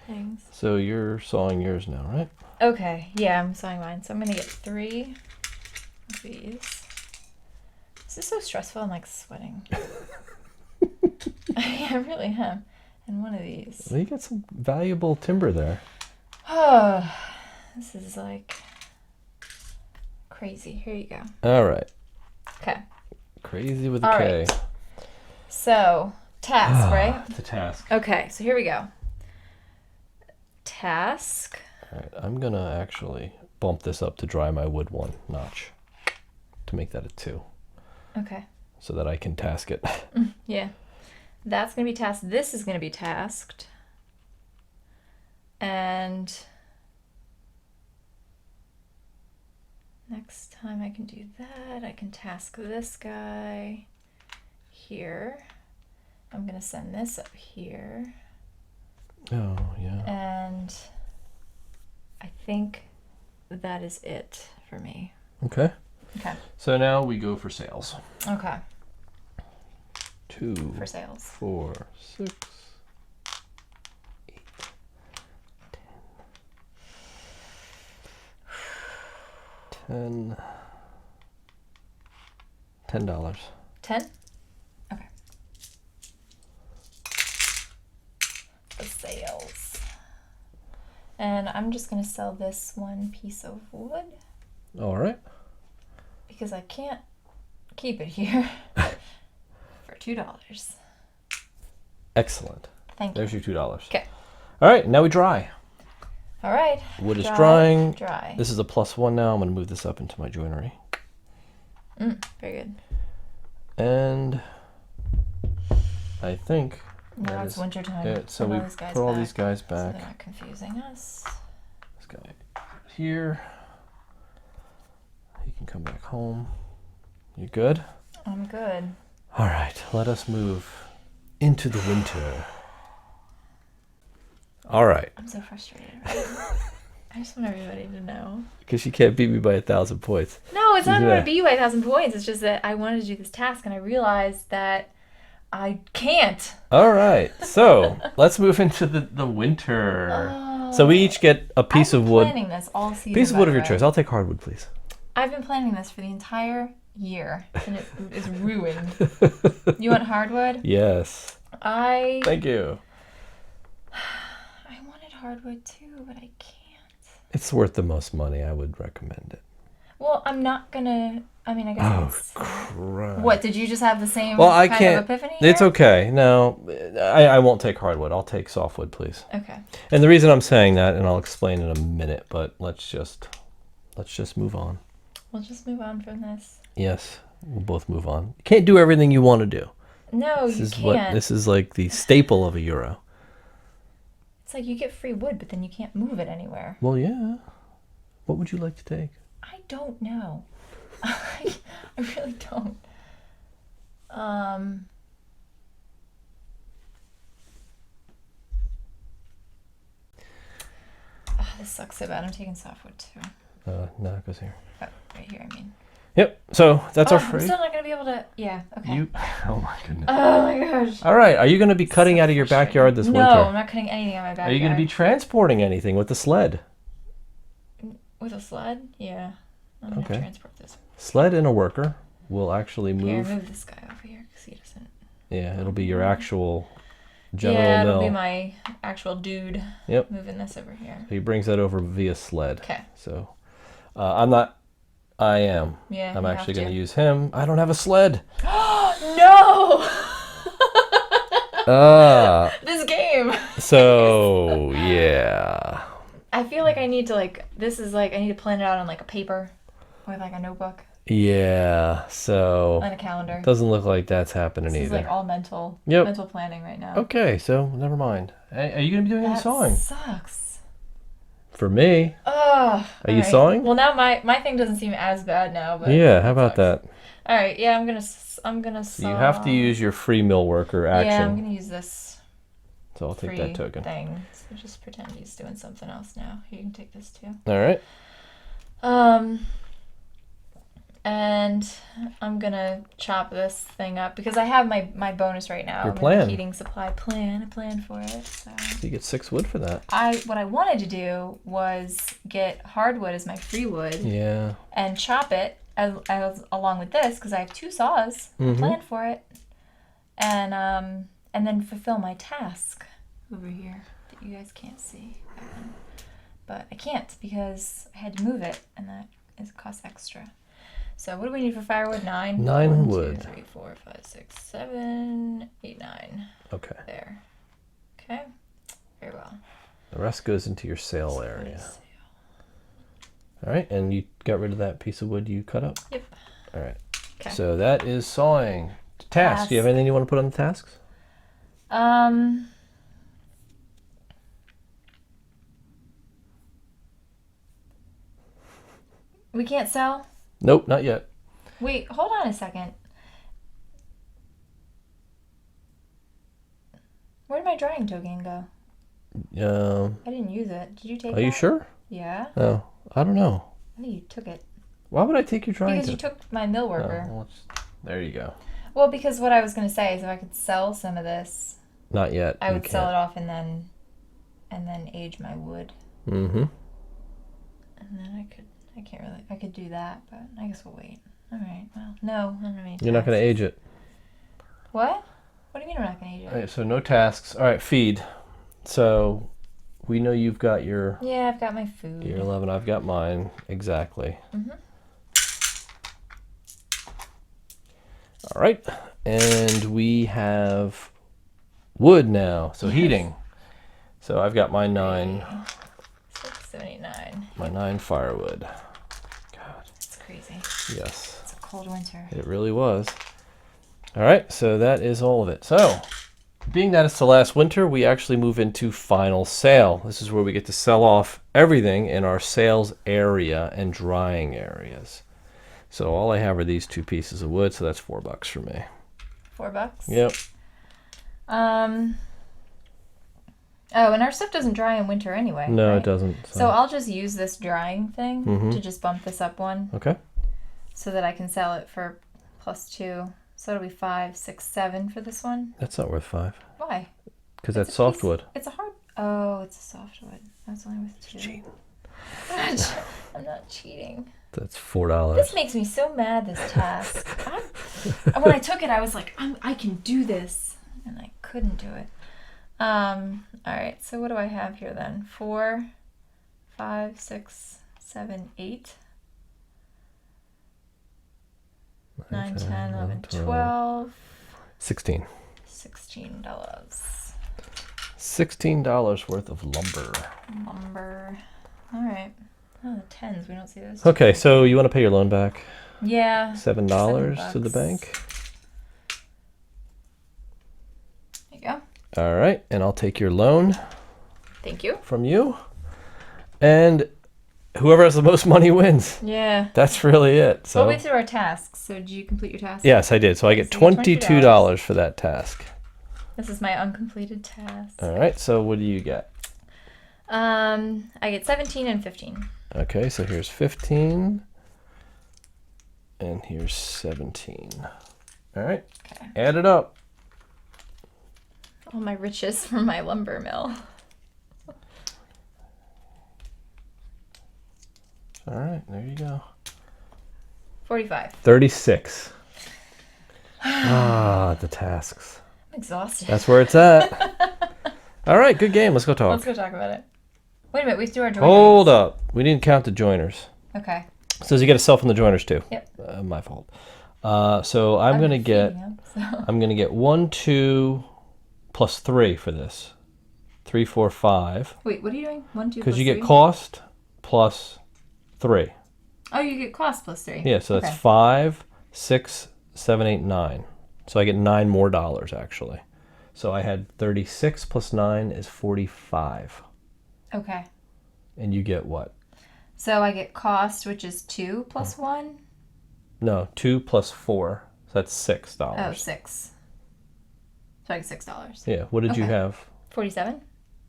Speaker 2: things.
Speaker 1: So you're sawing yours now, right?
Speaker 2: Okay, yeah, I'm sewing mine. So I'm gonna get 3 of these. This is so stressful. I'm like sweating. I really am. And 1 of these.
Speaker 1: Well, you got some valuable timber there.
Speaker 2: Oh, this is like crazy. Here you go.
Speaker 1: All right.
Speaker 2: Okay.
Speaker 1: Crazy with a
Speaker 2: All
Speaker 1: K.
Speaker 2: right. So task, right?
Speaker 1: The task.
Speaker 2: Okay. So here we go. Task.
Speaker 1: All right, I'm gonna actually bump this up to dry my wood 1 notch to make that a 2.
Speaker 2: Okay.
Speaker 1: So that I can task it.
Speaker 2: Yeah. That's going to be tasked. This is going to be tasked. And next time I can do that, I can task this guy here. I'm going to send this up here.
Speaker 1: Oh, yeah.
Speaker 2: And I think that is it for me.
Speaker 1: Okay.
Speaker 2: Okay.
Speaker 1: So now we go for sales.
Speaker 2: Okay.
Speaker 1: 2
Speaker 2: For sales.
Speaker 1: 4 6 8 10 $10.
Speaker 2: 10? Okay. The sales. And I'm just going to sell this 1 piece of wood
Speaker 1: All right.
Speaker 2: because I can't keep it here for $2.
Speaker 1: Excellent.
Speaker 2: Thank
Speaker 1: There's
Speaker 2: you.
Speaker 1: your $2.
Speaker 2: Okay.
Speaker 1: All right, now we dry.
Speaker 2: All right.
Speaker 1: Wood is
Speaker 2: Dry,
Speaker 1: drying.
Speaker 2: Dry.
Speaker 1: This is a +1 now. I'm going to move this up into my joinery.
Speaker 2: Very good.
Speaker 1: And I think
Speaker 2: Now
Speaker 1: that
Speaker 2: it's
Speaker 1: is
Speaker 2: winter time.
Speaker 1: it. So we put all these guys back.
Speaker 2: So they're not confusing us.
Speaker 1: This guy here. He can come back home. You good?
Speaker 2: I'm good.
Speaker 1: All right, let us move into the winter. All right,
Speaker 2: I'm so frustrated. I just want everybody to know.
Speaker 1: because you can't beat me by 1,000 points.
Speaker 2: No, it's not
Speaker 1: Yeah.
Speaker 2: going to be you by 1,000 points. It's just that I wanted to do this task and I realized that I can't.
Speaker 1: All right, so let's move into the winter. So we each get a piece of wood.
Speaker 2: I've been planning this all season.
Speaker 1: Piece of
Speaker 2: by
Speaker 1: wood
Speaker 2: the
Speaker 1: of your
Speaker 2: way.
Speaker 1: choice. I'll take hardwood, please.
Speaker 2: I've been planning this for the entire year and it is ruined. You want hardwood?
Speaker 1: Yes.
Speaker 2: I
Speaker 1: Thank you.
Speaker 2: wanted hardwood too, but I can't.
Speaker 1: It's worth the most money. I would recommend it.
Speaker 2: Well, I'm not gonna. I mean, I guess.
Speaker 1: Oh,
Speaker 2: it's,
Speaker 1: crap.
Speaker 2: what did you just have the same
Speaker 1: Well, I
Speaker 2: kind
Speaker 1: can't.
Speaker 2: of epiphany?
Speaker 1: It's
Speaker 2: here?
Speaker 1: okay. No, I won't take hardwood. I'll take softwood, please.
Speaker 2: Okay.
Speaker 1: And the reason I'm saying that, and I'll explain in a minute, but let's just move on.
Speaker 2: We'll just move on from this.
Speaker 1: Yes, we'll both move on. You can't do everything you want to do.
Speaker 2: No,
Speaker 1: This
Speaker 2: you
Speaker 1: is
Speaker 2: can't.
Speaker 1: this is like the staple of a Euro.
Speaker 2: It's like you get free wood, but then you can't move it anywhere.
Speaker 1: Well, yeah. What would you like to take?
Speaker 2: I don't know. I really don't. This sucks so bad. I'm taking softwood too.
Speaker 1: No, it goes here.
Speaker 2: Oh, right here, I mean.
Speaker 1: Yep. So that's our
Speaker 2: I'm
Speaker 1: free.
Speaker 2: still not going to be able to... Yeah, okay.
Speaker 1: You. Oh my goodness.
Speaker 2: Oh my gosh.
Speaker 1: All right. Are you going to be cutting out of your backyard this
Speaker 2: No,
Speaker 1: winter?
Speaker 2: I'm not cutting anything out of my backyard.
Speaker 1: Are you going to be transporting anything with the sled?
Speaker 2: With a sled? Yeah. I'm going to
Speaker 1: Okay.
Speaker 2: transport this.
Speaker 1: Sled and a worker will actually move.
Speaker 2: Here, move this guy over here because he doesn't...
Speaker 1: Yeah, it'll be your actual General
Speaker 2: yeah, it'll
Speaker 1: Mill.
Speaker 2: be my actual dude
Speaker 1: Yep.
Speaker 2: moving this over here.
Speaker 1: He brings that over via sled.
Speaker 2: Okay.
Speaker 1: So I'm not. I am.
Speaker 2: Yeah,
Speaker 1: I'm
Speaker 2: you
Speaker 1: actually
Speaker 2: have
Speaker 1: going to
Speaker 2: to.
Speaker 1: use him. I don't have a sled.
Speaker 2: No! This game!
Speaker 1: So yeah.
Speaker 2: I feel like I need to I need to plan it out on like a paper with like a notebook
Speaker 1: Yeah. So
Speaker 2: and a calendar.
Speaker 1: doesn't look like that's happening
Speaker 2: This is
Speaker 1: either.
Speaker 2: like all mental planning right now.
Speaker 1: Okay. So never mind. Hey, are you going to be doing any
Speaker 2: That
Speaker 1: sawing?
Speaker 2: sucks.
Speaker 1: For me.
Speaker 2: Oh,
Speaker 1: Are you sawing?
Speaker 2: Well, now my thing doesn't seem as bad now, but
Speaker 1: Yeah. How about
Speaker 2: sucks.
Speaker 1: that?
Speaker 2: All right, yeah, I'm gonna saw.
Speaker 1: You have to use your free mill worker action.
Speaker 2: Yeah, I'm gonna use this
Speaker 1: So I'll take
Speaker 2: free
Speaker 1: that token.
Speaker 2: thing. So just pretend he's doing something else now. You can take this too.
Speaker 1: All right.
Speaker 2: And I'm gonna chop this thing up because I have my bonus right now.
Speaker 1: Your
Speaker 2: I'm in
Speaker 1: plan.
Speaker 2: the heating supply plan. I planned for it. So
Speaker 1: You get 6 wood for that.
Speaker 2: what I wanted to do was get hardwood as my free wood
Speaker 1: Yeah.
Speaker 2: and chop it as along with this because I have 2 saws.
Speaker 1: Mhm.
Speaker 2: Planned for it, and then fulfill my task over here that you guys can't see. But I can't because I had to move it, and that costs extra. So what do we need for firewood? 9?
Speaker 1: 9
Speaker 2: 1,
Speaker 1: wood.
Speaker 2: 2, 3, 4, 5, 6, 7, 8, 9.
Speaker 1: Okay.
Speaker 2: There. Okay. Very well.
Speaker 1: The rest goes into your sale
Speaker 2: So
Speaker 1: area.
Speaker 2: let's see.
Speaker 1: All right, and you got rid of that piece of wood you cut up?
Speaker 2: Yep.
Speaker 1: All right.
Speaker 2: Okay.
Speaker 1: So that is sawing. Task. Do you have anything you want to put on the tasks?
Speaker 2: We can't sell?
Speaker 1: Nope, not yet.
Speaker 2: Wait, hold on a second. Where did my drying token go? I didn't use it. Did you take it?
Speaker 1: Are you sure?
Speaker 2: Yeah.
Speaker 1: Oh, I don't know.
Speaker 2: I think you took it.
Speaker 1: Why would I take your drawing?
Speaker 2: Because you took my mill worker.
Speaker 1: Oh, well, there you go.
Speaker 2: Well, because what I was going to say is if I could sell some of this,
Speaker 1: Not yet.
Speaker 2: I would sell it off and then age my wood.
Speaker 1: Mm-hmm.
Speaker 2: And then I could do that, but I guess we'll wait. All right. Well, no, I don't have any
Speaker 1: You're not going to age it.
Speaker 2: What? What do you mean we're not going to age it?
Speaker 1: All right, so no tasks. All right, feed. So we know you've got your...
Speaker 2: Yeah, I've got my food.
Speaker 1: Your 11, I've got mine. Exactly.
Speaker 2: Mm-hmm.
Speaker 1: All right. And we have wood now. So heating. So I've got my 9.
Speaker 2: 679.
Speaker 1: My 9 firewood. God.
Speaker 2: It's crazy.
Speaker 1: Yes.
Speaker 2: It's a cold winter.
Speaker 1: It really was. All right. So that is all of it. So being that it's the last winter, we actually move into final sale. This is where we get to sell off everything in our sales area and drying areas. So all I have are these 2 pieces of wood, so that's $4 for me.
Speaker 2: $4?
Speaker 1: Yep.
Speaker 2: Oh, and our stuff doesn't dry in winter anyway.
Speaker 1: No,
Speaker 2: right?
Speaker 1: it doesn't.
Speaker 2: So I'll just use this drying thing
Speaker 1: Mm-hmm.
Speaker 2: to just bump this up one.
Speaker 1: Okay.
Speaker 2: So that I can sell it for +2. So it'll be 5, 6, 7 for this one.
Speaker 1: That's not worth 5.
Speaker 2: Why?
Speaker 1: Because that's softwood.
Speaker 2: It's a hard. Oh, it's a softwood. That's only with 2.
Speaker 1: Cheating.
Speaker 2: I'm not cheating.
Speaker 1: That's $4.
Speaker 2: This makes me so mad, this task. When I took it, I was like, I can do this. And I couldn't do it. All right, so what do I have here then? 4, 5, 6, 7, 8. 9, 10, 11, 12.
Speaker 1: 16.
Speaker 2: $16.
Speaker 1: $16 worth of lumber.
Speaker 2: Lumber. All right. Oh, the 10s. We don't see those.
Speaker 1: Okay, so you want to pay your loan back?
Speaker 2: Yeah.
Speaker 1: $7 to the bank.
Speaker 2: There you go.
Speaker 1: All right, and I'll take your loan
Speaker 2: Thank you.
Speaker 1: from you. And whoever has the most money wins.
Speaker 2: Yeah.
Speaker 1: That's really it. So
Speaker 2: Well, we through our tasks. So did you complete your task?
Speaker 1: yes, I did. So I get
Speaker 2: So you get
Speaker 1: $22 for that task.
Speaker 2: This is my uncompleted task.
Speaker 1: All right, so what do you get?
Speaker 2: I get 17 and 15.
Speaker 1: Okay, so here's 15. And here's 17. All right,
Speaker 2: Okay.
Speaker 1: add it up.
Speaker 2: All my riches from my lumber mill.
Speaker 1: All right, there you go.
Speaker 2: 45.
Speaker 1: 36. The tasks.
Speaker 2: I'm exhausted.
Speaker 1: That's where it's at. All right, good game. Let's go talk.
Speaker 2: Let's go talk about it. Wait a minute, we do our joiners.
Speaker 1: Hold up. We didn't count the joiners.
Speaker 2: Okay.
Speaker 1: So you get a cell from the joiners too.
Speaker 2: Yep.
Speaker 1: My fault. So I'm gonna get. I'm gonna get 1, 2, plus 3 for this. 3, 4, 5.
Speaker 2: Wait, what are you doing? 1, 2,
Speaker 1: Because
Speaker 2: plus
Speaker 1: you get
Speaker 2: 3?
Speaker 1: cost plus 3.
Speaker 2: Oh, you get cost plus 3.
Speaker 1: Yeah, so that's
Speaker 2: Okay.
Speaker 1: 5, 6, 7, 8, 9. So I get $9 more actually. So I had 36 plus 9 is 45.
Speaker 2: Okay.
Speaker 1: And you get what?
Speaker 2: So I get cost, which is 2 plus 1?
Speaker 1: No, 2 plus 4. So that's $6.
Speaker 2: Oh, 6. So I get $6.
Speaker 1: Yeah. What did you
Speaker 2: Okay.
Speaker 1: have?
Speaker 2: 47?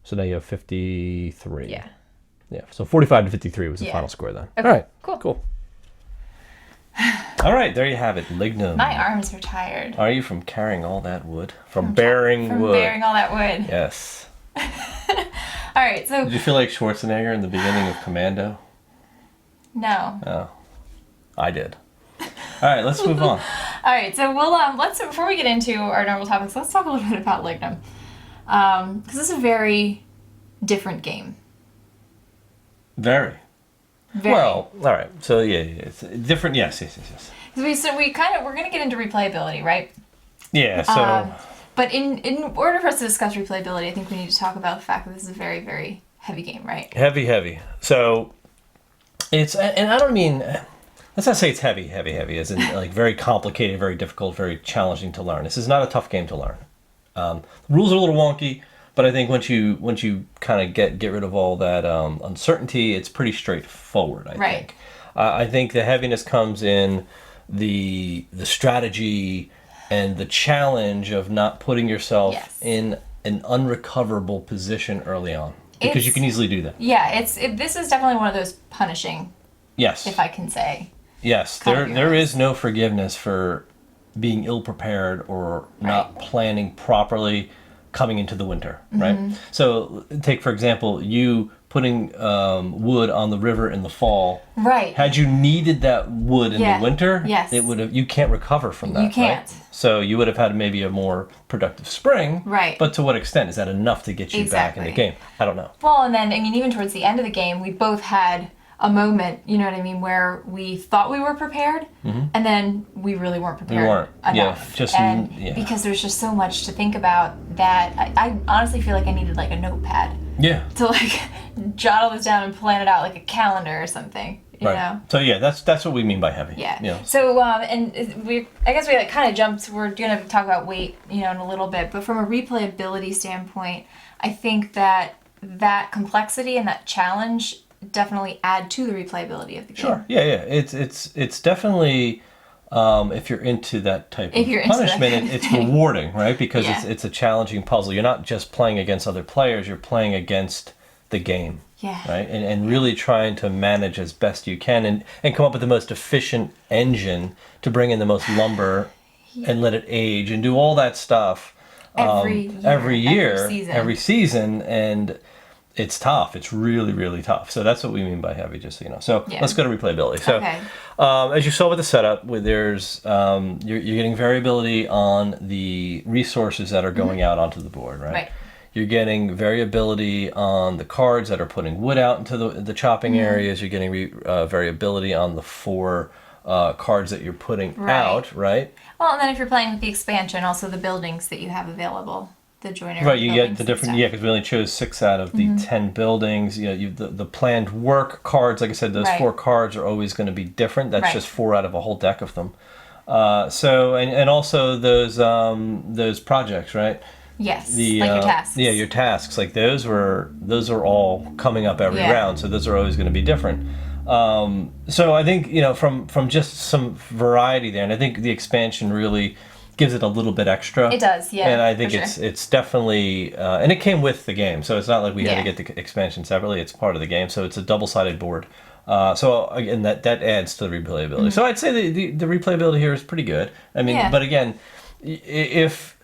Speaker 1: So now you have 53.
Speaker 2: Yeah.
Speaker 1: Yeah. So 45 to 53 was the
Speaker 2: Yeah.
Speaker 1: final score then.
Speaker 2: Okay.
Speaker 1: All right.
Speaker 2: Cool.
Speaker 1: Cool. All right. There you have it. Lignum.
Speaker 2: My arms are tired.
Speaker 1: Are you from carrying all that wood? From bearing
Speaker 2: From
Speaker 1: wood.
Speaker 2: bearing all that wood.
Speaker 1: Yes.
Speaker 2: All right, so
Speaker 1: Did you feel like Schwarzenegger in the beginning of Commando?
Speaker 2: no.
Speaker 1: Oh. I did. All right. Let's move on.
Speaker 2: All right, so we'll let's before we get into our normal topics, let's talk a little bit about Lignum, because this is a very different game.
Speaker 1: Very.
Speaker 2: Very.
Speaker 1: Well, all right. So yeah, it's different. Yes.
Speaker 2: we're gonna get into replayability, right?
Speaker 1: Yeah. So
Speaker 2: But in order for us to discuss replayability, I think we need to talk about the fact that this is a very, very heavy game, right?
Speaker 1: heavy. So And I don't mean, let's not say it's heavy, as in like very complicated, very difficult, very challenging to learn. This is not a tough game to learn. Rules are a little wonky, but I think once you kind of get rid of all that uncertainty, it's pretty straightforward. I think. I think the heaviness comes in the strategy and the challenge of not putting yourself in an unrecoverable position early on, because you can easily do that.
Speaker 2: Yeah, this is definitely one of those punishing.
Speaker 1: Yes.
Speaker 2: If I can say.
Speaker 1: Yes, there is no forgiveness for being ill prepared or not planning properly coming into the winter, right? So take, for example, you putting wood on the river in the fall.
Speaker 2: Right.
Speaker 1: Had you needed that wood in the winter, it would have. You can't recover from that.
Speaker 2: You can't.
Speaker 1: Right? So you would have had maybe a more productive spring.
Speaker 2: Right.
Speaker 1: But to what extent? Is that enough to get you back in the game? I don't know.
Speaker 2: Well, and then, I mean, even towards the end of the game, we both had a moment, you know what I mean, where we thought we were prepared, and then we really weren't prepared enough. Because there's just so much to think about that I honestly feel like I needed like a notepad.
Speaker 1: Yeah.
Speaker 2: To like jot all this down and plan it out like a calendar or something. You know?
Speaker 1: So yeah, that's what we mean by heavy.
Speaker 2: Yeah.
Speaker 1: You know?
Speaker 2: So I guess we like kind of jumped. We're gonna talk about weight, you know, in a little bit, but from a replayability standpoint, I think that complexity and that challenge definitely add to the replayability of the game.
Speaker 1: Sure. Yeah. It's definitely if you're into that type of punishment, it's rewarding, right? Because it's a challenging puzzle. You're not just playing against other players, you're playing against the game.
Speaker 2: Yeah.
Speaker 1: Right? And really trying to manage as best you can and come up with the most efficient engine to bring in the most lumber and let it age and do all that stuff every season. And it's tough. It's really, really tough. So that's what we mean by heavy, just so you know. So let's go to replayability. So as you saw with the setup, there's you're getting variability on the resources that are going out onto the board, right? You're getting variability on the cards that are putting wood out into the chopping areas. You're getting variability on the 4 cards that you're putting out, right?
Speaker 2: Well, and then if you're playing with the expansion, also the buildings that you have available. The joiner.
Speaker 1: Right, you get the different, because we only chose 6 out of the 10 buildings. You know, the planned work cards, like I said, those 4 cards are always going to be different. That's just 4 out of a whole deck of them. So, and also those projects, right?
Speaker 2: Yes, like your tasks.
Speaker 1: Yeah, your tasks, like those are all coming up every round, so those are always going to be different. So I think, you know, from just some variety there, and I think the expansion really gives it a little bit extra.
Speaker 2: It does, yeah.
Speaker 1: And I think it's definitely and it came with the game, so it's not like we had to get the expansion separately. It's part of the game, so it's a double-sided board. So again, that adds to the replayability. So I'd say the replayability here is pretty good. I mean, but again, if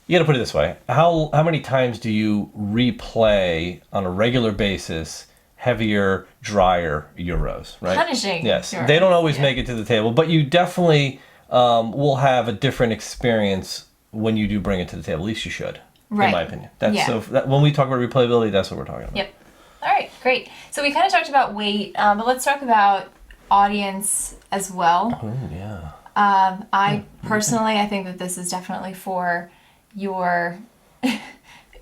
Speaker 1: you got to put it this way, how many times do you replay on a regular basis heavier, drier Euros, right?
Speaker 2: Punishing.
Speaker 1: Yes, they don't always make it to the table, but you definitely will have a different experience when you do bring it to the table. At least you should, in my opinion. When we talk about replayability, that's what we're talking about.
Speaker 2: Yep. All right, great. So we kind of talked about weight, but let's talk about audience as well.
Speaker 1: Oh, yeah.
Speaker 2: I personally, I think that this is definitely for your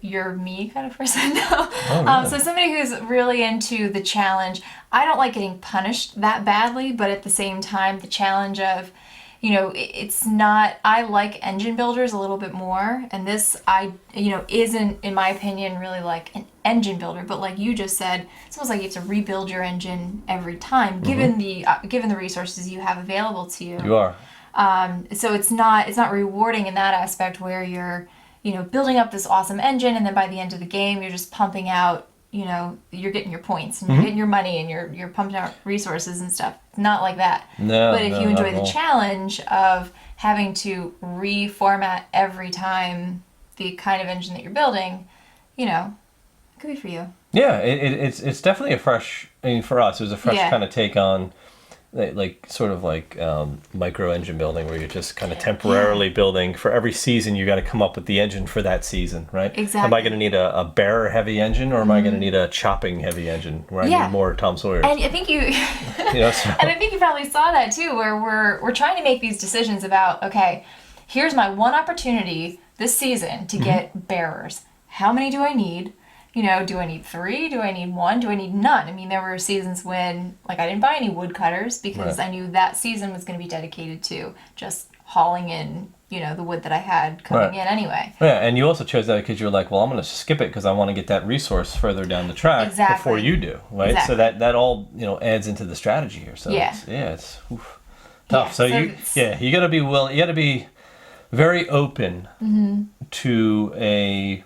Speaker 2: me kind of person. So somebody who's really into the challenge. I don't like getting punished that badly, but at the same time, the challenge of, you know, it's not, I like engine builders a little bit more, and this, isn't, in my opinion, really like an engine builder, but like you just said, it's almost like you have to rebuild your engine every time, given the resources you have available to you.
Speaker 1: You are.
Speaker 2: So it's not rewarding in that aspect where you're, you know, building up this awesome engine, and then by the end of the game, you're just pumping out, you know, you're getting your points and you're getting your money and you're pumping out resources and stuff. Not like that.
Speaker 1: No.
Speaker 2: But if you enjoy the challenge of having to reformat every time the kind of engine that you're building, you know, it could be for you.
Speaker 1: Yeah, it's definitely a fresh. I mean, for us, it was a fresh kind of take on, like sort of like micro engine building, where you're just kind of temporarily building for every season. You got to come up with the engine for that season, right?
Speaker 2: Exactly.
Speaker 1: Am I going to need a bearer heavy engine, or am I going to need a chopping heavy engine where I need more Tom Sawyers?
Speaker 2: And I think you, and I think you probably saw that too, where we're trying to make these decisions about, okay, here's my one opportunity this season to get bearers. How many do I need? You know, do I need 3? Do I need 1? Do I need none? I mean, there were seasons when, like, I didn't buy any woodcutters because I knew that season was going to be dedicated to just hauling in, you know, the wood that I had coming in anyway.
Speaker 1: Yeah, and you also chose that because you're like, well, I'm going to skip it because I want to get that resource further down the track before you do, right?
Speaker 2: Exactly.
Speaker 1: So that all, you know, adds into the strategy here. So it's oof, tough. So you got to be willing, you got to be very open to a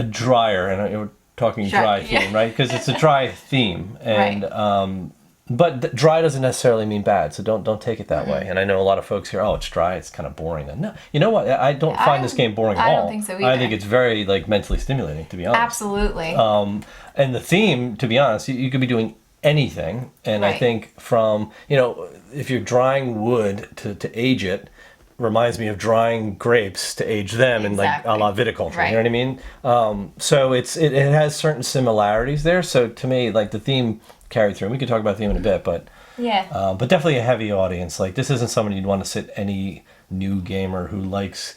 Speaker 1: drier, and we're talking dry theme, right? Because it's a dry theme, and but dry doesn't necessarily mean bad, so don't take it that way. And I know a lot of folks here, oh, it's dry, it's kind of boring. And no, you know what? I don't find this game boring at all.
Speaker 2: I don't think so either.
Speaker 1: I think it's very like mentally stimulating, to be honest.
Speaker 2: Absolutely.
Speaker 1: And the theme, to be honest, you could be doing anything, and I think from, you know, if you're drying wood to age it, reminds me of drying grapes to age them in like a la viticulture. You know what I mean? So it has certain similarities there. So to me, like the theme carried through. And we could talk about the theme in a bit, but but definitely a heavy audience. Like this isn't someone you'd want to sit any new gamer who likes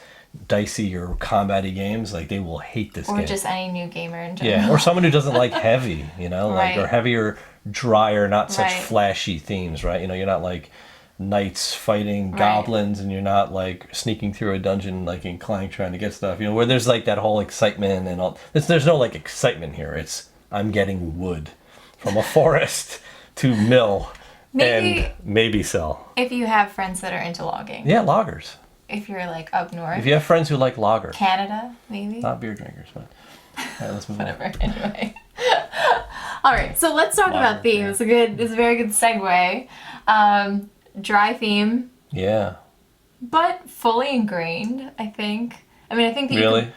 Speaker 1: dicey or combat-y games. Like they will hate this game.
Speaker 2: Or just any new gamer in general.
Speaker 1: Yeah, or someone who doesn't like heavy, you know, like or heavier, drier, not such flashy themes, right? You know, you're not like knights fighting goblins, and you're not like sneaking through a dungeon like in Clank trying to get stuff, you know, where there's like that whole excitement and all. There's no like excitement here. It's I'm getting wood from a forest to mill and maybe sell.
Speaker 2: If you have friends that are into logging.
Speaker 1: Yeah, loggers.
Speaker 2: If you're like up north.
Speaker 1: If you have friends who like lager.
Speaker 2: Canada, maybe.
Speaker 1: Not beer drinkers, but all right, let's move
Speaker 2: Whatever. Anyway. All right, so let's talk about themes. It's a very good segue. Dry theme.
Speaker 1: Yeah.
Speaker 2: But fully ingrained, I think. I mean, I think that
Speaker 1: really?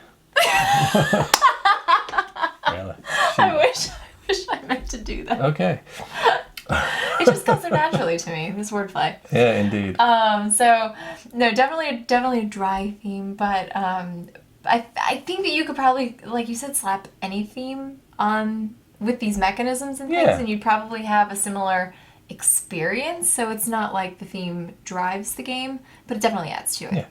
Speaker 2: Really? I wish I meant to do that.
Speaker 1: Okay.
Speaker 2: It just comes so naturally to me, this wordplay.
Speaker 1: Yeah, indeed.
Speaker 2: So no, definitely a dry theme, but I think that you could probably, like you said, slap any theme on with these mechanisms and things, and you'd probably have a similar experience. So it's not like the theme drives the game, but it definitely adds to it.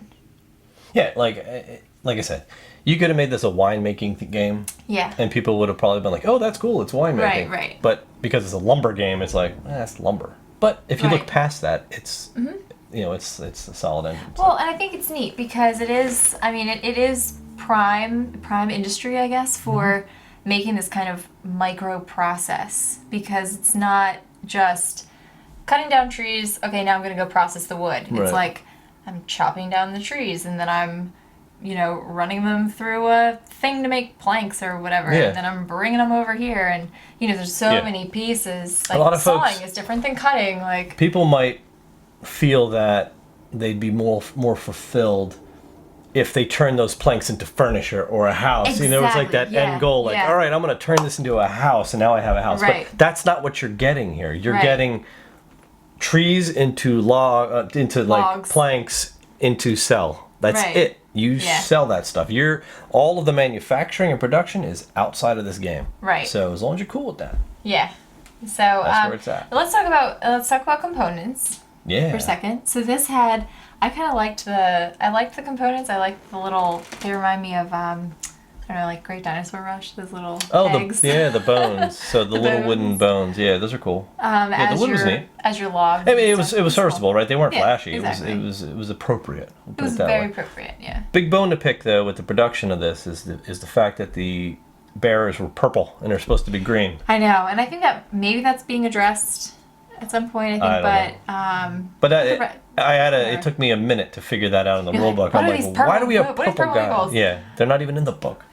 Speaker 1: Yeah, like I said, you could have made this a winemaking game. Yeah. And people would have probably been like, "Oh, that's cool. It's winemaking."
Speaker 2: Right.
Speaker 1: But because it's a lumber game, it's like, that's lumber. But if you look past that, it's you know, it's a solid engine. So.
Speaker 2: Well, and I think it's neat because it is. I mean, it is prime industry, I guess, for making this kind of micro process, because it's not just cutting down trees. Okay, now I'm going to go process the wood. It's like I'm chopping down the trees, and then I'm, you know, running them through a thing to make planks or whatever, and then I'm bringing them over here, and you know, there's so many pieces. Like, a lot of sawing is different than cutting. Like,
Speaker 1: people might feel that they'd be more fulfilled if they turn those planks into furniture or a house.
Speaker 2: Exactly.
Speaker 1: You know, it's like that end goal, like, all right, I'm going to turn this into a house, and now I have a house. But that's not what you're getting here. You're getting trees into like planks into cell. That's it. You sell that stuff. All of the manufacturing and production is outside of this game.
Speaker 2: Right.
Speaker 1: So as long as you're cool with that.
Speaker 2: Yeah. So
Speaker 1: that's where it's at.
Speaker 2: Let's talk about components.
Speaker 1: Yeah.
Speaker 2: For a second. So this had, I kind of liked the components. I liked the little, they remind me of, I don't know, like Great Dinosaur Rush, those little eggs.
Speaker 1: The bones. So the little wooden bones. Yeah, those are cool.
Speaker 2: The wood was neat. As your log.
Speaker 1: I mean, it was serviceable,
Speaker 2: cool.
Speaker 1: right? They weren't flashy.
Speaker 2: Exactly.
Speaker 1: It was appropriate.
Speaker 2: It was very appropriate, yeah.
Speaker 1: Big bone to pick, though, with the production of this is the fact that the bearers were purple and they're supposed to be green.
Speaker 2: I know, and I think that maybe that's being addressed at some point,
Speaker 1: it took me a minute to figure that out in the rule book. I'm like, why do we have purple guys? Yeah, they're not even in the book.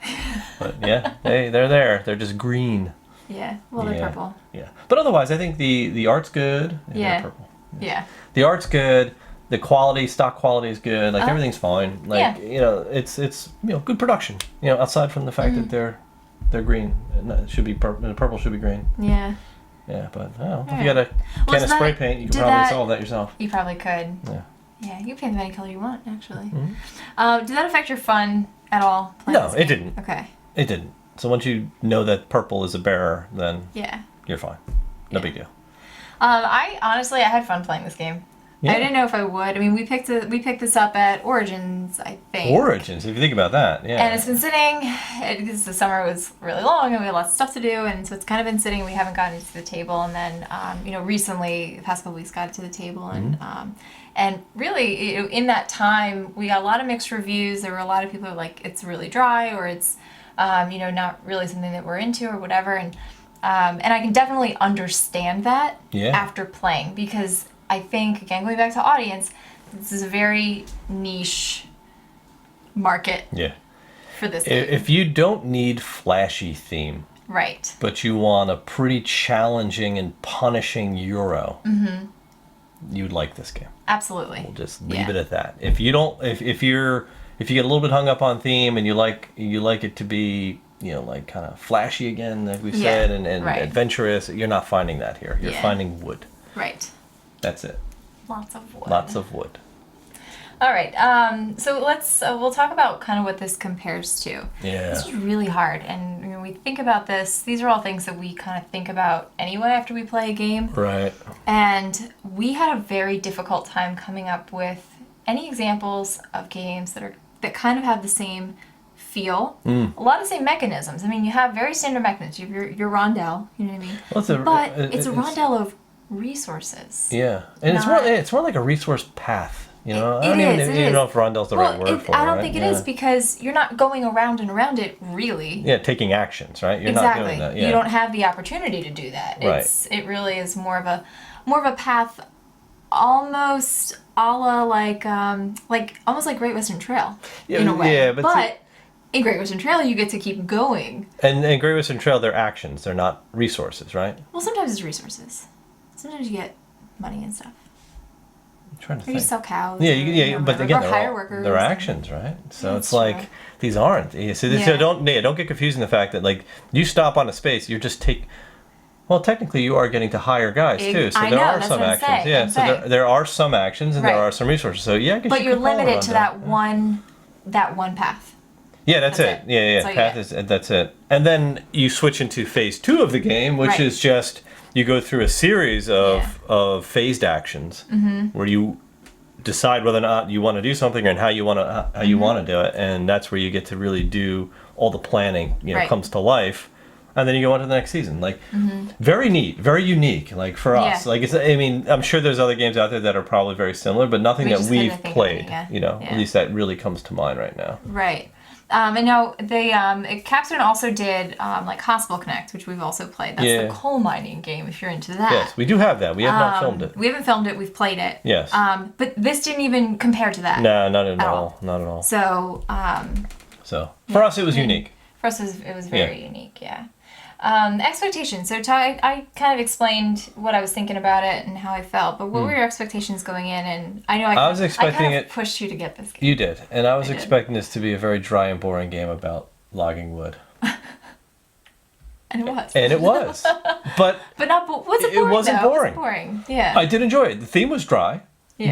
Speaker 1: But yeah, they're there. They're just green.
Speaker 2: Yeah, well, they're purple.
Speaker 1: Yeah, but otherwise, I think the art's good.
Speaker 2: Yeah.
Speaker 1: Purple.
Speaker 2: Yeah.
Speaker 1: The art's good. The stock quality is good. Like everything's fine. Like you know, it's good production. You know, aside from the fact that they're green, it should be purple. The purple should be green.
Speaker 2: Yeah.
Speaker 1: Yeah, but if you got a can of spray paint, you can probably solve that yourself.
Speaker 2: You probably could.
Speaker 1: Yeah.
Speaker 2: Yeah, you can paint them any color you want, actually. Did that affect your fun at all?
Speaker 1: No, it didn't.
Speaker 2: Okay.
Speaker 1: It didn't. So once you know that purple is a bearer, then you're fine. No big deal.
Speaker 2: I had fun playing this game.
Speaker 1: Yeah.
Speaker 2: I didn't know if I would. I mean, we picked this up at Origins, I think.
Speaker 1: Origins, if you think about that, yeah.
Speaker 2: And it's been sitting, because the summer was really long and we had lots of stuff to do, and so it's kind of been sitting. We haven't gotten it to the table, and then, recently, the past couple weeks, got it to the table, and really, in that time, we got a lot of mixed reviews. There were a lot of people who were like, it's really dry, or it's, not really something that we're into, or whatever, and I can definitely understand that after playing, because I think, again, going back to audience, this is a very niche market for this game.
Speaker 1: If you don't need flashy theme,
Speaker 2: right,
Speaker 1: but you want a pretty challenging and punishing Euro, you'd like this game.
Speaker 2: Absolutely.
Speaker 1: We'll just leave it at that. If you don't, if you get a little bit hung up on theme and you like it to be, like kind of flashy again, like we said, and adventurous, you're not finding that here. You're finding wood.
Speaker 2: Right.
Speaker 1: That's it.
Speaker 2: Lots of wood.
Speaker 1: Lots of wood.
Speaker 2: All right. So we'll talk about kind of what this compares to.
Speaker 1: Yeah.
Speaker 2: This is really hard, and when we think about this, these are all things that we kind of think about anyway after we play a game.
Speaker 1: Right.
Speaker 2: And we had a very difficult time coming up with any examples of games that kind of have the same feel. A lot of the same mechanisms. I mean, you have very standard mechanisms. You have your rondelle, you know what I mean? Well, it's a rondelle of resources.
Speaker 1: Yeah, and it's more like a resource path. I don't even know if rondelle's the right word for it.
Speaker 2: I don't think it is, because you're not going around and around it, really.
Speaker 1: Yeah, taking actions, right? You're
Speaker 2: exactly.
Speaker 1: not doing that. Yeah.
Speaker 2: You don't have the opportunity to do that.
Speaker 1: Right.
Speaker 2: It really is more of a path, almost a la like almost like Great Western Trail in a way.
Speaker 1: Yeah,
Speaker 2: but in Great Western Trail, you get to keep going.
Speaker 1: And in Great Western Trail, they're actions. They're not resources, right?
Speaker 2: Well, sometimes it's resources. Sometimes you get money and stuff.
Speaker 1: I'm trying to
Speaker 2: or
Speaker 1: think.
Speaker 2: you sell cows.
Speaker 1: But again,
Speaker 2: hire workers.
Speaker 1: They're actions, right? So it's
Speaker 2: true.
Speaker 1: like these aren't. So don't get confused in the fact that like you stop on a space, you're just Well, technically, you are getting to hire guys too, so there are some actions. There are some actions and there are some resources. So yeah, I guess
Speaker 2: but you're limited to that
Speaker 1: that
Speaker 2: one path.
Speaker 1: Yeah, that's it. Yeah. Path is that's it. And then you switch into phase 2 of the game, which is just you go through a series of phased actions where you decide whether or not you want to do something and how you want to do it, and that's where you get to really do all the planning. Comes to life. And then you go on to the next season. Like, very neat, very unique. Like for us, like I'm sure there's other games out there that are probably very similar, but nothing that we've played. At least that really comes to mind right now.
Speaker 2: Right. And now Capstone also did like Hospital Connect, which we've also played. That's the coal mining game. If you're into that.
Speaker 1: Yes, we do have that. We have not filmed it.
Speaker 2: We haven't filmed it. We've played it.
Speaker 1: Yes.
Speaker 2: But this didn't even compare to that.
Speaker 1: No, not at all. Not at all.
Speaker 2: So.
Speaker 1: For us, it was unique.
Speaker 2: For us, it was very unique. Yeah. Expectations. So I kind of explained what I was thinking about it and how I felt, but what were your expectations going in? And I know I was expecting it. Pushed you to get this game.
Speaker 1: You did, and I was expecting this to be a very dry and boring game about logging wood.
Speaker 2: And it was.
Speaker 1: And it was, but
Speaker 2: was it boring?
Speaker 1: It wasn't boring.
Speaker 2: It wasn't boring. Yeah.
Speaker 1: I did enjoy it. The theme was dry,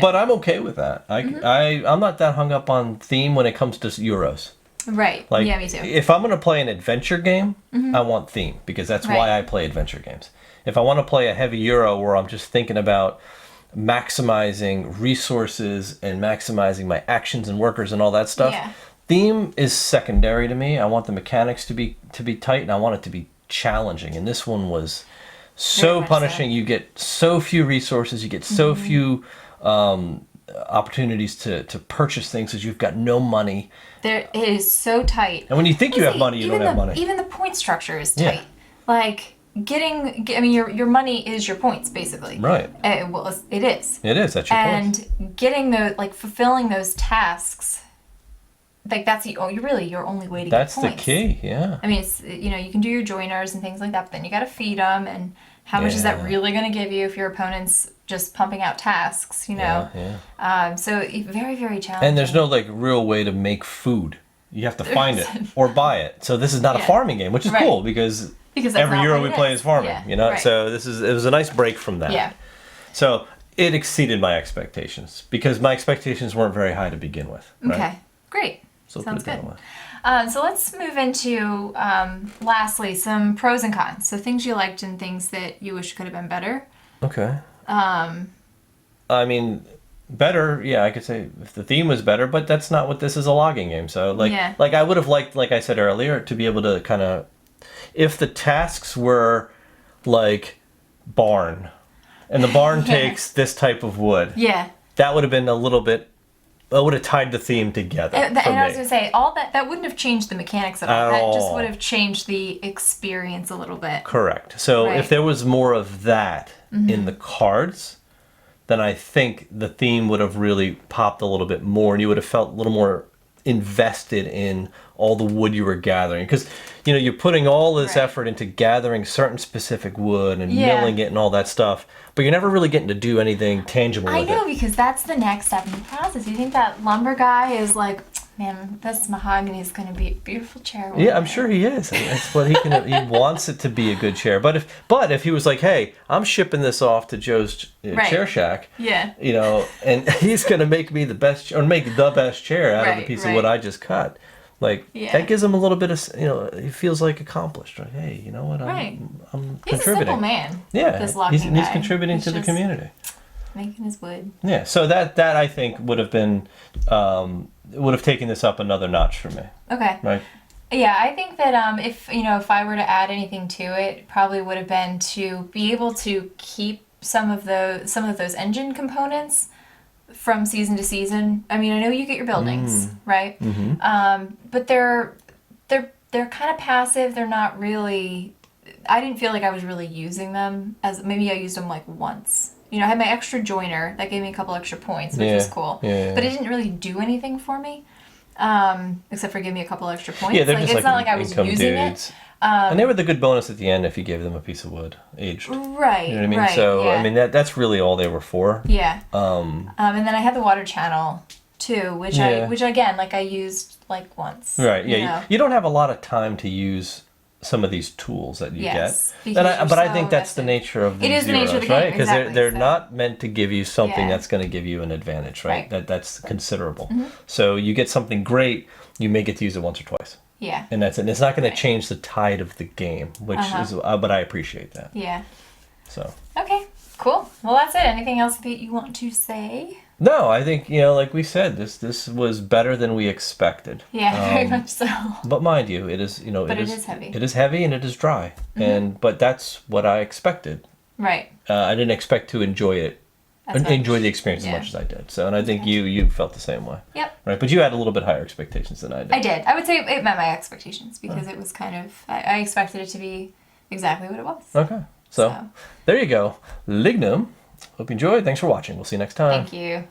Speaker 1: but I'm okay with that. I'm not that hung up on theme when it comes to Euros.
Speaker 2: Right.
Speaker 1: Like,
Speaker 2: yeah, me too.
Speaker 1: If I'm going to play an adventure game, I want theme, because that's why I play adventure games. If I want to play a heavy Euro where I'm just thinking about maximizing resources and maximizing my actions and workers and all that stuff, theme is secondary to me. I want the mechanics to be tight, and I want it to be challenging. And this one was so punishing. You get so few resources. You get so few opportunities to purchase things because you've got no money.
Speaker 2: It is so tight.
Speaker 1: And when you think you have money, you don't have money.
Speaker 2: Even the point structure is tight. Like your money is your points, basically.
Speaker 1: Right.
Speaker 2: It is.
Speaker 1: It is. That's your points.
Speaker 2: And getting fulfilling those tasks, like that's your only way to get points.
Speaker 1: That's the key. Yeah.
Speaker 2: I mean, it's you can do your joiners and things like that, but then you got to feed them, and how much is that really going to give you if your opponent's just pumping out tasks, So very, very challenging.
Speaker 1: And there's no real way to make food. You have to find it or buy it. So this is not a farming game, which is cool because every Euro we play is farming. So it was a nice break from that.
Speaker 2: Yeah.
Speaker 1: So it exceeded my expectations because my expectations weren't very high to begin with. Right?
Speaker 2: Okay, great.
Speaker 1: So
Speaker 2: sounds good. So let's move into lastly some pros and cons. So things you liked and things that you wish could have been better.
Speaker 1: Okay. I mean, better, yeah, I could say if the theme was better, but that's not what this is, a logging game. So like
Speaker 2: Yeah.
Speaker 1: like I would have liked, like I said earlier, to be able to kind of, if the tasks were like barn, and the barn
Speaker 2: Yeah.
Speaker 1: takes this type of wood,
Speaker 2: Yeah.
Speaker 1: that would have been a little bit. That would have tied the theme together.
Speaker 2: And
Speaker 1: for
Speaker 2: I was
Speaker 1: me.
Speaker 2: gonna say all that wouldn't have changed the mechanics at all.
Speaker 1: At
Speaker 2: That just
Speaker 1: all.
Speaker 2: would have changed the experience a little bit.
Speaker 1: Correct. So
Speaker 2: Right.
Speaker 1: if there was more of that in the cards, then I think the theme would have really popped a little bit more, and you would have felt a little more invested in all the wood you were gathering, because you're putting all this
Speaker 2: Right.
Speaker 1: effort into gathering certain specific wood and
Speaker 2: Yeah.
Speaker 1: milling it and all that stuff, but you're never really getting to do anything tangible
Speaker 2: I
Speaker 1: with
Speaker 2: know,
Speaker 1: it.
Speaker 2: because that's the next step in the process. You think that lumber guy is like, man, this mahogany is going to be a beautiful chair. one
Speaker 1: Yeah, I'm
Speaker 2: day."
Speaker 1: sure he is. That's what he can. He wants it to be a good chair. But if he was like, hey, I'm shipping this off to Joe's
Speaker 2: Right.
Speaker 1: chair shack,
Speaker 2: Yeah.
Speaker 1: and he's gonna make me the best, or make the best chair out of the
Speaker 2: Right,
Speaker 1: piece
Speaker 2: right.
Speaker 1: of wood I just cut. Like
Speaker 2: Yeah.
Speaker 1: that gives him a little bit of, he feels like accomplished. Right? Hey, you know what?
Speaker 2: Right.
Speaker 1: I'm
Speaker 2: He's a
Speaker 1: contributing.
Speaker 2: simple man.
Speaker 1: Yeah,
Speaker 2: This
Speaker 1: he's,
Speaker 2: logging
Speaker 1: and he's
Speaker 2: guy.
Speaker 1: contributing
Speaker 2: He's
Speaker 1: to the
Speaker 2: just
Speaker 1: community.
Speaker 2: Making his wood.
Speaker 1: Yeah, so that I think would have been, would have taken this up another notch for me.
Speaker 2: Okay.
Speaker 1: Right.
Speaker 2: Yeah, I think that if I were to add anything to it, probably would have been to be able to keep some of those engine components from season to season. I mean, I know you get your buildings, right? But they're kind of passive. They're not really. I didn't feel like I was really using them, as maybe I used them like once. I had my extra joiner that gave me a couple extra points, which was cool.
Speaker 1: Yeah.
Speaker 2: But it didn't really do anything for me, except for give me a couple extra points.
Speaker 1: Yeah, they're just
Speaker 2: it's not like I was
Speaker 1: income
Speaker 2: using
Speaker 1: dudes.
Speaker 2: it.
Speaker 1: And they were the good bonus at the end if you gave them a piece of wood aged.
Speaker 2: Right.
Speaker 1: You know what I mean?
Speaker 2: Right,
Speaker 1: So
Speaker 2: yeah.
Speaker 1: I mean that's really all they were for.
Speaker 2: Yeah. And then I had the water channel too, which
Speaker 1: Yeah.
Speaker 2: which again, like I used like once.
Speaker 1: Right. Yeah.
Speaker 2: you know?
Speaker 1: You don't have a lot of time to use some of these tools that you
Speaker 2: Yes,
Speaker 1: get.
Speaker 2: because you're
Speaker 1: But I
Speaker 2: so
Speaker 1: think that's the
Speaker 2: invested.
Speaker 1: nature of
Speaker 2: It
Speaker 1: these
Speaker 2: is the nature of the
Speaker 1: zeros,
Speaker 2: game,
Speaker 1: right? Because
Speaker 2: exactly,
Speaker 1: they're
Speaker 2: so-
Speaker 1: not meant to give you something
Speaker 2: Yeah.
Speaker 1: that's going to give you an advantage, right?
Speaker 2: Right.
Speaker 1: That's considerable. So you get something great, you may get to use it once or twice,
Speaker 2: Yeah.
Speaker 1: and that's it. And it's not going
Speaker 2: Right.
Speaker 1: to change the tide of the game, which is. But I appreciate that.
Speaker 2: Yeah.
Speaker 1: So.
Speaker 2: Okay. Cool. Well, that's it. Anything else that you want to say?
Speaker 1: No, I think like we said, this was better than we expected.
Speaker 2: Yeah, very much so.
Speaker 1: But mind you, it is
Speaker 2: But it is heavy.
Speaker 1: It is heavy and it is dry, but that's what I expected.
Speaker 2: Right.
Speaker 1: I didn't expect to enjoy it,
Speaker 2: That's much.
Speaker 1: enjoy the experience
Speaker 2: Yeah.
Speaker 1: as much as I did. So, and I think you felt the same way.
Speaker 2: Yep.
Speaker 1: Right, but you had a little bit higher expectations than I did.
Speaker 2: I did. I would say it met my expectations because it was kind of. I expected it to be exactly what it was.
Speaker 1: Okay, so
Speaker 2: So.
Speaker 1: there you go, Lignum. Hope you enjoyed. Thanks for watching. We'll see you next time.
Speaker 2: Thank you.